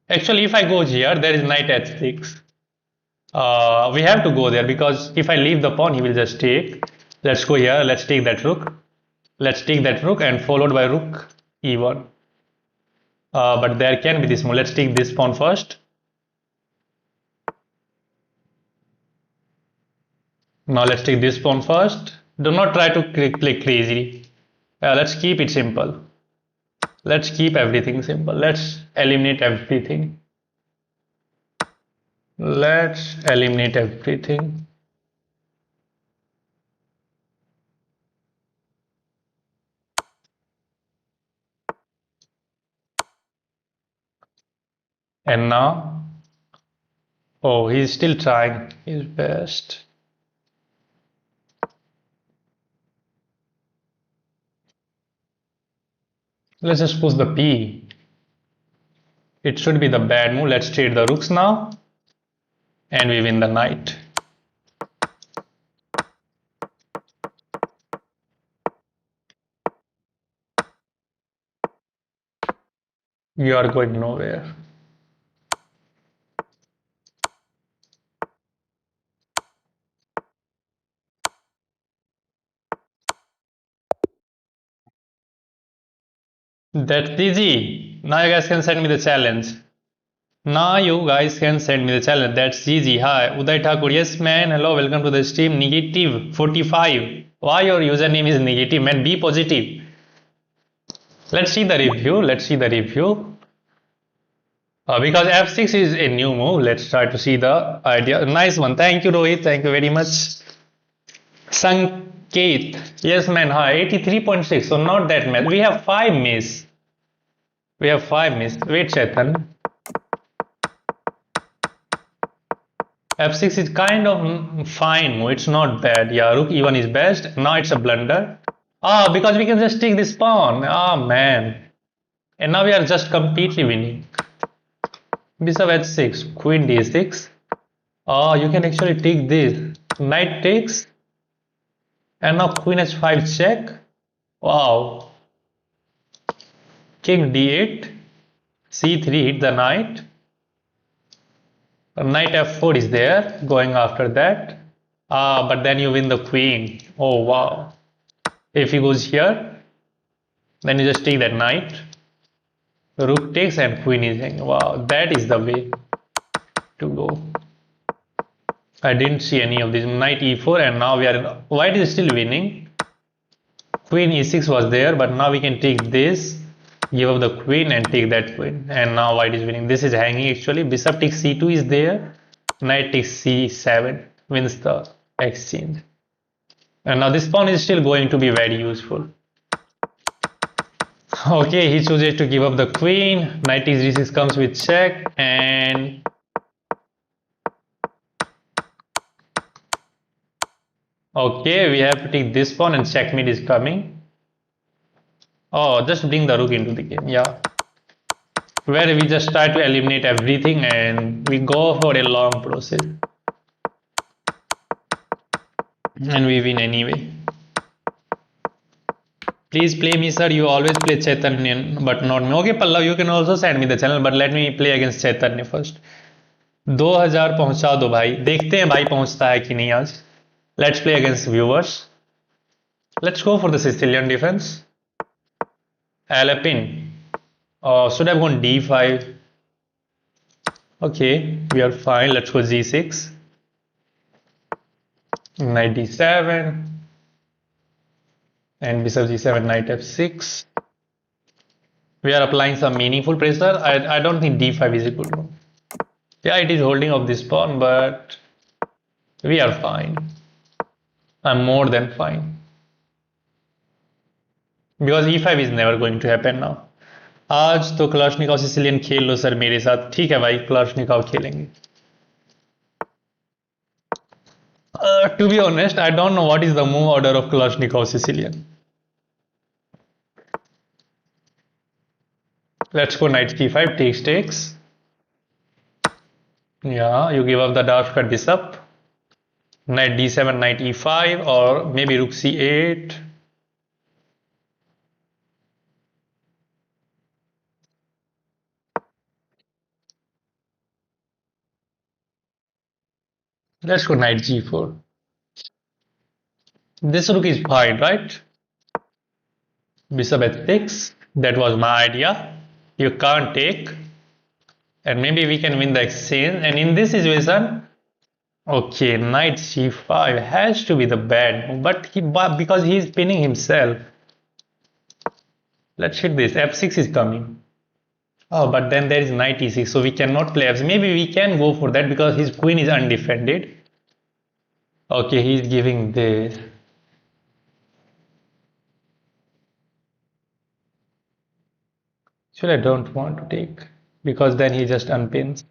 Actually, if I go here, there is knight h6. We have to go there because if I leave the pawn, he will just take. Let's go here. Let's take that rook. Let's take that rook and followed by rook e1. But there can be this move. Let's take this pawn first. Now let's take this pawn first. Do not try to play crazy. Let's keep it simple. Let's keep everything simple. Let's eliminate everything. Let's eliminate everything. And now, oh, he's still trying his best. Let's just push the P. It should be the bad move. Let's trade the rooks now. And we win the knight. You are going nowhere. That's easy. Now you guys can send me the challenge. Now you guys can send me the challenge. That's easy. Hi, Uday Thakur. Yes, man. Hello, welcome to the stream. Negative 45. Why your username is negative, man? Be positive. Let's see the review. Let's see the review. Because f6 is a new move. Let's try to see the idea. Nice one. Thank you, Rohit. Thank you very much. Sanket. Yes, man. Hi, 83.6. So not that much. We have 5 miss. We have 5 miss. Wait, Chetan. f6 is kind of fine move. It's not bad. Yeah, rook e1 is best. Now it's a blunder. Because we can just take this pawn. Man. And now we are just completely winning. Bishop h6, queen d6. You can actually take this. Knight takes. And now queen h5 check. Wow. King d8. c3 hit the knight. Knight f4 is there. Going after that. But then you win the queen. Oh wow. If he goes here, then you just take that knight. Rook takes and queen is hanging. Wow, that is the way to go. I didn't see any of this. Knight e4 and now we are. White is still winning. Queen e6 was there, but now we can take this, give up the queen and take that queen. And now white is winning. This is hanging actually. Bishop takes c2 is there. Knight takes c7, wins the exchange. And now this pawn is still going to be very useful. Okay, he chooses to give up the queen. Knight takes d6 comes with check and okay, we have to take this pawn and checkmate is coming. Oh, just bring the rook into the game. Yeah. Where we just try to eliminate everything and we go for a long process. And we win anyway. Please play me, sir. You always play Chaitanya, but not me. Okay, Pallav, you can also send me the channel, but let me play against Chaitanya first. 2000 पहुंचा दो भाई. देखते हैं भाई पहुंचता है कि नहीं आज. Let's play against viewers. Let's go for the Sicilian defense. Alpin. Should have gone d5. Okay, we are fine. Let's go g6. Knight d7. And bishop g7, knight f6. We are applying some meaningful pressure. I don't think d5 is a good one. Yeah, it is holding up this pawn, but we are fine. I'm more than fine. Because e5 is never going to happen now. आज तो Kalashnikov Sicilian खेल लो sir मेरे साथ. ठीक है भाई, Kalashnikov खेलेंगे. To be honest, I don't know what is the move order of Kalashnikov Sicilian. Let's go knight c5, takes. Yeah, you give up the dark cut bishop. Knight d7, knight e5, or maybe rook c8. Let's go knight g4. This rook is fine, right? Bishop h6. That was my idea. You can't take. And maybe we can win the exchange. And in this situation, okay, knight c5 has to be the bad move, but because he is pinning himself. Let's hit this. f6 is coming. Oh, but then there is knight e6, so we cannot play f6. Maybe we can go for that because his queen is undefended. Okay, he's giving this. Actually, I don't want to take because then he just unpins.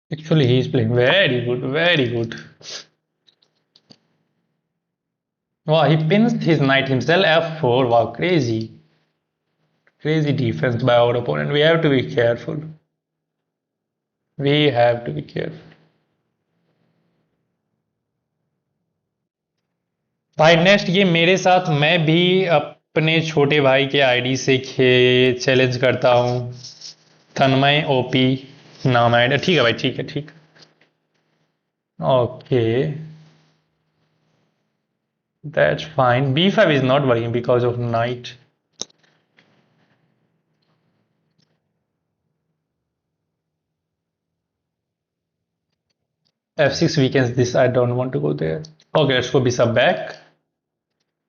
Actually, he is playing very good, very good. Wow, he pins his knight himself, f4. Wow, crazy. Crazy defense by our opponent. We have to be careful. We have to be careful. भाई next game मेरे साथ मैं भी अपने छोटे भाई के ID से चैलेंज करता हूँ तन्मय ओपी नाम आईडी ठीक है भाई ठीक है ठीक okay that's fine b5 is not working because of knight f6 weakens this I don't want to go there okay let's go bishop back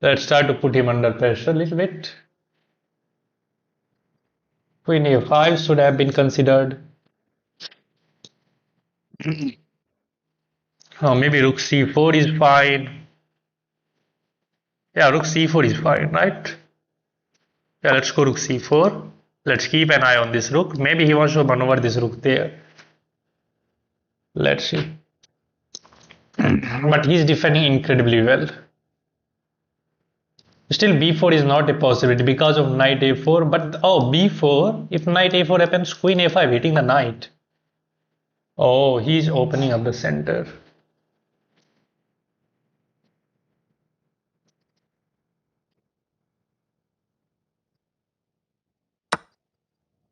let's try to put him under pressure a little bit queen a5 should have been considered oh maybe rook c4 is fine yeah rook c4 is fine right yeah let's go rook c4 let's keep an eye on this rook maybe he wants to maneuver this rook there let's see but he's defending incredibly well still b4 is not a possibility because of knight a4 but oh b4 if knight a4 happens queen a5 hitting the knight oh he's opening up the center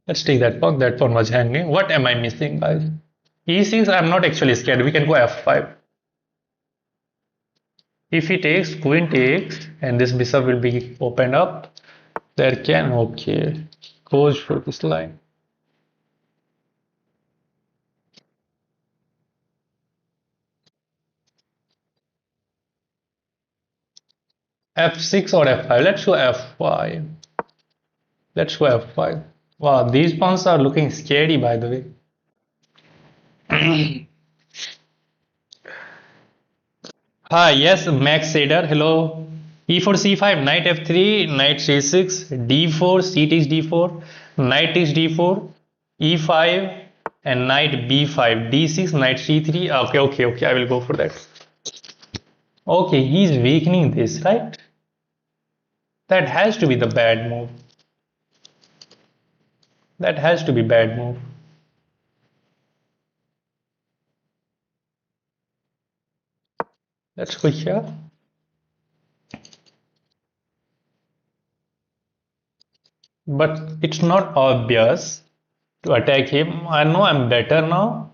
let's take that pawn was hanging what am I missing guys e6 I'm not actually scared we can go f5 if he takes queen takes and this bishop will be opened up there can okay goes for this line f6 or f5 let's go f5 let's go f5 wow these pawns are looking scary by the way hi yes Max Sader hello e4 c5 knight f3 knight c6 d4 c takes d4 knight takes d4 e5 and knight b5 d6 knight c3 okay I will go for that okay he's weakening this right that has to be the bad move that has to be bad move let's go here but it's not obvious to attack him I know I'm better now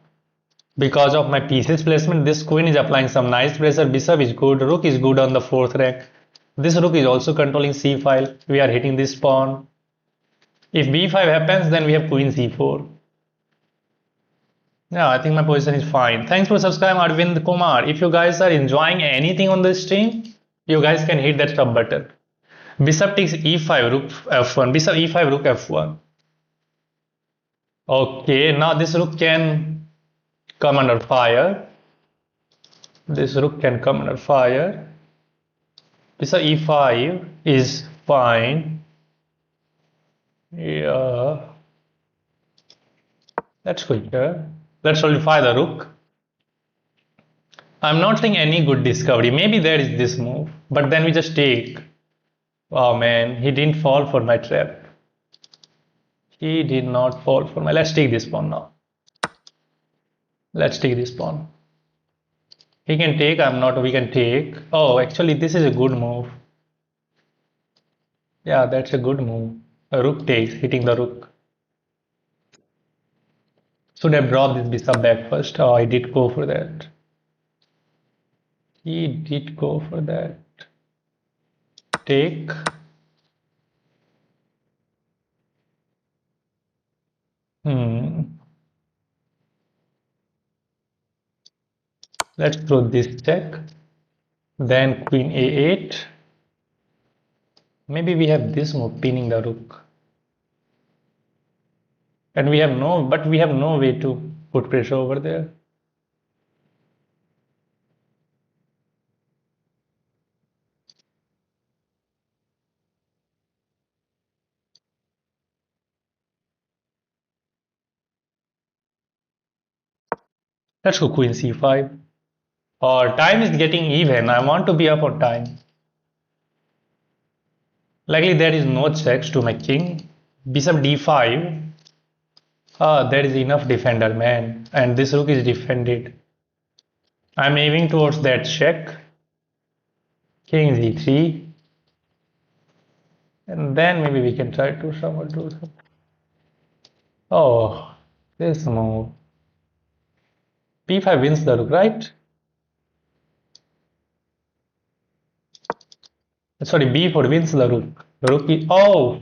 because of my pieces placement this queen is applying some nice pressure bishop is good rook is good on the 4th rank this rook is also controlling c file we are hitting this pawn if b5 happens then we have queen c4 yeah I think my position is fine thanks for subscribing Arvind Kumar if you guys are enjoying anything on the stream you guys can hit that sub button bishop takes e5 rook f1 bishop e5 rook f1 okay now this rook can come under fire this rook can come under fire bishop e5 is fine yeah let's go here let's solidify the rook I'm not seeing any good discovery maybe there is this move but then we just take oh man he didn't fall for my trap he did not fall for my let's take this pawn now Let's take this pawn. He can take, I'm not, we can take. Oh, actually this is a good move. Yeah, that's a good move. A rook takes, hitting the rook. Should have dropped this bishop back first. Oh, I did go for that. He did go for that. Take. Let's throw this check. Then queen a8. Maybe we have this move, pinning the rook. And we have no way to put pressure over there. Let's go queen c5. Or time is getting even. I want to be up on time. Likely there is no checks to my king. Bishop d5. Ah, there is enough defender, man. And this rook is defended. I'm aiming towards that check. King d3. And then maybe we can try to somehow do something. Oh, this move. b5 wins the rook, right? Sorry, b4 wins the rook. The rook is, oh,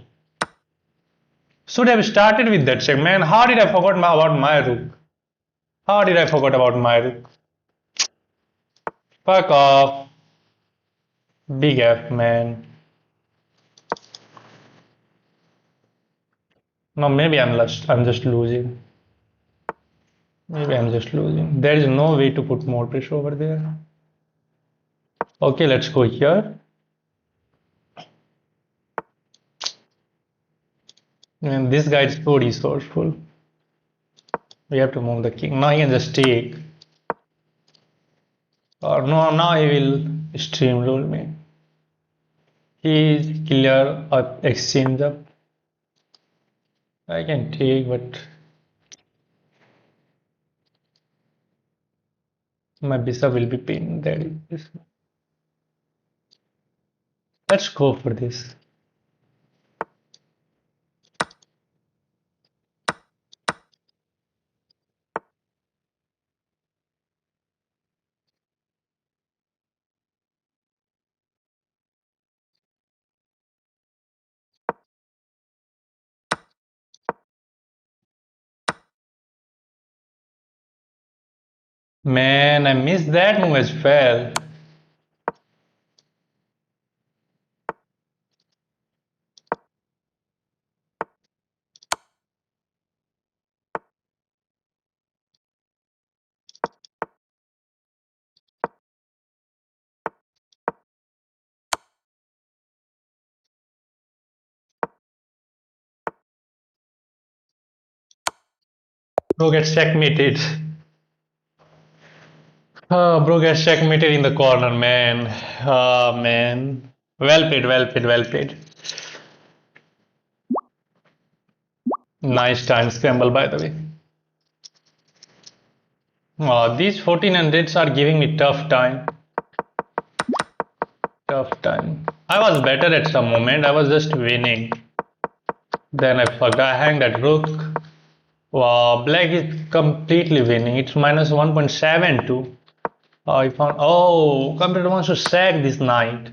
should have started with that check, man. How did I forget about my rook? How did I forget about my rook? Fuck off. Big F, man. No, maybe I'm lost. I'm just losing. Maybe I'm just losing. There is no way to put more pressure over there. Okay, let's go here. And this guy is so resourceful. We have to move the king. Now he can just take. Or no, now he will streamroll me. He is clear up, exchange up. I can take, but my bishop will be pinned. That is this. Let's go for this. Man, I missed that move as well. Bro gets checkmated. Oh, bro gets checkmated in the corner, man. Oh, man. Well played, well played, well played. Nice time scramble, by the way. Oh, these 1400s are giving me tough time. Tough time. I was better at some moment. I was just winning. Then I fucked. I hang that rook. Wow, black is completely winning. It's minus 1.72. I found. Oh, computer wants to sack this knight.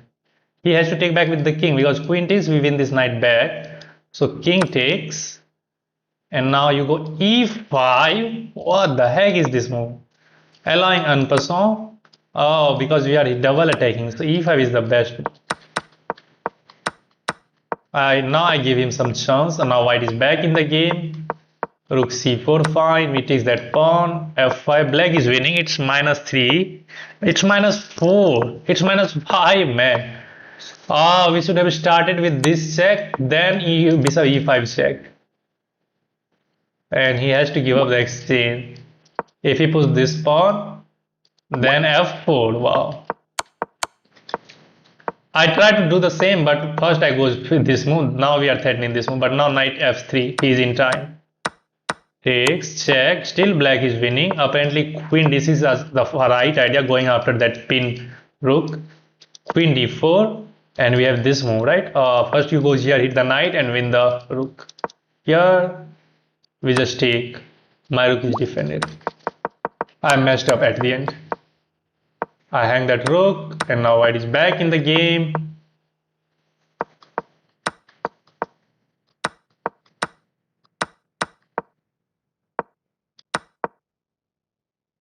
He has to take back with the king because queen takes, we win this knight back. So king takes. And now you go e5. What the heck is this move? Allowing en passant. Oh, because we are double attacking. So e5 is the best. Now I give him some chance. And now white is back in the game. Rook c4, fine. We take that pawn. f5. Black is winning. It's minus 3. It's minus 4. It's minus 5, man. Ah, we should have started with this check. Then bishop e5 check. And he has to give up the exchange. If he puts this pawn, then f4. Wow. I try to do the same, but first I go with this move. Now we are threatening this move. But now knight f3. He is in time. takes, check, still black is winning. Apparently queen this is the right idea, going after that pin rook. Queen d4, and we have this move, right? First you go here, hit the knight and win the rook. Here we just take, my rook is defended. I messed up at the end. I hang that rook and now white is back in the game.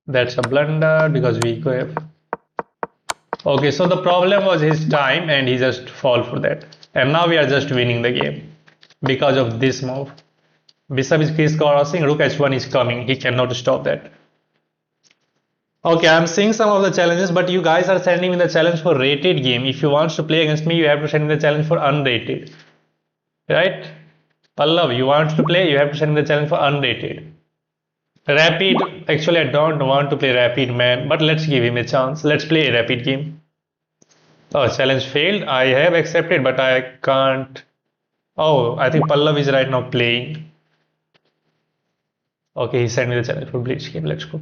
That's a blunder because we have. Okay, so the problem was his time and he just fall for that. And now we are just winning the game because of this move. Bishop is crisscrossing, rook h1 is coming. He cannot stop that. Okay, I'm seeing some of the challenges, but you guys are sending me the challenge for rated game. If you want to play against me, you have to send me the challenge for unrated. Right? Pallav, you want to play, you have to send me the challenge for unrated. Rapid, actually I don't want to play rapid, man, but let's give him a chance. Let's play a rapid game. Oh, challenge failed. I have accepted, but I can't. Oh, I think Pallav is right now playing. Okay, he sent me the challenge for blitz game. Let's go.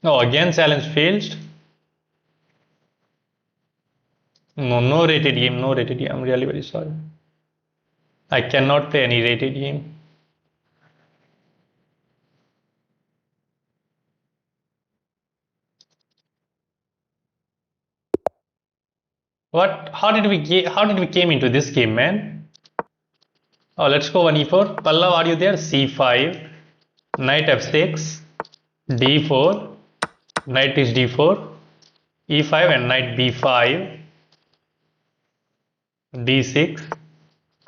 Oh, again challenge failed. No rated game, no rated game. I'm really very sorry. I cannot play any rated game. What? How did we came into this game, man? Oh, let's go 1e4. Pallav, are you there? c5, knight f6, d4, knight takes d4, e5 and knight b5, d6,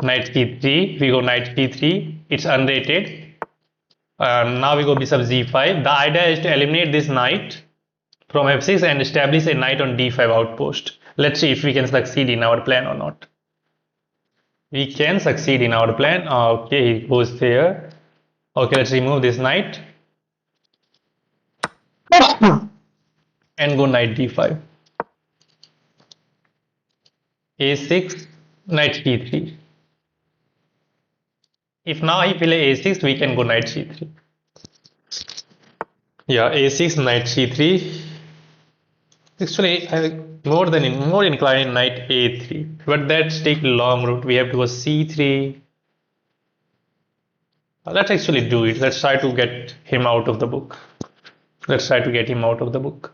knight c3. We go knight c3. It's unrated. Now we go bishop z5. The idea is to eliminate this knight from f6 and establish a knight on d5 outpost. Let's see if we can succeed in our plan or not. We can succeed in our plan. Okay, he goes there. Okay, let's remove this knight and go knight d5. a6, knight c3. If now he play a6, we can go knight c3. Yeah, a6, knight c3. Actually, I'm more inclined knight a3, but that's take long route. We have to go c3. Let's actually do it. Let's try to get him out of the book. Let's try to get him out of the book.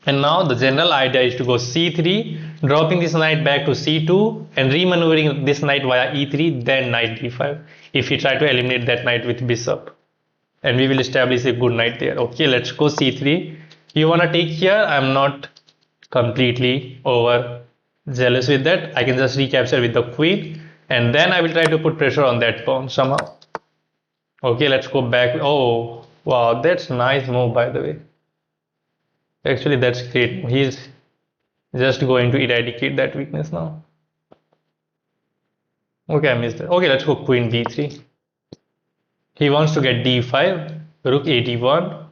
And now the general idea is to go c3, dropping this knight back to c2 and remaneuvering this knight via e3, then knight d5. If we try to eliminate that knight with bishop, and we will establish a good knight there. Okay, let's go c3. You wanna take here? I'm not completely over jealous with that. I can just recapture with the queen, and then I will try to put pressure on that pawn somehow. Okay, let's go back. Oh, wow, that's nice move by the way. Actually, that's great. He's just going to eradicate that weakness now. Okay, I missed that. Okay, let's go queen b3. He wants to get d5, rook a1,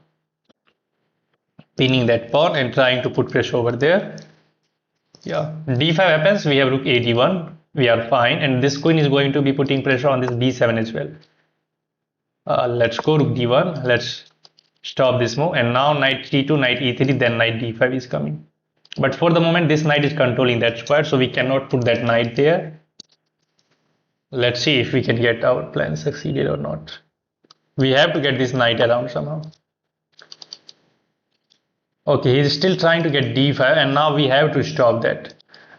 pinning that pawn and trying to put pressure over there. Yeah, d5 happens, we have rook a1, we are fine, and this queen is going to be putting pressure on this d7 as well. Let's go rook d1, let's stop this move, and now knight c2, knight e3, then knight d5 is coming. But for the moment this knight is controlling that square, so we cannot put that knight there. Let's see if we can get our plan succeeded or not. We have to get this knight around somehow. Okay, he's still trying to get d5, and now we have to stop that.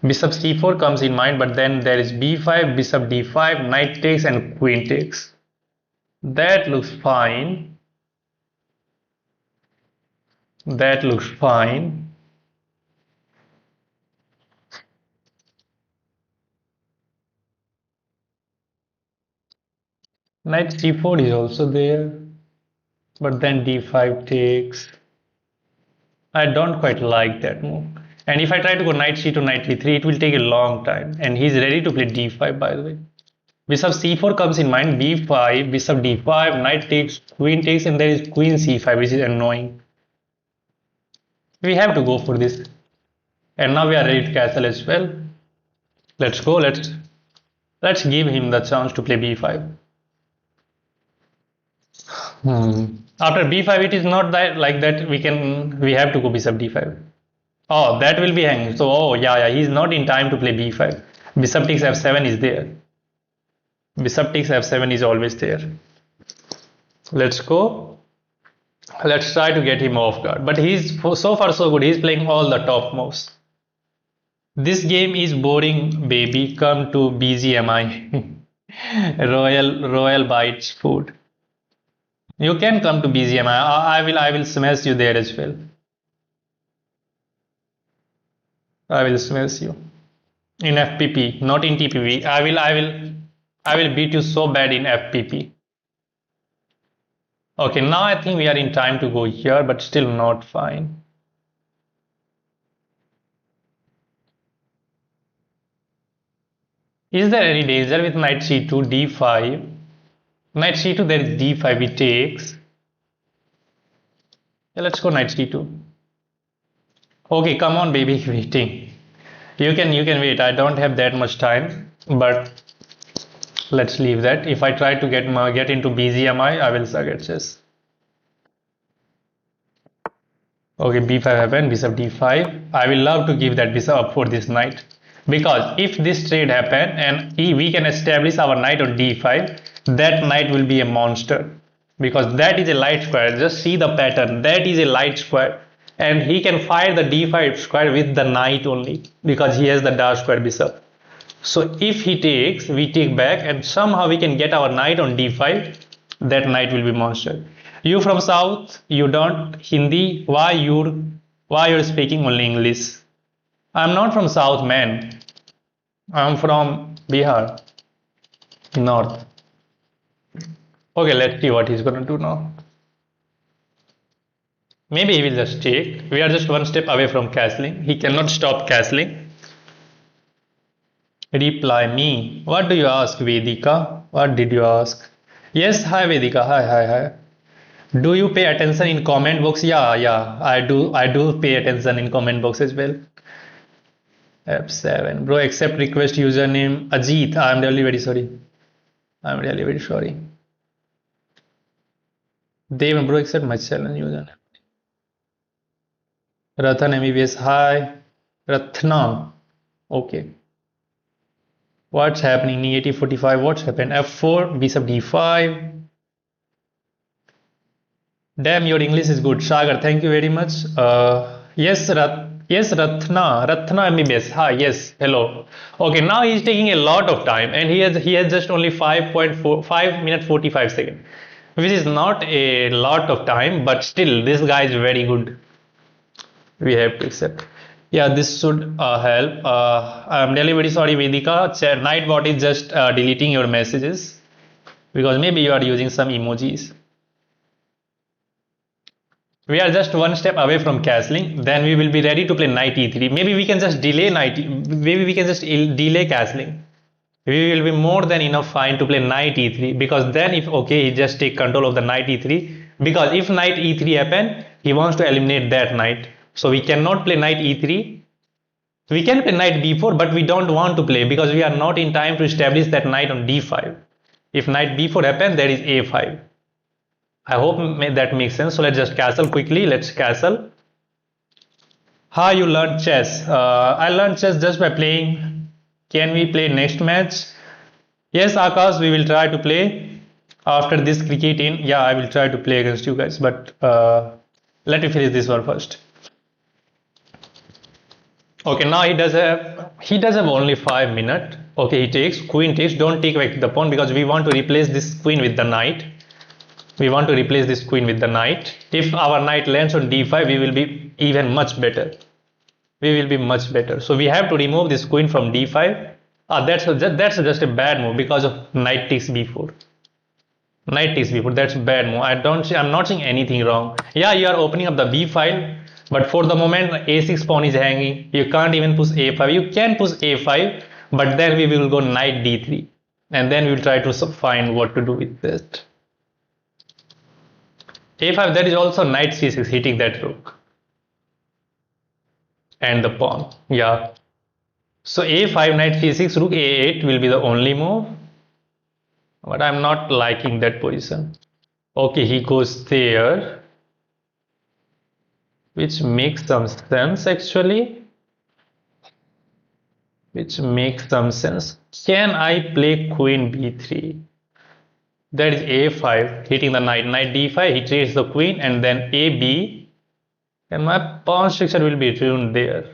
Bishop c4 comes in mind, but then there is b5, bishop d5, knight takes and queen takes. That looks fine. That looks fine. Knight c4 is also there, but then d5 takes. I don't quite like that move. And if I try to go knight c2, knight e3, it will take a long time. And he's ready to play d5, by the way. Bishop c4 comes in mind, b5, bishop d5, knight takes, queen takes, and there is queen c5, which is annoying. We have to go for this. And now we are ready to castle as well. Let's go, let's give him the chance to play b5. After b5, it is not that like that we have to go bishop d5. Oh, that will be hanging. So, oh, yeah, he's not in time to play b5. Bishop takes f7 is there. Bishop takes f7 is always there. Let's go. Let's try to get him off guard. But he's so far so good. He's playing all the top moves. This game is boring, baby. Come to BGMI. Royal Bites food. You can come to BGMI. I will smash you there as well. I will smash you in FPP, not in TPP. I will beat you so bad in FPP. Okay, now I think we are in time to go here, but still not fine. Is there any danger with knight c2, d5? Knight c2, there is d5, it takes. Yeah, let's go knight c2. Okay, come on, baby, waiting. You can wait. I don't have that much time, but let's leave that. If I try to get into BGMI, I will suck at chess. Okay, b5 happened, bishop d5. I will love to give that bishop up for this knight, because if this trade happen and we can establish our knight on d5, that knight will be a monster, because that is a light square. Just see the pattern. That is a light square, and he can fire the d5 square with the knight only, because he has the dark square bishop. So if he takes, we take back, and somehow we can get our knight on d5. That knight will be monster. You from South, you don't Hindi. Why you're speaking only English? I'm not from South, man. I'm from Bihar, North. Okay, let's see what he's gonna do now. Maybe he will just take. We are just one step away from castling. He cannot stop castling. Reply me. What do you ask, Vedika? What did you ask? Yes, hi Vedika. Hi. Do you pay attention in comment box? Yeah. I do pay attention in comment box as well. F7. Bro, accept request username Ajit. I'm really very sorry. Devan, bro, accept my challenge username. Rathan MBBS. Hi. Rathnam. Okay. What's happening? Negative 45. What's happened? F4, bishop d5. Damn, your English is good. Sagar, thank you very much. Yes, Rathna MBBS. Hi, yes, hello. Okay, now he's taking a lot of time, and he has just only 5 minutes 45 seconds, which is not a lot of time, but still this guy is very good. We have to accept. Yeah, this should help. I'm really very sorry, Vedika. Nightbot is just deleting your messages, because maybe you are using some emojis. We are just one step away from castling. Then we will be ready to play knight e3. Maybe we can just delay castling. We will be more than enough fine to play knight e3, because then if he just take control of the knight e3, because if knight e3 happen, he wants to eliminate that knight. So we cannot play knight e3. We can play knight b4, but we don't want to play, because we are not in time to establish that knight on d5. If knight b4 happens, there is a5. I hope that makes sense. So let's just castle quickly. Let's castle. How you learned chess? I learned chess just by playing. Can we play next match? Yes, Akash, we will try to play after this cricket in. Yeah, I will try to play against you guys, but let me finish this one first. Okay, now he does have only 5 minutes. Okay, he takes, queen takes. Don't take back the pawn, because we want to replace this queen with the knight. If our knight lands on d5, we will be even much better. So we have to remove this queen from d5. That's just a bad move, because of knight takes b4. That's a bad move. I'm not seeing anything wrong. Yeah, you are opening up the b file, but for the moment a6 pawn is hanging. You can't even push a5. You can push a5, but then we will go knight d3, and then we will try to find what to do with that. a5, there is also knight c6 hitting that rook and the pawn. Yeah, so a5, knight c6, rook a8 will be the only move, but I'm not liking that position. Okay, he goes there, which makes some sense actually. Which makes some sense. Can I play queen b3? That is a5, hitting the knight. Knight d5, he trades the queen, and then ab, and my pawn structure will be ruined there.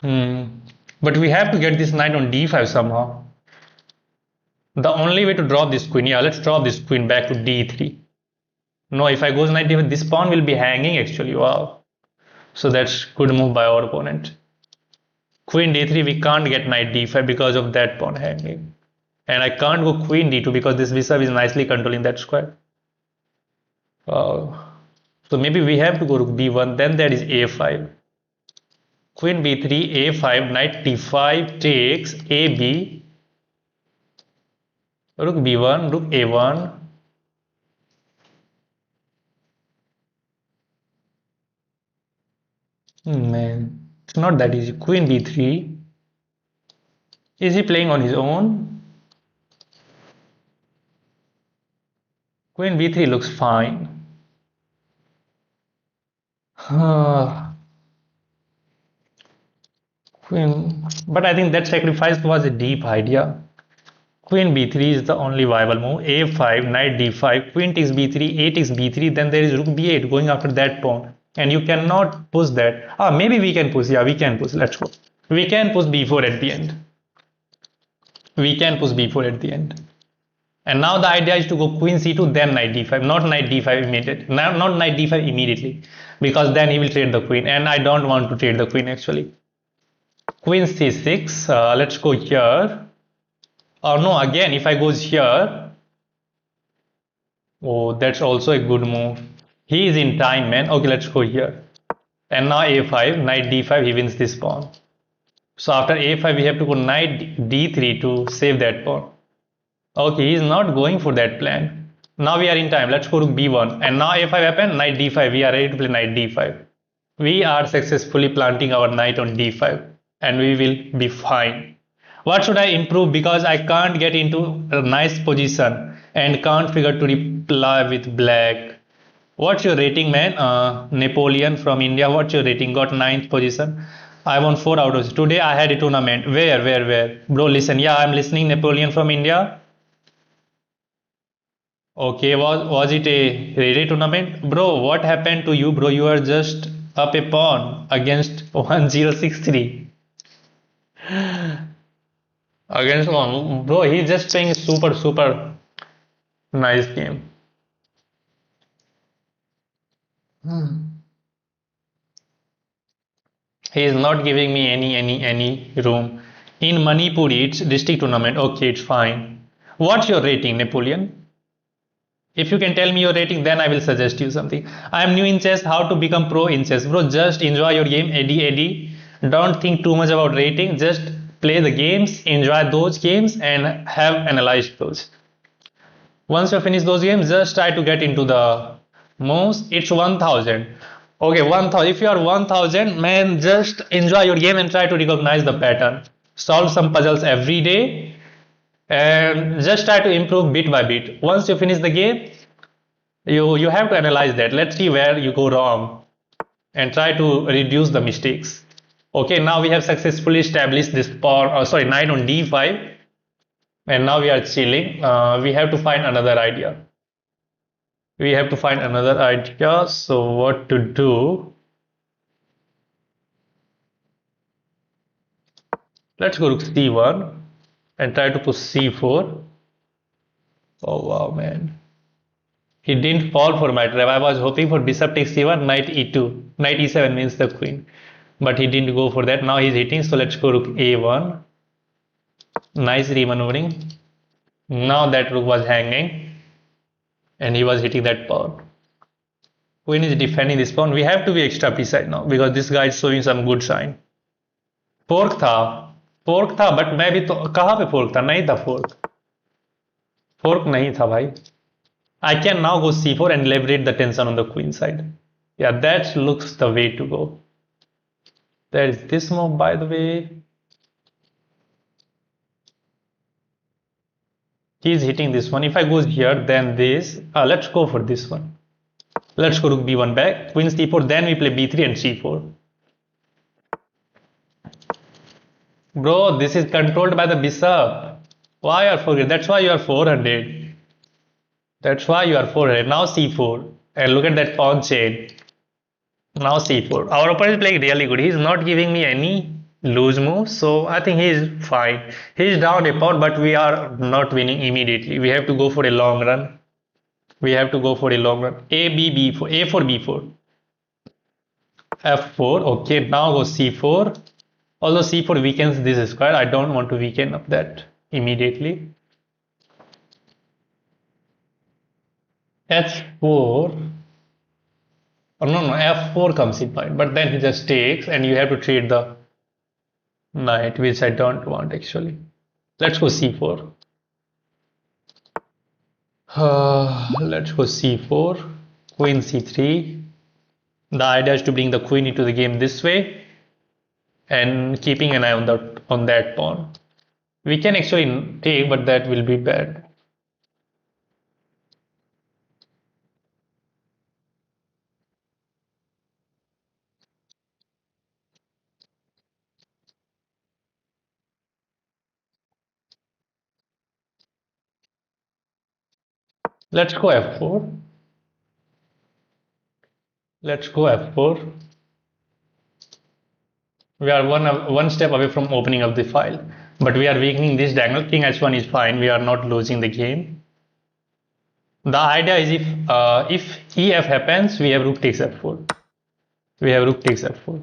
But we have to get this knight on d5 somehow. The only way to drop this queen, yeah, let's drop this queen back to d3. No, if I go knight d5, this pawn will be hanging actually. Wow. So that's good move by our opponent. Queen d3, we can't get knight d5 because of that pawn hanging. And I can't go queen d2 because this bishop is nicely controlling that square. So maybe we have to go rook b1, then that is a5. Queen b3, a5, knight d5 takes ab, rook b1, rook a1. Man, it's not that easy. Queen b3. Is he playing on his own? Queen b3 looks fine. Queen, but I think that sacrifice was a deep idea. Queen b3 is the only viable move. a5, knight d5, queen takes b3, a takes b3, then there is rook b8 going after that pawn. And you cannot push that. Maybe we can push. Yeah, we can push. Let's go. We can push b4 at the end. We can push b4 at the end. And now the idea is to go queen c2, then knight d5, not knight d5 immediately. Not knight d5 immediately, because then he will trade the queen, and I don't want to trade the queen actually. Queen c6. Let's go here. Or no, again, if I goes here, oh, that's also a good move. He is in time, man. Okay, let's go here. And now a5, knight d5, he wins this pawn. So after a5, we have to go knight d3 to save that pawn. Okay, he is not going for that plan. Now we are in time. Let's go to b1. And now a5 happened, knight d5. We are ready to play knight d5. We are successfully planting our knight on d5. And we will be fine. What should I improve? Because I can't get into a nice position and can't figure to reply with black. What's your rating, man? Napoleon from India. What's your rating? Got 9th position. I won 4 out of 6. Today I had a tournament. Where? Bro, listen. Yeah, I'm listening. Napoleon from India. Okay, was it a ready tournament? Bro, what happened to you, bro? You are just up a pawn against 1063. Against one. Bro, he's just playing a super nice game. He is not giving me any room. In Manipuri, it's district tournament. Okay, it's fine. What's your rating, Napoleon? If you can tell me your rating, then I will suggest you something. I am new in chess. How to become pro in chess? Bro, just enjoy your game. Eddie. Don't think too much about rating. Just play the games, enjoy those games, and have analyzed those. Once you finish those games, just try to get into the most. It's 1000. Okay, 1000. If you are 1000, man, just enjoy your game and try to recognize the pattern. Solve some puzzles every day and just try to improve bit by bit. Once you finish the game, you have to analyze that. Let's see where you go wrong and try to reduce the mistakes. Okay, now we have successfully established this pawn, knight on d5, and now we are chilling. We have to find another idea. So what to do? Let's go to c1 and try to push c4. Oh wow, man. He didn't fall for my trap. I was hoping for bishop takes c1, knight e2. Knight e7 means the queen. But he didn't go for that. Now he's hitting, so let's go rook a1. Nice remaneuvering. Now that rook was hanging and he was hitting that pawn. Queen is defending this pawn. We have to be extra precise now because this guy is showing some good sign. Fork था but मैं भी तो कहाँ पे fork था? नहीं था fork नहीं था भाई. I can now go c4 and liberate the tension on the queen side. Yeah, that looks the way to go. There is this move, by the way. He's hitting this one. If I goes here, then this. Let's go for this one. Let's go rook b1 back. Queen c4. Then we play b3 and c4. Bro, this is controlled by the bishop. Why are forget? That's why you are 400. That's why you are 400. Now c4. And look at that pawn chain. Now c4. Our opponent is playing really good. He's not giving me any loose moves, so I think he is fine. He's down a pawn, but we are not winning immediately. We have to go for a long run. We have to go for a long run. A, B, B4, A4, B4. F4. Okay, now go C4. Although C4 weakens this square, I don't want to weaken up that immediately. H4. Oh, no, F4 comes in point, but then he just takes and you have to trade the knight, which I don't want actually. Let's go C4. Let's go C4. Queen C3. The idea is to bring the queen into the game this way and keeping an eye on that pawn. We can actually take, but that will be bad. Let's go F4. Let's go F4. We are one step away from opening up the file, but we are weakening this diagonal. King H1 is fine. We are not losing the game. The idea is if EF happens, we have rook takes F4. We have rook takes F4.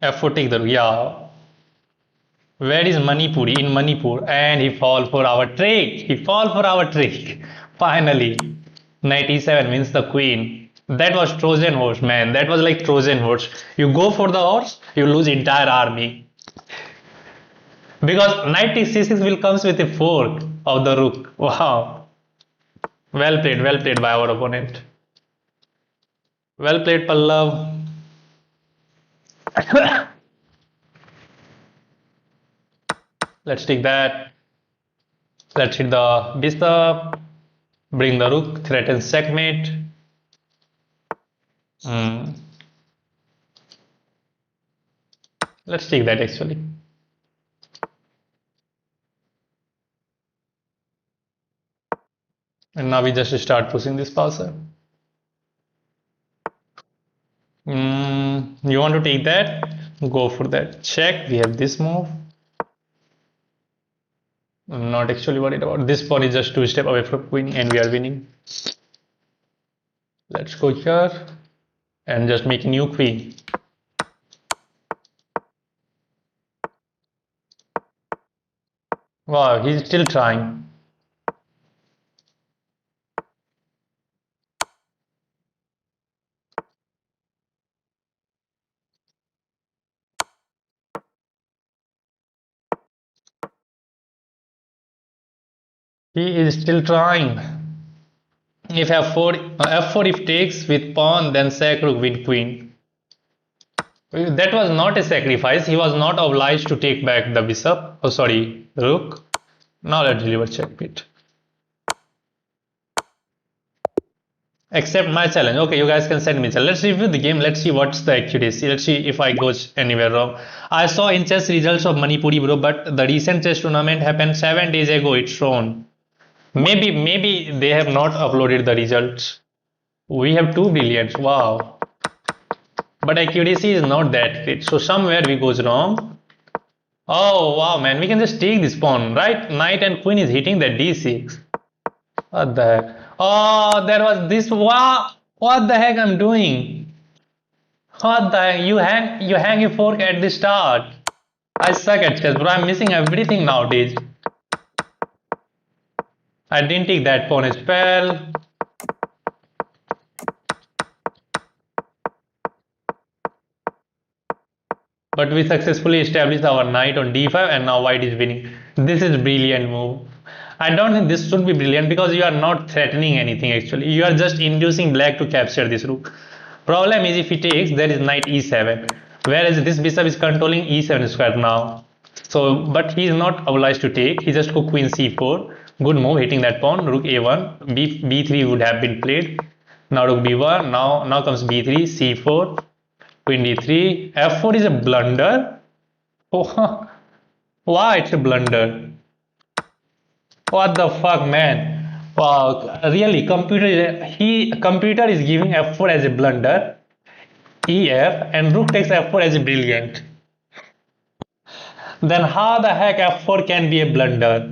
F4 take the rook. Yeah. Where is Manipuri? In Manipur, and he fall for our trick. He fall for our trick. Finally, knight e7 wins the queen. That was Trojan horse, man. That was like Trojan horse. You go for the horse, you lose entire army. Because knight c6 will comes with a fork of the rook. Wow. Well played by our opponent. Well played, Pallav. Let's take that. Let's hit the bishop. Bring the rook. Threatens checkmate. Let's take that actually. And now we just start pushing this passer. You want to take that? Go for that. Check. We have this move. I'm not actually worried about this pawn. Is just 2 steps away from queen and we are winning. Let's go here and just make a new queen. Wow, he's still trying. He is still trying. If F4 if takes with pawn, then sack rook win queen. That was not a sacrifice. He was not obliged to take back the bishop. Oh, sorry, rook. Now let's deliver checkmate. Accept my challenge. Okay, you guys can send me challenge. Let's review the game. Let's see what's the accuracy. Let's see if I go anywhere wrong. I saw in chess results of Manipuri, bro, but the recent chess tournament happened 7 days ago. It's shown. Maybe they have not uploaded the results. We have 2 brilliants. Wow. But accuracy is not that great. So somewhere we goes wrong. Oh wow, man, we can just take this pawn, right? Knight and queen is hitting the d6. What the heck? Oh, there was this. Wow, what the heck I'm doing? What the heck? You hang your fork at the start. I suck at chess, bro. I'm missing everything nowadays. I didn't take that pawn as well. But we successfully established our knight on d5 and now white is winning. This is brilliant move. I don't think this should be brilliant because you are not threatening anything actually. You are just inducing black to capture this rook. Problem is if he takes, there is knight e7. Whereas this bishop is controlling e7 square now. So, but he is not obliged to take. He just go queen c4. Good move, hitting that pawn. Rook a1. B3 would have been played. Now rook b1. Now comes b3, c4, queen d3. f4 is a blunder. Oh, why it's a blunder? What the fuck, man? Wow, really? Computer is giving f4 as a blunder, ef, and rook takes f4 as a brilliant. Then how the heck f4 can be a blunder?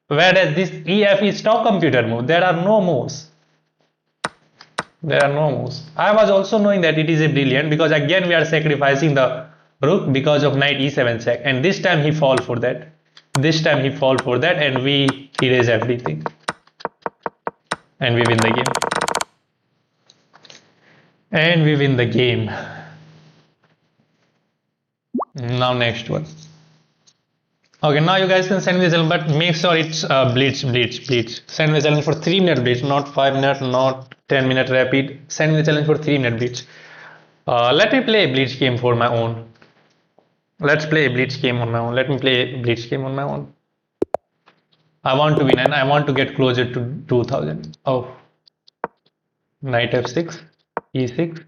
Whereas this ef is top computer move. There are no moves. There are no moves. I was also knowing that it is a brilliant because again we are sacrificing the rook because of knight e7 check, and this time he fall for that. This time he fall for that, and we erase everything, and we win the game. And we win the game. Now next one. Okay, now you guys can send me the challenge, but make sure it's blitz. Send me the challenge for 3 minute blitz, not 5 minute, not 10 minute rapid. Send me the challenge for 3 minute blitz. Let me play a blitz game for my own. Let's play a blitz game on my own. Let me play a blitz game on my own. I want to win and I want to get closer to 2000. Oh, knight f6, e6,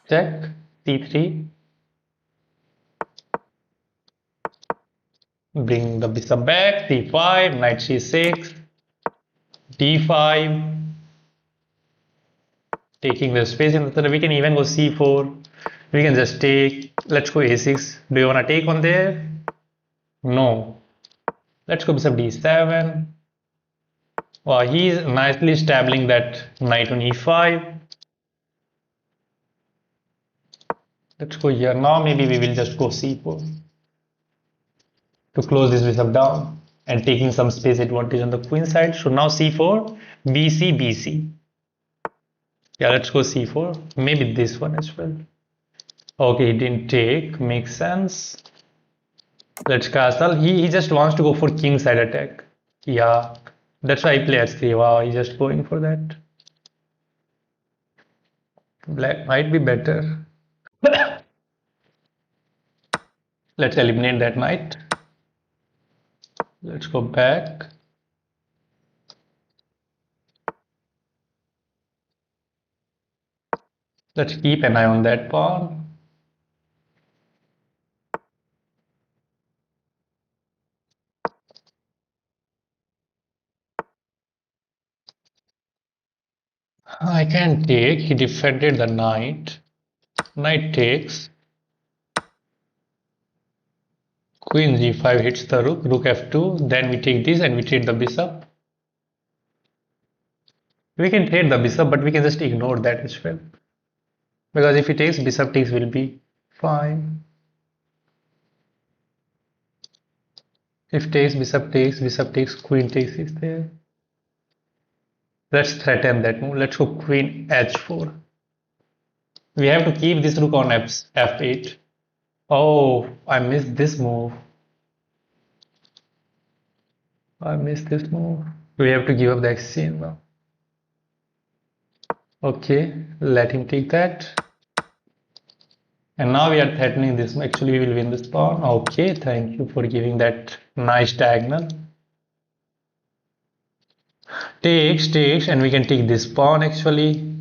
check, c3. Bring the bishop back, c5, knight c6, d5, taking the space in the center. We can even go c4. We can just take, let's go a6. Do you want to take on there? No. Let's go bishop d7. Wow, he's nicely establishing that knight on e5. Let's go here. Now maybe we will just go c4 to close this bishop down and taking some space advantage on the queen side. So now c4, bc, bc. Yeah, let's go c4. Maybe this one as well. Okay, he didn't take. Makes sense. Let's castle. He just wants to go for king side attack. Yeah, that's why he plays h3. Wow, he's just going for that. Black might be better. Let's eliminate that knight. Let's go back. Let's keep an eye on that pawn. I can take. He defended the knight. Knight takes. Queen g5 hits the rook. Rook f2. Then we take this and we trade the bishop. We can trade the bishop, but we can just ignore that as well. Because if he takes, bishop takes will be fine. If takes, bishop takes, queen takes is there. Let's threaten that move. Let's go queen h4. We have to keep this rook on f8. Oh, I missed this move. I missed this move. We have to give up the exchange now. Okay, let him take that. And now we are threatening this. Actually, we will win this pawn. Okay, thank you for giving that nice diagonal. Takes, and we can take this pawn actually.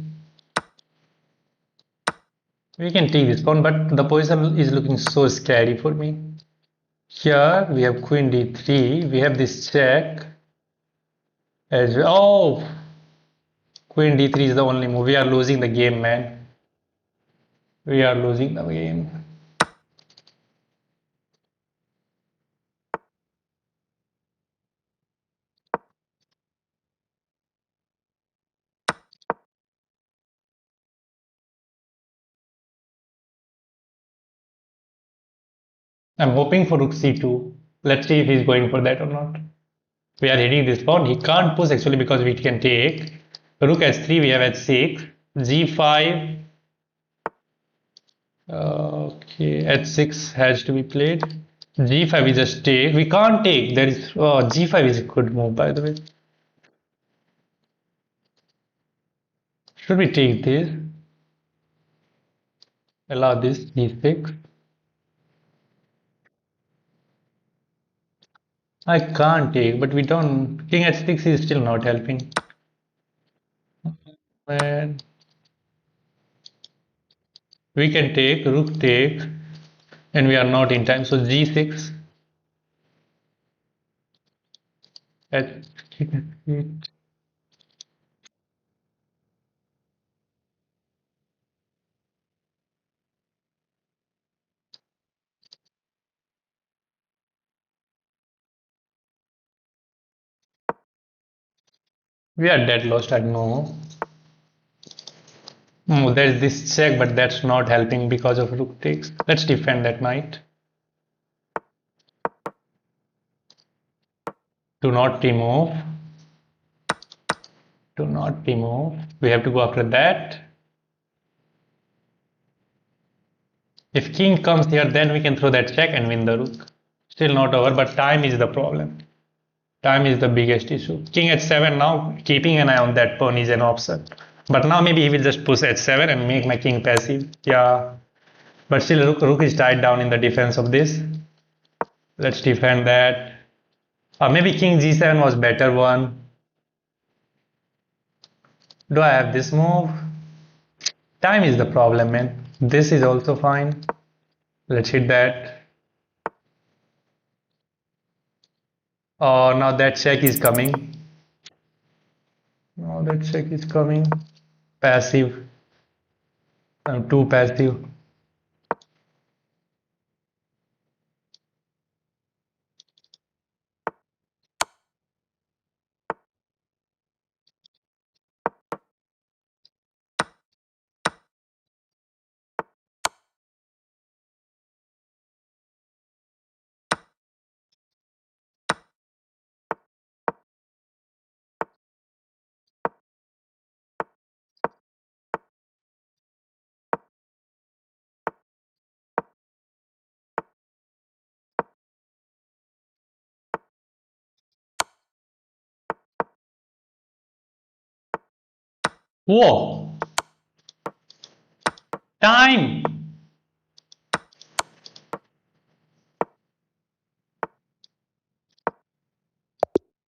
We can take this pawn, but the position is looking so scary for me. Here we have queen d3. We have this check. As well. Oh, queen d3 is the only move. We are losing the game, man. We are losing the game. I'm hoping for rook c2. Let's see if he's going for that or not. We are hitting this pawn. He can't push actually because we can take. Rook h3, we have h6. g5. Okay, h6 has to be played. g5 we just take. We can't take. There is g5 is a good move by the way. Should we take this? Allow this g6. I can't take, but we don't. King h6 is still not helping. And we can take, rook take, and we are not in time. So g6. At, we are dead lost, I know. There's this check, but that's not helping because of rook takes. Let's defend that knight. Do not remove. Do not remove. We have to go after that. If king comes here, then we can throw that check and win the rook. Still not over, but time is the problem. Time is the biggest issue. King h7 now, keeping an eye on that pawn is an option. But now maybe he will just push h7 and make my king passive. Yeah. But still rook is tied down in the defense of this. Let's defend that. Maybe king g7 was better one. Do I have this move? Time is the problem, man. This is also fine. Let's hit that. Oh, now that check is coming. Now that check is coming. Passive. I'm too passive. Whoa! Time!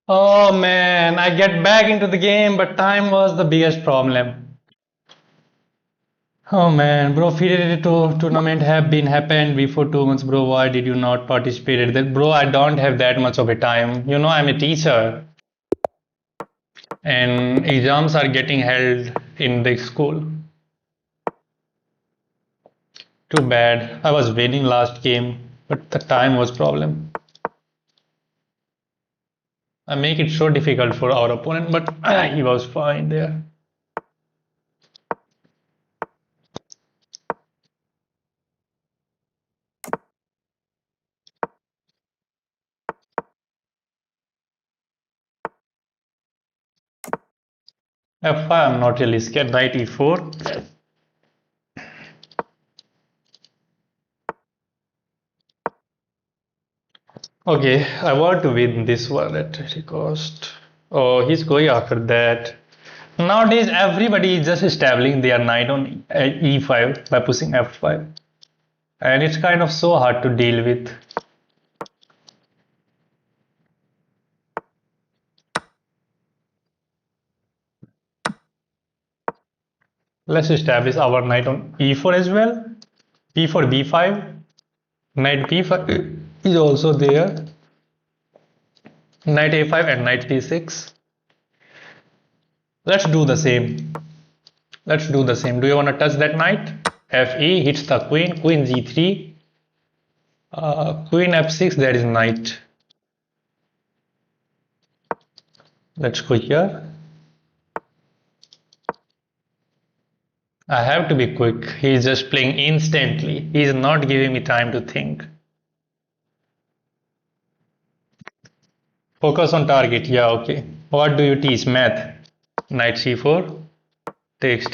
Oh man, I get back into the game, but time was the biggest problem. Oh man, bro, FIDE tournament have been happened before 2 months, bro. Why did you not participate? That bro, I don't have that much of a time. You know, I'm a teacher, and exams are getting held in the school. Too bad. I was winning last game, but the time was problem. I make it so difficult for our opponent, but he was fine there. F5, I'm not really scared. Knight e4. Okay, I want to win this one at any cost. Oh, he's going after that. Nowadays, everybody is just establishing their knight on e5 by pushing f5. And it's kind of so hard to deal with. Let's establish our knight on e4 as well. e4, b5. Knight b5 is also there. Knight a5 and knight c6. Let's do the same. Let's do the same. Do you want to touch that knight? fe hits the queen. Queen g3. Queen f6. There is knight. Let's go here. I have to be quick. He is just playing instantly. He is not giving me time to think. Focus on target. Yeah, okay. What do you teach? Math. Knight c4. Takes.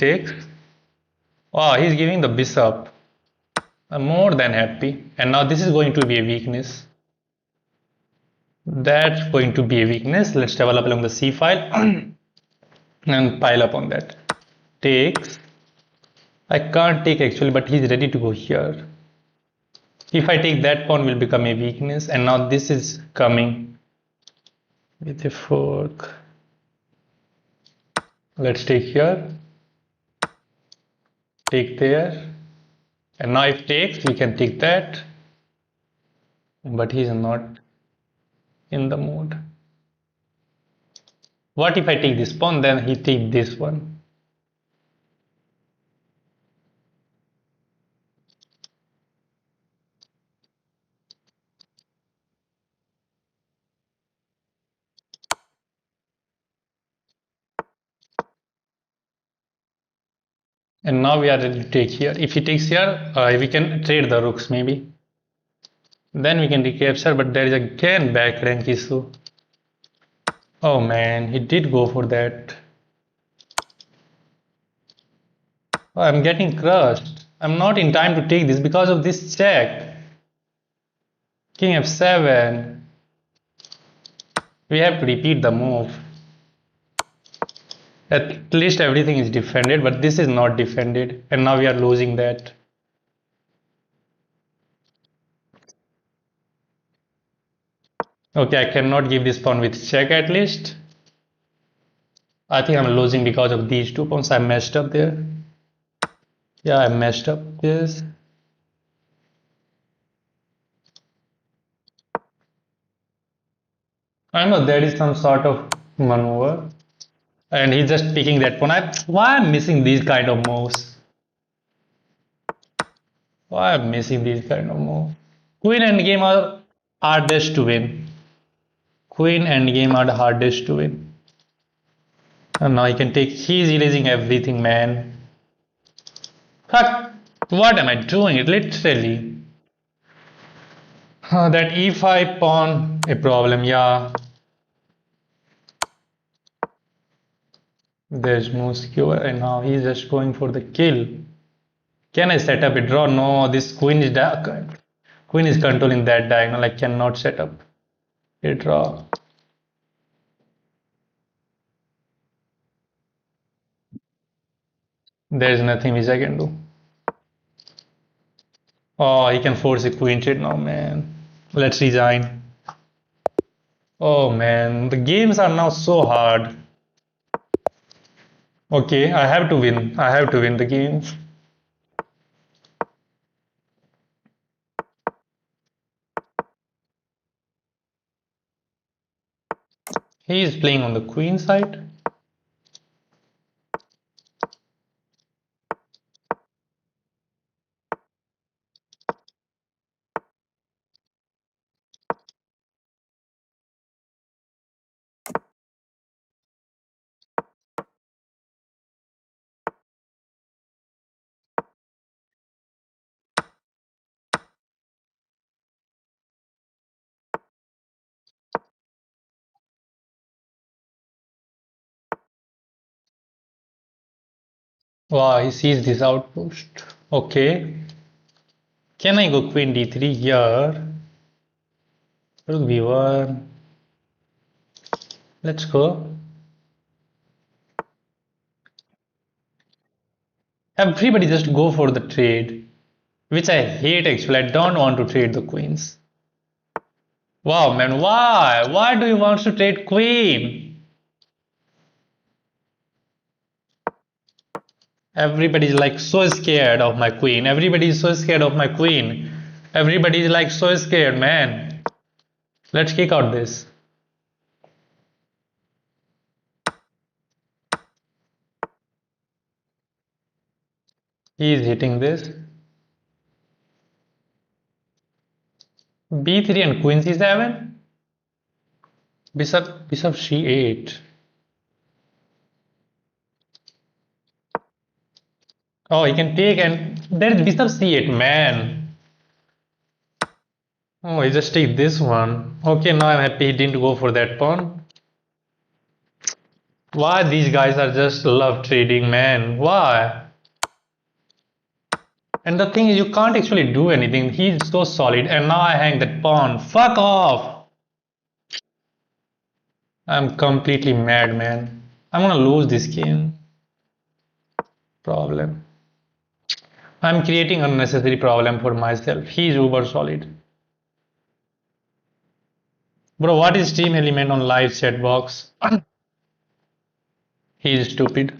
Oh, he's giving the bishop. I'm more than happy. And now this is going to be a weakness. That's going to be a weakness. Let's develop along the c file and pile up on that. Takes. I can't take actually, but he's ready to go here. If I take that pawn will become a weakness, and now this is coming. with a fork. Let's take here, take there, and now if takes, we can take that, but he's not in the mood. What if I take this pawn, then he take this one? And now we are ready to take here. If he takes here, we can trade the rooks maybe. Then we can recapture, but there is again back rank issue. Oh man, he did go for that. Oh, I'm getting crushed. I'm not in time to take this because of this check. King f7. We have to repeat the move. At least everything is defended, but this is not defended. And now we are losing that. Okay, I cannot give this pawn with check at least. I think I'm losing because of these 2 pawns. I messed up there. Yeah, I messed up this. I know there is some sort of maneuver. And he's just picking that pawn. Why I'm missing these kind of moves? Why I'm missing these kind of moves? Queen and game are hardest to win. Queen and game are the hardest to win. And now he can take. He's erasing everything, man. Fuck! What am I doing? Literally. That e5 pawn, a problem, yeah. There's no skewer, and now he's just going for the kill. Can I set up a draw? No, this queen is queen is controlling that diagonal. I cannot set up a draw. There's nothing which I can do. Oh, he can force a queen trade now, man. Let's resign. Oh man, the games are now so hard. Okay, I have to win. I have to win the games. He is playing on the queen side. Wow, he sees this outpost. Okay. Can I go queen d3 here? Rook b1. Let's go. Everybody just go for the trade, which I hate actually. I don't want to trade the queens. Wow, man, why? Why do you want to trade queen? Everybody's like so scared of my queen. Everybody is so scared of my queen. Everybody is like so scared, man. Let's kick out this. He is hitting this. b3 and queen c7. Bishop c8. Oh, he can take, and there is bishop c8, man. Oh, he just take this one. Okay, now I'm happy he didn't go for that pawn. Why these guys are just love trading, man? Why? And the thing is, you can't actually do anything. He's so solid, and now I hang that pawn. Fuck off! I'm completely mad, man. I'm gonna lose this game. Problem. I'm creating unnecessary problem for myself. He's uber solid. Bro, what is team element on live chat box? He is stupid.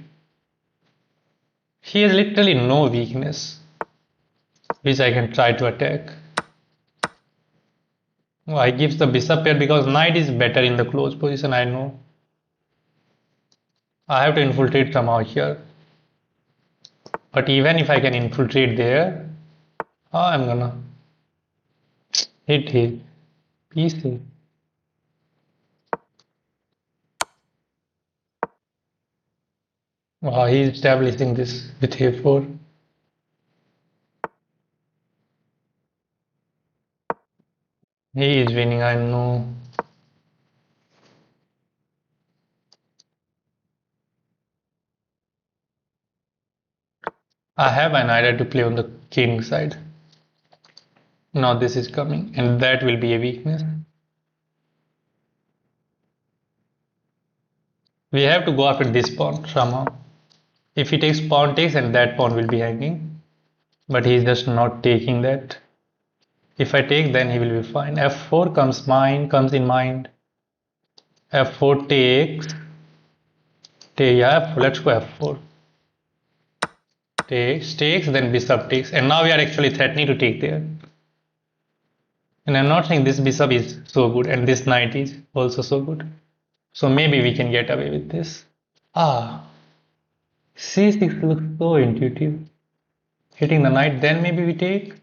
He has literally no weakness, which I can try to attack. Oh, I gives the bishop pair because knight is better in the close position, I know. I have to infiltrate somehow here. But even if I can infiltrate there, I'm gonna hit his PC. Wow, he is establishing this with a4. He is winning, I know. I have an idea to play on the king side. Now this is coming, and that will be a weakness. We have to go after this pawn somehow. If he takes pawn takes, and that pawn will be hanging. But he's just not taking that. If I take, then he will be fine. F4 comes in mind. F4 takes. Yeah, let's go F4. Takes, then bishop takes. And now we are actually threatening to take there. And I'm not saying this bishop is so good and this knight is also so good. So maybe we can get away with this. C6 looks so intuitive. Hitting the knight, then maybe we take.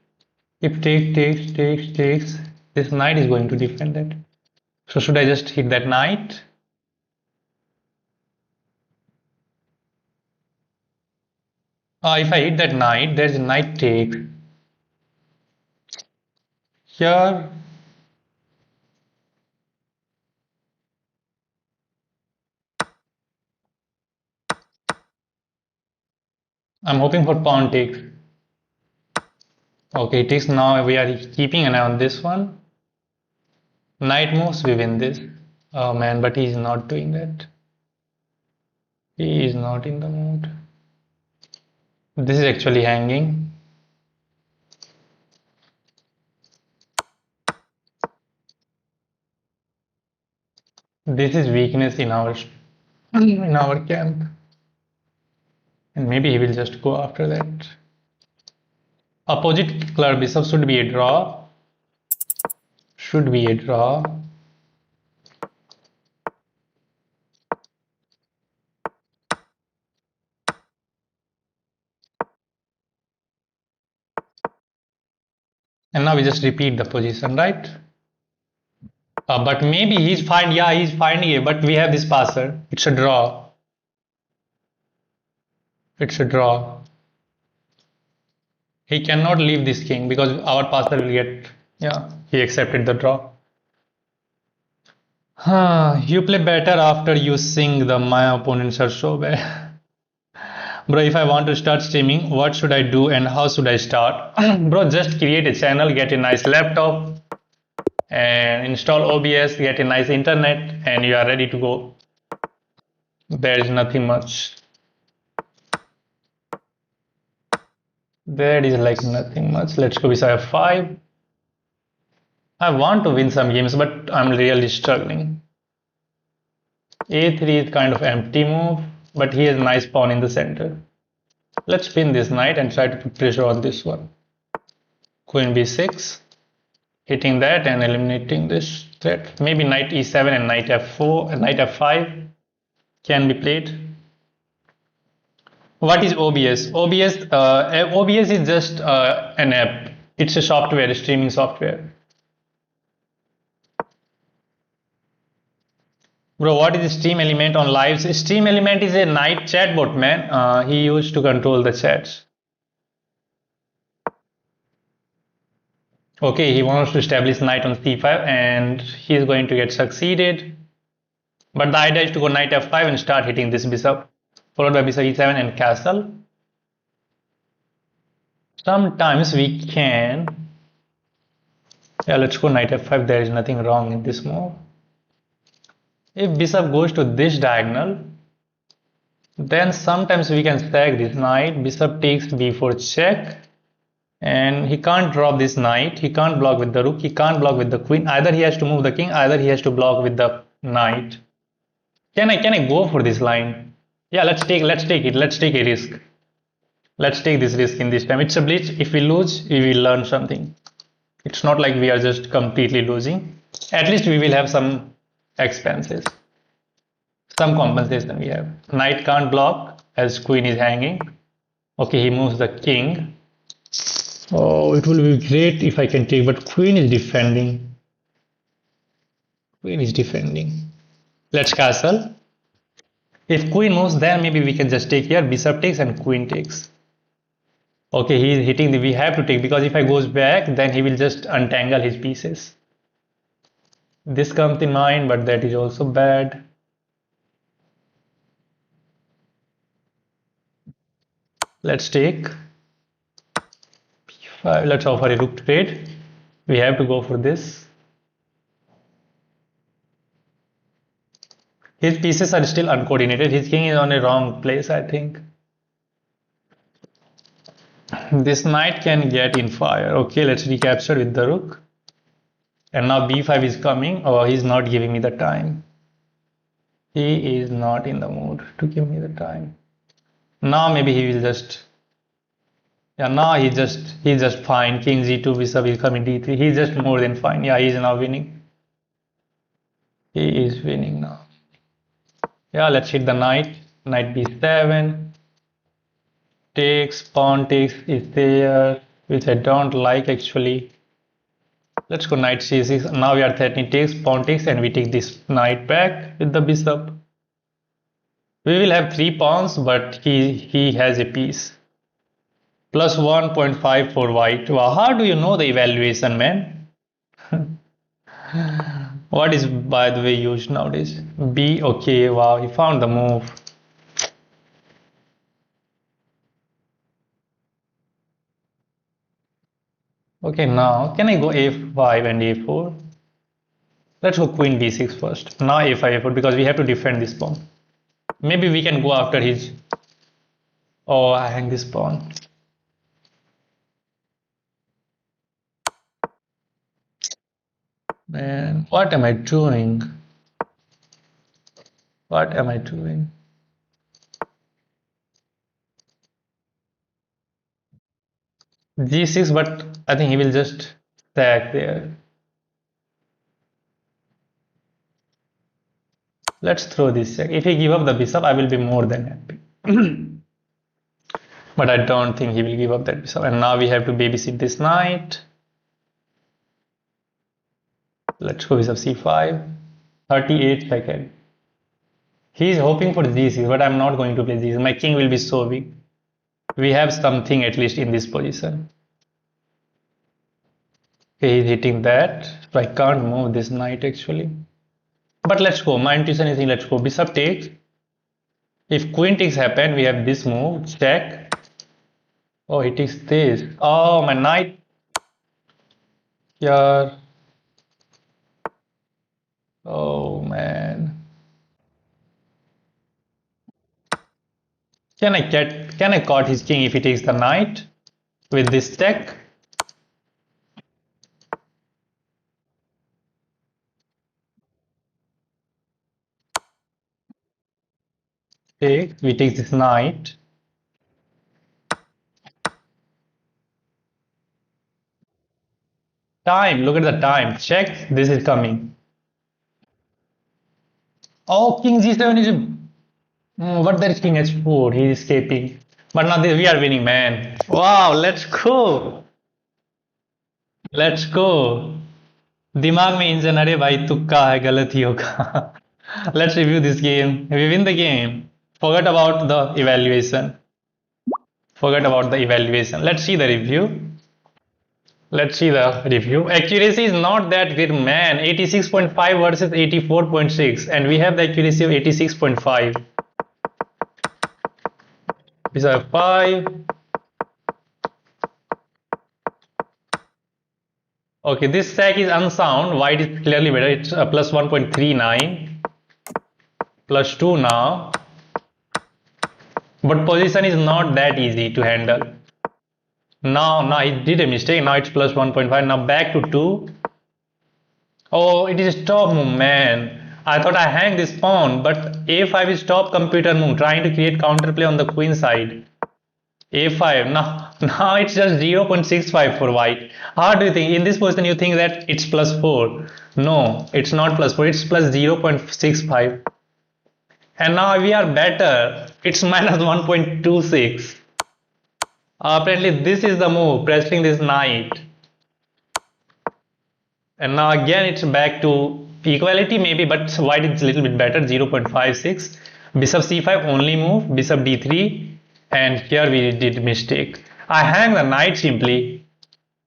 If takes, this knight is going to defend that. So should I just hit that knight? If I hit that knight, there's a knight take. Here, I'm hoping for pawn takes. Okay, it takes. Now we are keeping an eye on this one. Knight moves, we win this. Oh man, but he's not doing that. He is not in the mood. This is actually hanging. This is weakness in our camp. And maybe he will just go after that. Opposite color bishop should be a draw. Should be a draw. And now we just repeat the position, right? But maybe he's fine. Yeah, he's finding it. But we have this passer. It's a draw. It's a draw. He cannot leave this king because our passer will get. Yeah, he accepted the draw. You play better after you sing the my opponents are so bad. Bro, if I want to start streaming, what should I do and how should I start? Bro, just create a channel, get a nice laptop and install OBS, get a nice internet and you are ready to go. There is nothing much. There is like nothing much. Let's go with F5. I want to win some games, but I'm really struggling. A3 is kind of empty move, but he has a nice pawn in the center. Let's pin this knight and try to put pressure on this one. Queen b6, hitting that and eliminating this threat. Maybe knight e7 and knight f4 and knight f5 can be played. What is OBS? OBS is just an app. It's a software, a streaming software. Bro, what is the stream element on lives? Stream element is a night chatbot, man. He used to control the chats. Okay, he wants to establish knight on c5 and he is going to get succeeded. But the idea is to go knight f5 and start hitting this bishop, followed by bishop e7 and castle. Sometimes we can. Yeah, let's go knight f5. There is nothing wrong in this move. If bishop goes to this diagonal, then sometimes we can sack this knight. Bishop takes b4 check. And he can't drop this knight, he can't block with the rook, he can't block with the queen. Either he has to move the king, either he has to block with the knight. Can I go for this line? Yeah, let's take it. Let's take a risk. Let's take this risk in this time. It's a blitz. If we lose, we will learn something. It's not like we are just completely losing. At least we will have some expenses. Some compensation we have. Knight can't block as queen is hanging. Okay, he moves the king. Oh, it will be great if I can take, but queen is defending. Queen is defending. Let's castle. If queen moves, then maybe we can just take here. Bishop takes and queen takes. Okay, he is hitting the. We have to take because if I goes back, then he will just untangle his pieces. This comes in mind, but that is also bad. Let's take. Let's offer a rook trade. We have to go for this. His pieces are still uncoordinated. His king is on a wrong place, I think. This knight can get in fire. Okay, let's recapture with the rook. And now b5 is coming. Oh, he's not giving me the time. He is not in the mood to give me the time. Now maybe he will just. Yeah, now he's just fine. King g2, bishop is coming d3. He's just more than fine. Yeah, he's now winning. He is winning now. Yeah, let's hit the knight. Knight b7. Takes, pawn takes is there, which I don't like actually. Let's go knight c6. Now we are threatening takes, pawn takes, and we take this knight back with the bishop. We will have 3 pawns, but he has a piece. Plus 1.5 for white. Wow, how do you know the evaluation, man? What is, by the way, used nowadays? B, okay, wow, he found the move. Okay, now can I go a5 and a4? Let's go queen b6 first. Now a5, a4 because we have to defend this pawn. Maybe we can go after his. Oh, I hang this pawn. Man, what am I doing? What am I doing? G6, but I think he will just sack there. Let's throw this sack. If he give up the bishop, I will be more than happy. But I don't think he will give up that bishop. And now we have to babysit this knight. Let's go bishop c5. 38 seconds. He is hoping for g6, but I'm not going to play g6. My king will be so weak. We have something at least in this position. Okay, he's hitting that. So I can't move this knight actually. But let's go. My intuition is saying let's go. Bishop takes. If queen takes happen, we have this move. Check. Oh, he takes this. Oh, my knight. Yeah. Oh man. Can I caught his king if he takes the knight with this check? Okay, we take this knight. Time, look at the time. Check, this is coming. Oh, king g7 is what there is king h4, he is escaping. But now we are winning, man. Wow, let's go. Let's go. दिमाग में engine अरे भाई तुक्का है गलत ही होगा. Let's review this game. We win the game. Forget about the evaluation. Forget about the evaluation. Let's see the review. Let's see the review. Accuracy is not that great, man. 86.5 versus 84.6, and we have the accuracy of 86.5. Bishop 5. Okay, this sack is unsound. White is clearly better. It's plus 1.39. Plus 2 now. But position is not that easy to handle. Now he did a mistake. Now it's plus 1.5. Now back to 2. Oh, it is a stop move, man. I thought I hang this pawn, but a5 is stop computer move, trying to create counterplay on the queen side. a5. Now it's just 0.65 for white. How do you think? In this position, you think that it's plus 4. No, it's not plus 4. It's plus 0.65. And now we are better. It's minus 1.26. Apparently, this is the move, pressing this knight. And now again it's back to equality maybe, but white is a little bit better, 0.56. Bishop c5 only move, bishop d3, and here we did mistake. I hang the knight simply.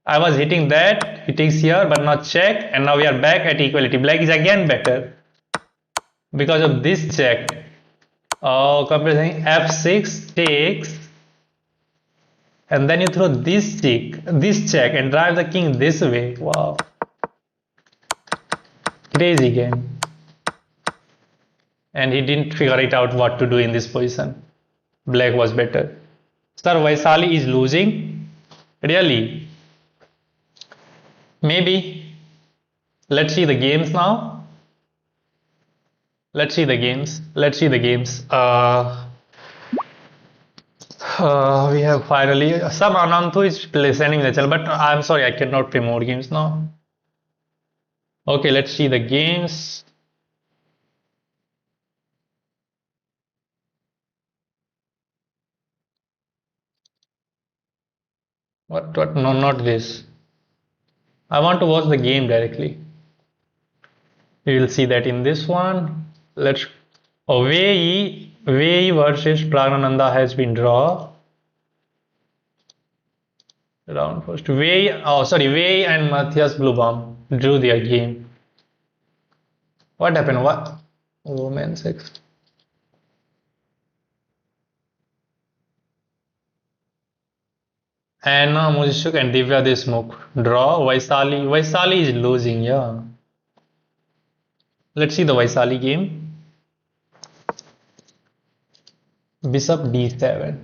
I was hitting that, it takes here, but not check, and now we are back at equality. Black is again better because of this check. Oh, comparing f6 takes, and then you throw this check and drive the king this way. Wow. Crazy game. And he didn't figure it out what to do in this position. Black was better. Sir, Vaisali is losing. Really? Maybe. Let's see the games now. Let's see the games. We have finally some Anantu is sending the channel, but I'm sorry, I cannot play more games now. Okay, let's see the games. What? No, not this. I want to watch the game directly. You will see that in this one. Let's. Oh, Wei versus Praggnanandhaa has been draw. Round first. Wei and Matthias Blubam drew their game. What happened? What? Women 6. Anna Mujishuk and Divya Desmukh draw. Vaisali is losing, yeah. Let's see the Vaisali game. Bishop d7.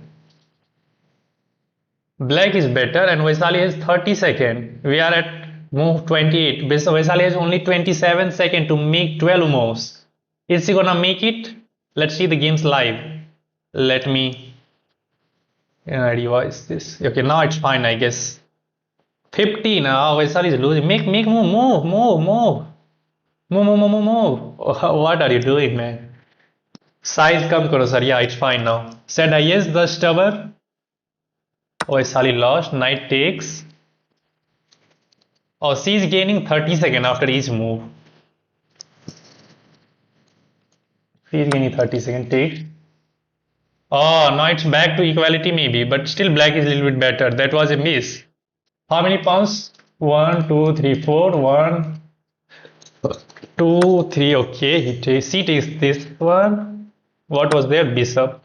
Black is better and Vaisali has 30 seconds. We are at move 28. Vaisali has only 27 seconds to make 12 moves. Is he gonna make it? Let's see the games live. Let me revise this. Okay, now it's fine, I guess. 50 now. Vaisali is losing. Make move. Move. What are you doing, man? Size come karo, sir. Yeah, it's fine now. Said I yes, the stubber. Vaisali lost. Knight takes. Oh, she is gaining 30 seconds after each move. She is gaining 30 seconds. Take. Oh, now it's back to equality maybe, but still black is a little bit better. That was a miss. How many pawns? 1, 2, 3, 4. 1, 2, 3. Okay, he takes this one. What was there? Bishop.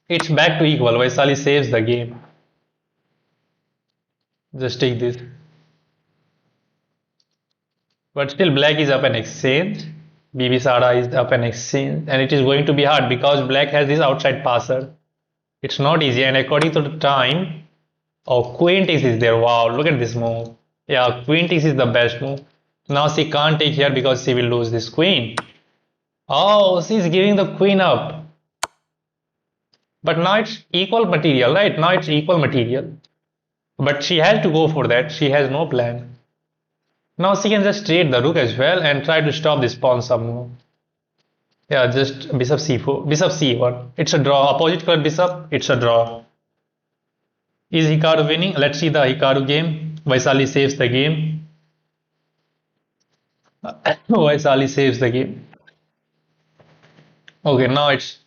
It's back to equal. Vaisali saves the game. Just take this. But still black is up an exchange. Bibisara is up an exchange. And it is going to be hard because black has this outside passer. It's not easy. And according to the time, oh, queen takes is there. Wow, look at this move. Yeah, queen takes is the best move. Now she can't take here because she will lose this queen. Oh, she's giving the queen up. But now it's equal material, right? Now it's equal material. But she has to go for that. She has no plan. Now she can just trade the rook as well and try to stop this pawn somehow. Yeah, just bishop c4, bishop c1. It's a draw. Opposite color bishop, it's a draw. Is Hikaru winning? Let's see the Hikaru game. Vaisali saves the game. Vaisali saves the game. Okay, now it's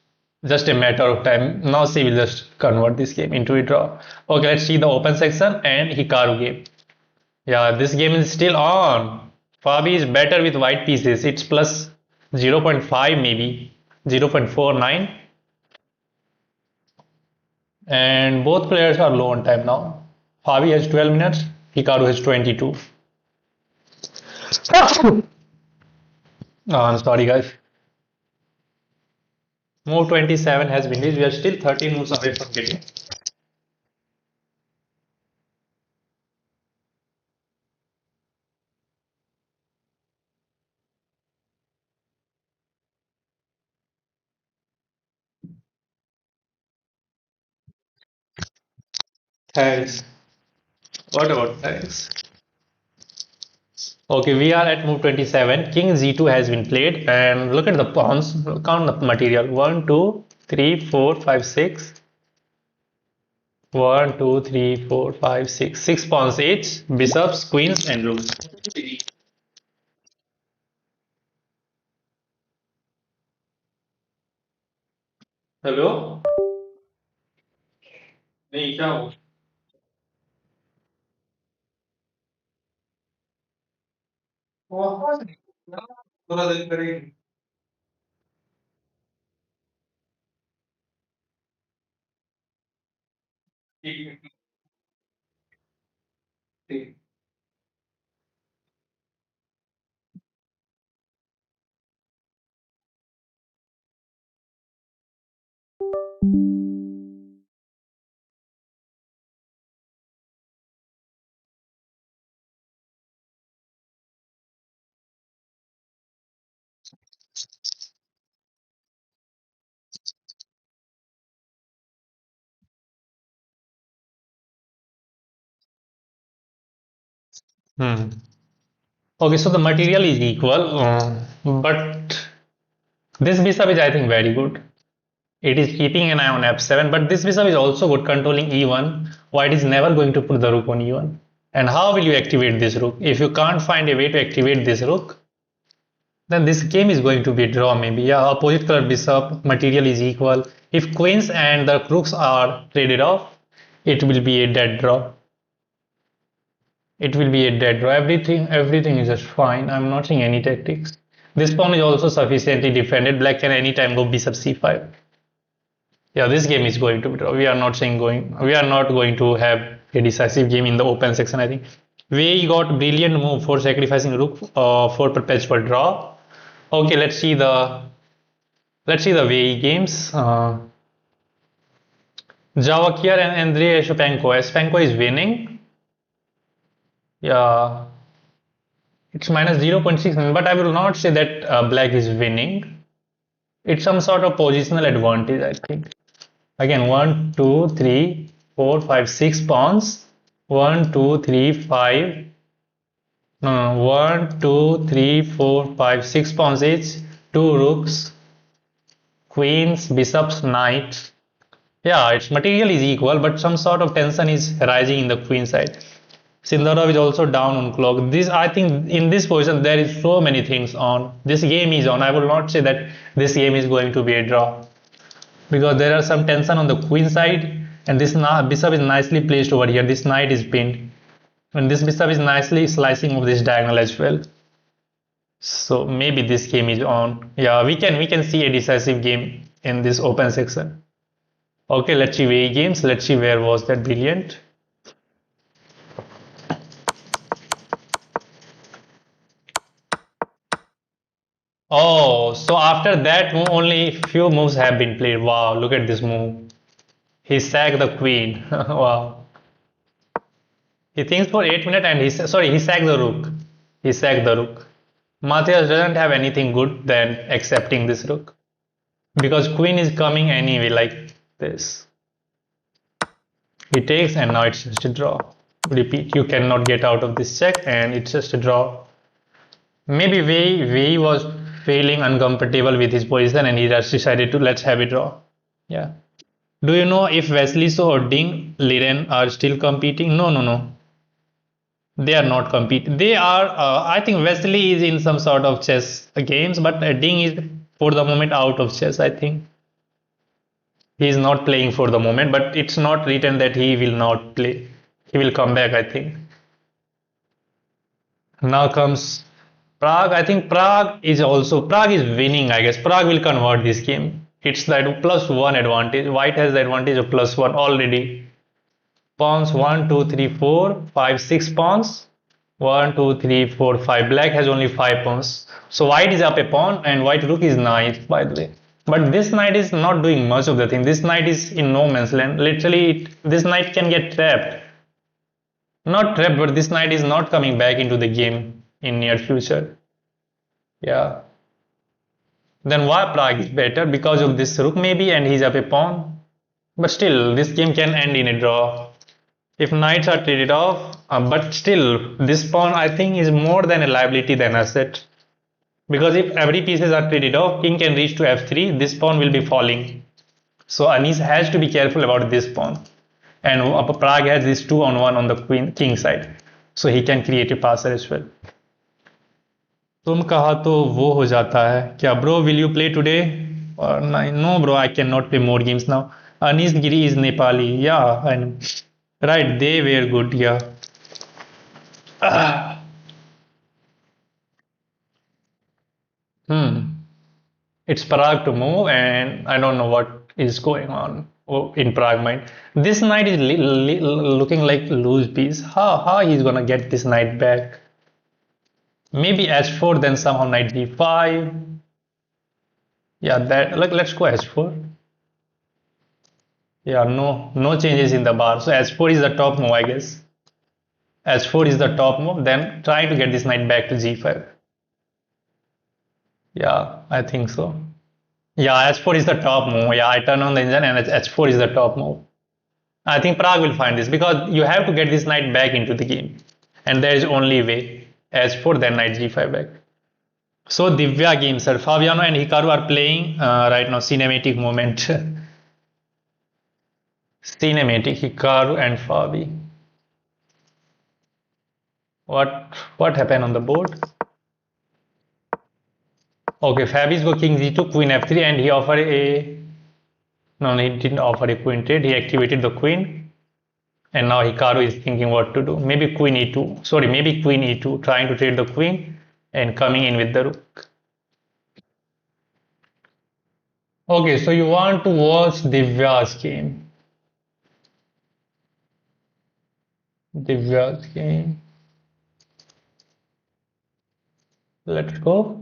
just a matter of time. Now she will just convert this game into a draw. Okay, let's see the open section and Hikaru game. Yeah, this game is still on. Fabi is better with white pieces. It's plus 0.5 maybe, 0.49. And both players are low on time now. Fabi has 12 minutes, Hikaru has 22. Oh, I'm sorry guys. Move 27 has been reached. We are still 13 moves away from getting. Thanks. What about thanks? Okay, we are at move 27. King g2 has been played, and look at the pawns. Count the material. 1, 2, 3, 4, 5, 6. 1, 2, 3, 4, 5, 6. 6 pawns each. Bishops, queens, and rooks. Hello नहीं क्या हो थोड़ा देर करेगी ठीक है ठीक Hmm. Okay, so the material is equal, but this bishop is, I think, very good. It is keeping an eye on f7, but this bishop is also good controlling e1. White is never going to put the rook on e1. And how will you activate this rook? If you can't find a way to activate this rook, then this game is going to be a draw maybe. Yeah, opposite color bishop, material is equal. If queens and the rooks are traded off, it will be a dead draw. It will be a dead draw. Everything is just fine. I'm not seeing any tactics. This pawn is also sufficiently defended. Black can anytime go bishop c5. Yeah, this game is going to be draw. We are not going to have a decisive game in the open section, I think. We got brilliant move for sacrificing rook for perpetual draw. Okay, let's see the VE games. Javakier and Andrei Espenko. Espenko is winning. Yeah, it's minus 0.6, but I will not say that black is winning. It's some sort of positional advantage, I think. Again, 1, 2, 3, 4, 5, 6 pawns. 1, 2, 3, 5. No, 1, 2, 3, 4, 5, 6 pawns each. 2 rooks, queens, bishops, knights. Yeah, its material is equal, but some sort of tension is rising in the queen side. Sindarov is also down on clock. This, I think, in this position there is so many things on. This game is on. I will not say that this game is going to be a draw because there are some tension on the queen side, and this bishop is nicely placed over here. This knight is pinned, and this bishop is nicely slicing of this diagonal as well. So maybe this game is on. Yeah, we can see a decisive game in this open section. Okay, let's see VE games. Let's see where was that brilliant. Oh, so after that move, only few moves have been played. Wow, look at this move. He sacked the queen. Wow. He thinks for 8 minutes and he sacked the rook. He sacked the rook. Matthias doesn't have anything good than accepting this rook because queen is coming anyway like this. He takes and now it's just a draw. Repeat, you cannot get out of this check and it's just a draw. Maybe Wei was feeling uncomfortable with his position and he just decided to let's have a draw. Yeah. Do you know if Wesley So or Ding Liren are still competing? No. They are not competing. They are, I think Wesley is in some sort of chess games, but Ding is for the moment out of chess, I think. He is not playing for the moment, but it's not written that he will not play. He will come back, I think. Now comes Prague. I think Prague is winning, I guess. Prague will convert this game. It's that +1 advantage. White has the advantage of +1 already. Pawns 1, 2, 3, 4, 5, 6 pawns. 1, 2, 3, 4, 5. Black has only 5 pawns. So white is up a pawn and white rook is knight, by the way. But this knight is not doing much of the thing. This knight is in no man's land. Literally, this knight can get trapped. Not trapped, but this knight is not coming back into the game in near future. Yeah. Then why Prague is better? Because of this rook maybe, and he's up a pawn. But still, this game can end in a draw. if knights are traded off, but still this pawn I think is more than a liability than asset, because if every pieces are traded off, king can reach to f3, this pawn will be falling. So Anish has to be careful about this pawn, and Prague has this 2-on-1 on the king side, so he can create a passer as well. तुम कहा तो वो हो जाता है क्या bro, will you play today or no bro, I cannot play more games now. Anish Giri is Nepali, yeah, and right, they were good, yeah. It's Prague to move, and I don't know what is going on in Prague mind. This knight is looking like loose piece. How he's gonna get this knight back? Maybe h4, then somehow knight d5. Yeah, that let's go h4. Yeah, no changes in the bar. So h4 is the top move, I guess. h4 is the top move. Then try to get this knight back to g5. Yeah, I think so. Yeah, h4 is the top move. Yeah, I turn on the engine and h4 is the top move. I think Prague will find this because you have to get this knight back into the game, and there is only way h4 then knight g5 back. So Divya game, sir. Fabiano and Hikaru are playing right now. Cinematic moment. Cinematic Hikaru and Fabi. What happened on the board? Okay, Fabi's go king g2, queen f3, and he offered a... No, he didn't offer a queen trade. He activated the queen. And now Hikaru is thinking what to do. Maybe queen e2. Sorry, maybe queen e2, trying to trade the queen and coming in with the rook. Okay, so you want to watch Divya's game. Divya's game. Let's go.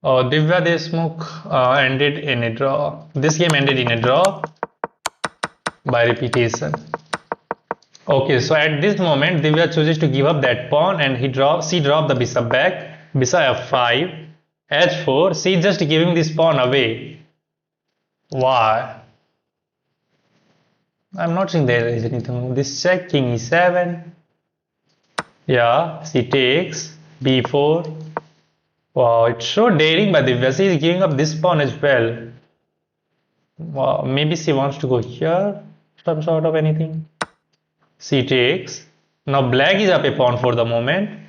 Oh, Divya Deshmukh ended in a draw. This game ended in a draw by repetition. Okay, so at this moment, Divya chooses to give up that pawn, and she dropped the bishop back. Bishop f5, h4. She's just giving this pawn away. Why? I'm not seeing there is anything. This check, king e7. Yeah, she takes b4. Wow, it's so daring by Divya. She is giving up this pawn as well. Wow, maybe she wants to go here, some sort of anything. She takes. Now black is up a pawn for the moment.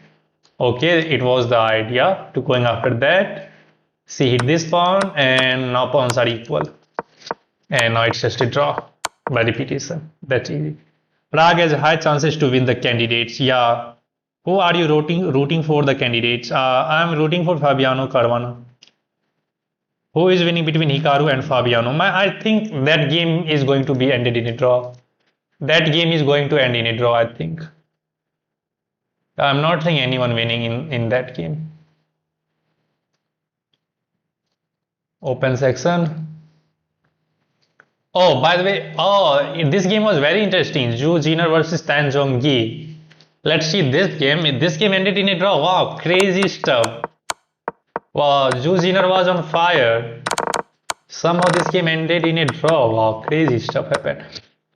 Okay, it was the idea to going after that. She hit this pawn, and now pawns are equal. And now it's just a draw by repetition. That's easy. Prague has high chances to win the candidates. Yeah. Who are you rooting for the candidates? I'm rooting for Fabiano Caruana. Who is winning between Hikaru and Fabiano? I think that game is going to be ended in a draw. That game is going to end in a draw, I think. I'm not seeing anyone winning in that game. Open section. Oh, by the way, this game was very interesting. Zhu Jiner versus Tan Zhongyi. Let's see this game. This game ended in a draw. Wow, crazy stuff. Wow, Zhu Jiner was on fire. Somehow this game ended in a draw. Wow, crazy stuff happened.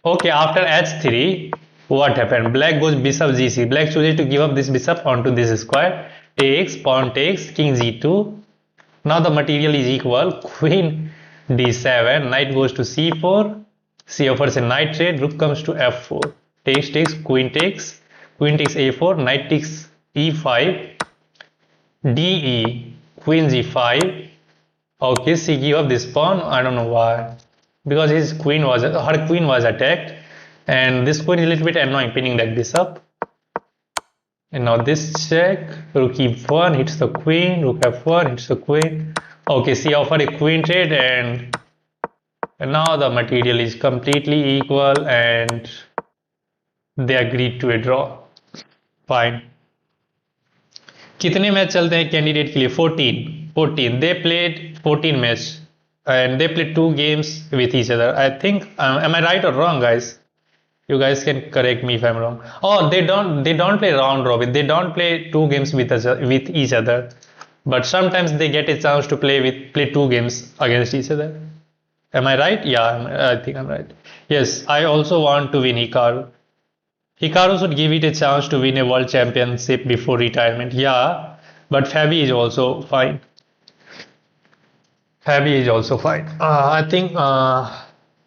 Okay, after h3, what happened? Black goes bishop gc. Black chooses to give up this bishop onto this square. Takes, pawn takes, king g2. Now the material is equal. Queen d7. Knight goes to c4. C offers a knight trade. Rook comes to f4. Takes, queen takes. Queen takes a4, knight takes e5, de, queen g5. Okay, she gave up this pawn. I don't know why. Because her queen was attacked, and this queen is a little bit annoying, pinning that bishop. And now this check, rook e1 hits the queen, rook f1 hits the queen. Okay, she offered a queen trade, and now the material is completely equal, and they agreed to a draw. Fine. कितने match चलते हैं candidate के लिए? 14. They played 14 match and they played 2 games with each other. I think am I right or wrong, guys? You guys can correct me if I'm wrong. Oh, they don't play round robin. They don't play 2 games with each other. But sometimes they get a chance to play 2 games against each other. Am I right? Yeah, I think I'm right. Yes, I also want to win Hikaru. Hikaru should give it a chance to win a world championship before retirement. Yeah, but Fabi is also fine. Fabi is also fine. I think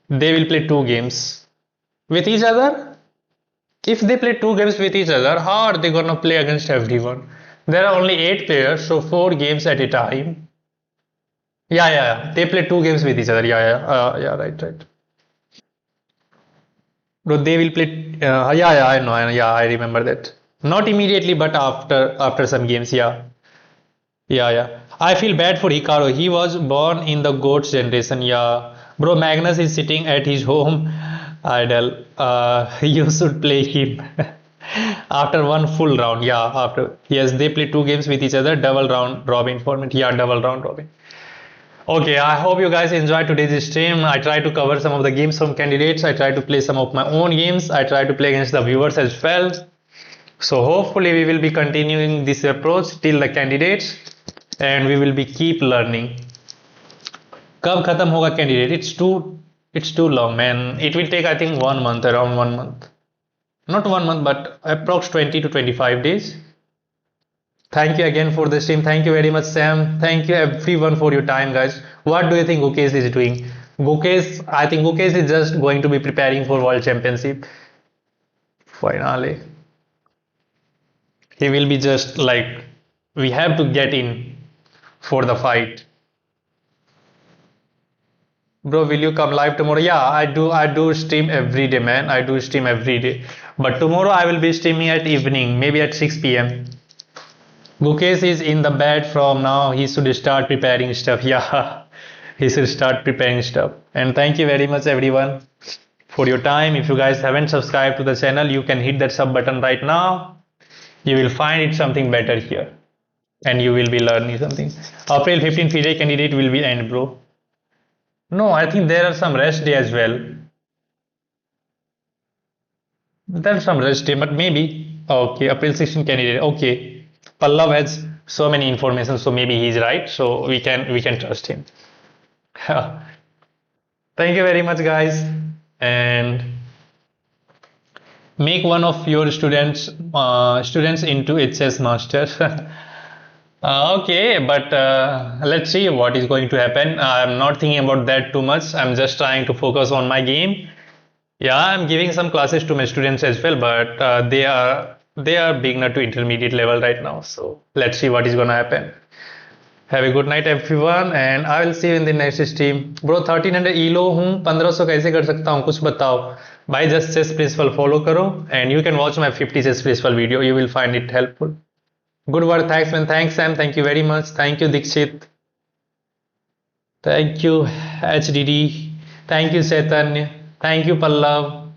they will play two games with each other. If they play two games with each other, how are they gonna play against everyone? There are only 8 players, so 4 games at a time. Yeah. They play two games with each other. Yeah. Right. No, they will play. Yeah. I know. Yeah, I remember that. Not immediately, but after some games. Yeah. I feel bad for Hikaru. He was born in the GOATS generation. Yeah, bro. Magnus is sitting at his home idle. You should play him after one full round. Yeah, after yes, they play two games with each other. Double round robin format. Yeah, double round robin. Okay, I hope you guys enjoyed today's stream. I try to cover some of the games from candidates. I try to play some of my own games. I try to play against the viewers as well. So hopefully we will be continuing this approach till the candidates and we will be keep learning. कब खत्म होगा candidate? It's too long, man. It will take I think 1 month, around 1 month. Not 1 month, but approx 20 to 25 days. Thank you again for the stream. Thank you very much, Sam. Thank you everyone for your time, guys. What do you think Gukesh is doing? I think Gukesh is just going to be preparing for World Championship finale. He will be just like, we have to get in for the fight. Bro, will you come live tomorrow? Yeah, I do stream every day, man. I do stream every day. But tomorrow I will be streaming at evening, maybe at 6 p.m. Gukesh is in the bed from now. He should start preparing stuff. Yeah, he should start preparing stuff. And thank you very much, everyone, for your time. If you guys haven't subscribed to the channel, you can hit that sub button right now. You will find it something better here. And you will be learning something. April 15 FIDE candidate will be end, bro. No, I think there are some rest day as well. There's some rest day, but maybe. Okay, April 16 candidate. Okay. Pallav has so many information, so maybe he's right. So we can trust him. Thank you very much, guys. And make one of your students into a chess master. Okay, but let's see what is going to happen. I'm not thinking about that too much. I'm just trying to focus on my game. Yeah, I'm giving some classes to my students as well, but they are beginner to intermediate level right now. So let's see what is gonna happen. Have a good night, everyone, and I will see you in the next stream. Bro, 1300 elo हूँ, 1500 कैसे कर सकता हूँ? कुछ बताओ. By just chess principal follow करो, and you can watch my 50 chess principal video. You will find it helpful. Good work, thanks man, thanks Sam, thank you very much, thank you Dikshit, thank you HDD, thank you Chaitanya, thank you Pallav.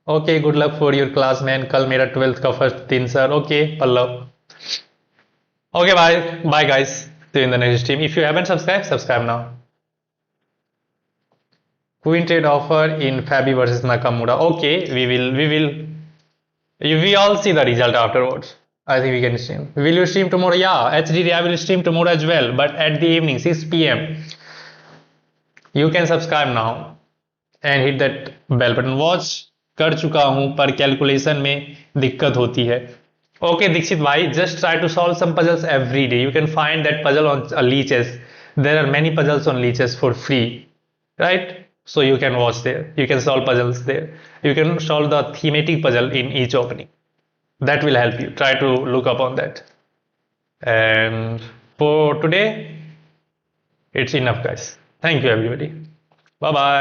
Okay, good luck for your class man. कल मेरा 12th का first दिन sir. Okay, Pallav. Okay, bye guys. See you in the next stream. If you haven't subscribed, subscribe now. Queen trade offer in Fabi versus Nakamura. Okay, we all see the result afterwards. I think we can stream. Will you stream tomorrow? Yeah, HDD, I will stream tomorrow as well, but at the evening, 6 p.m. You can subscribe now and hit that bell button. Watch कर चुका हूं पर calculation में दिक्कत होती है. Okay, Dikshit bhai, just try to solve some puzzles every day. You can find that puzzle on leeches. There are many puzzles on leeches for free, right? So you can watch there. You can solve puzzles there. You can solve the thematic puzzle in each opening. That will help you. Try to look up on that. And for today, it's enough, guys. Thank you, everybody. Bye bye.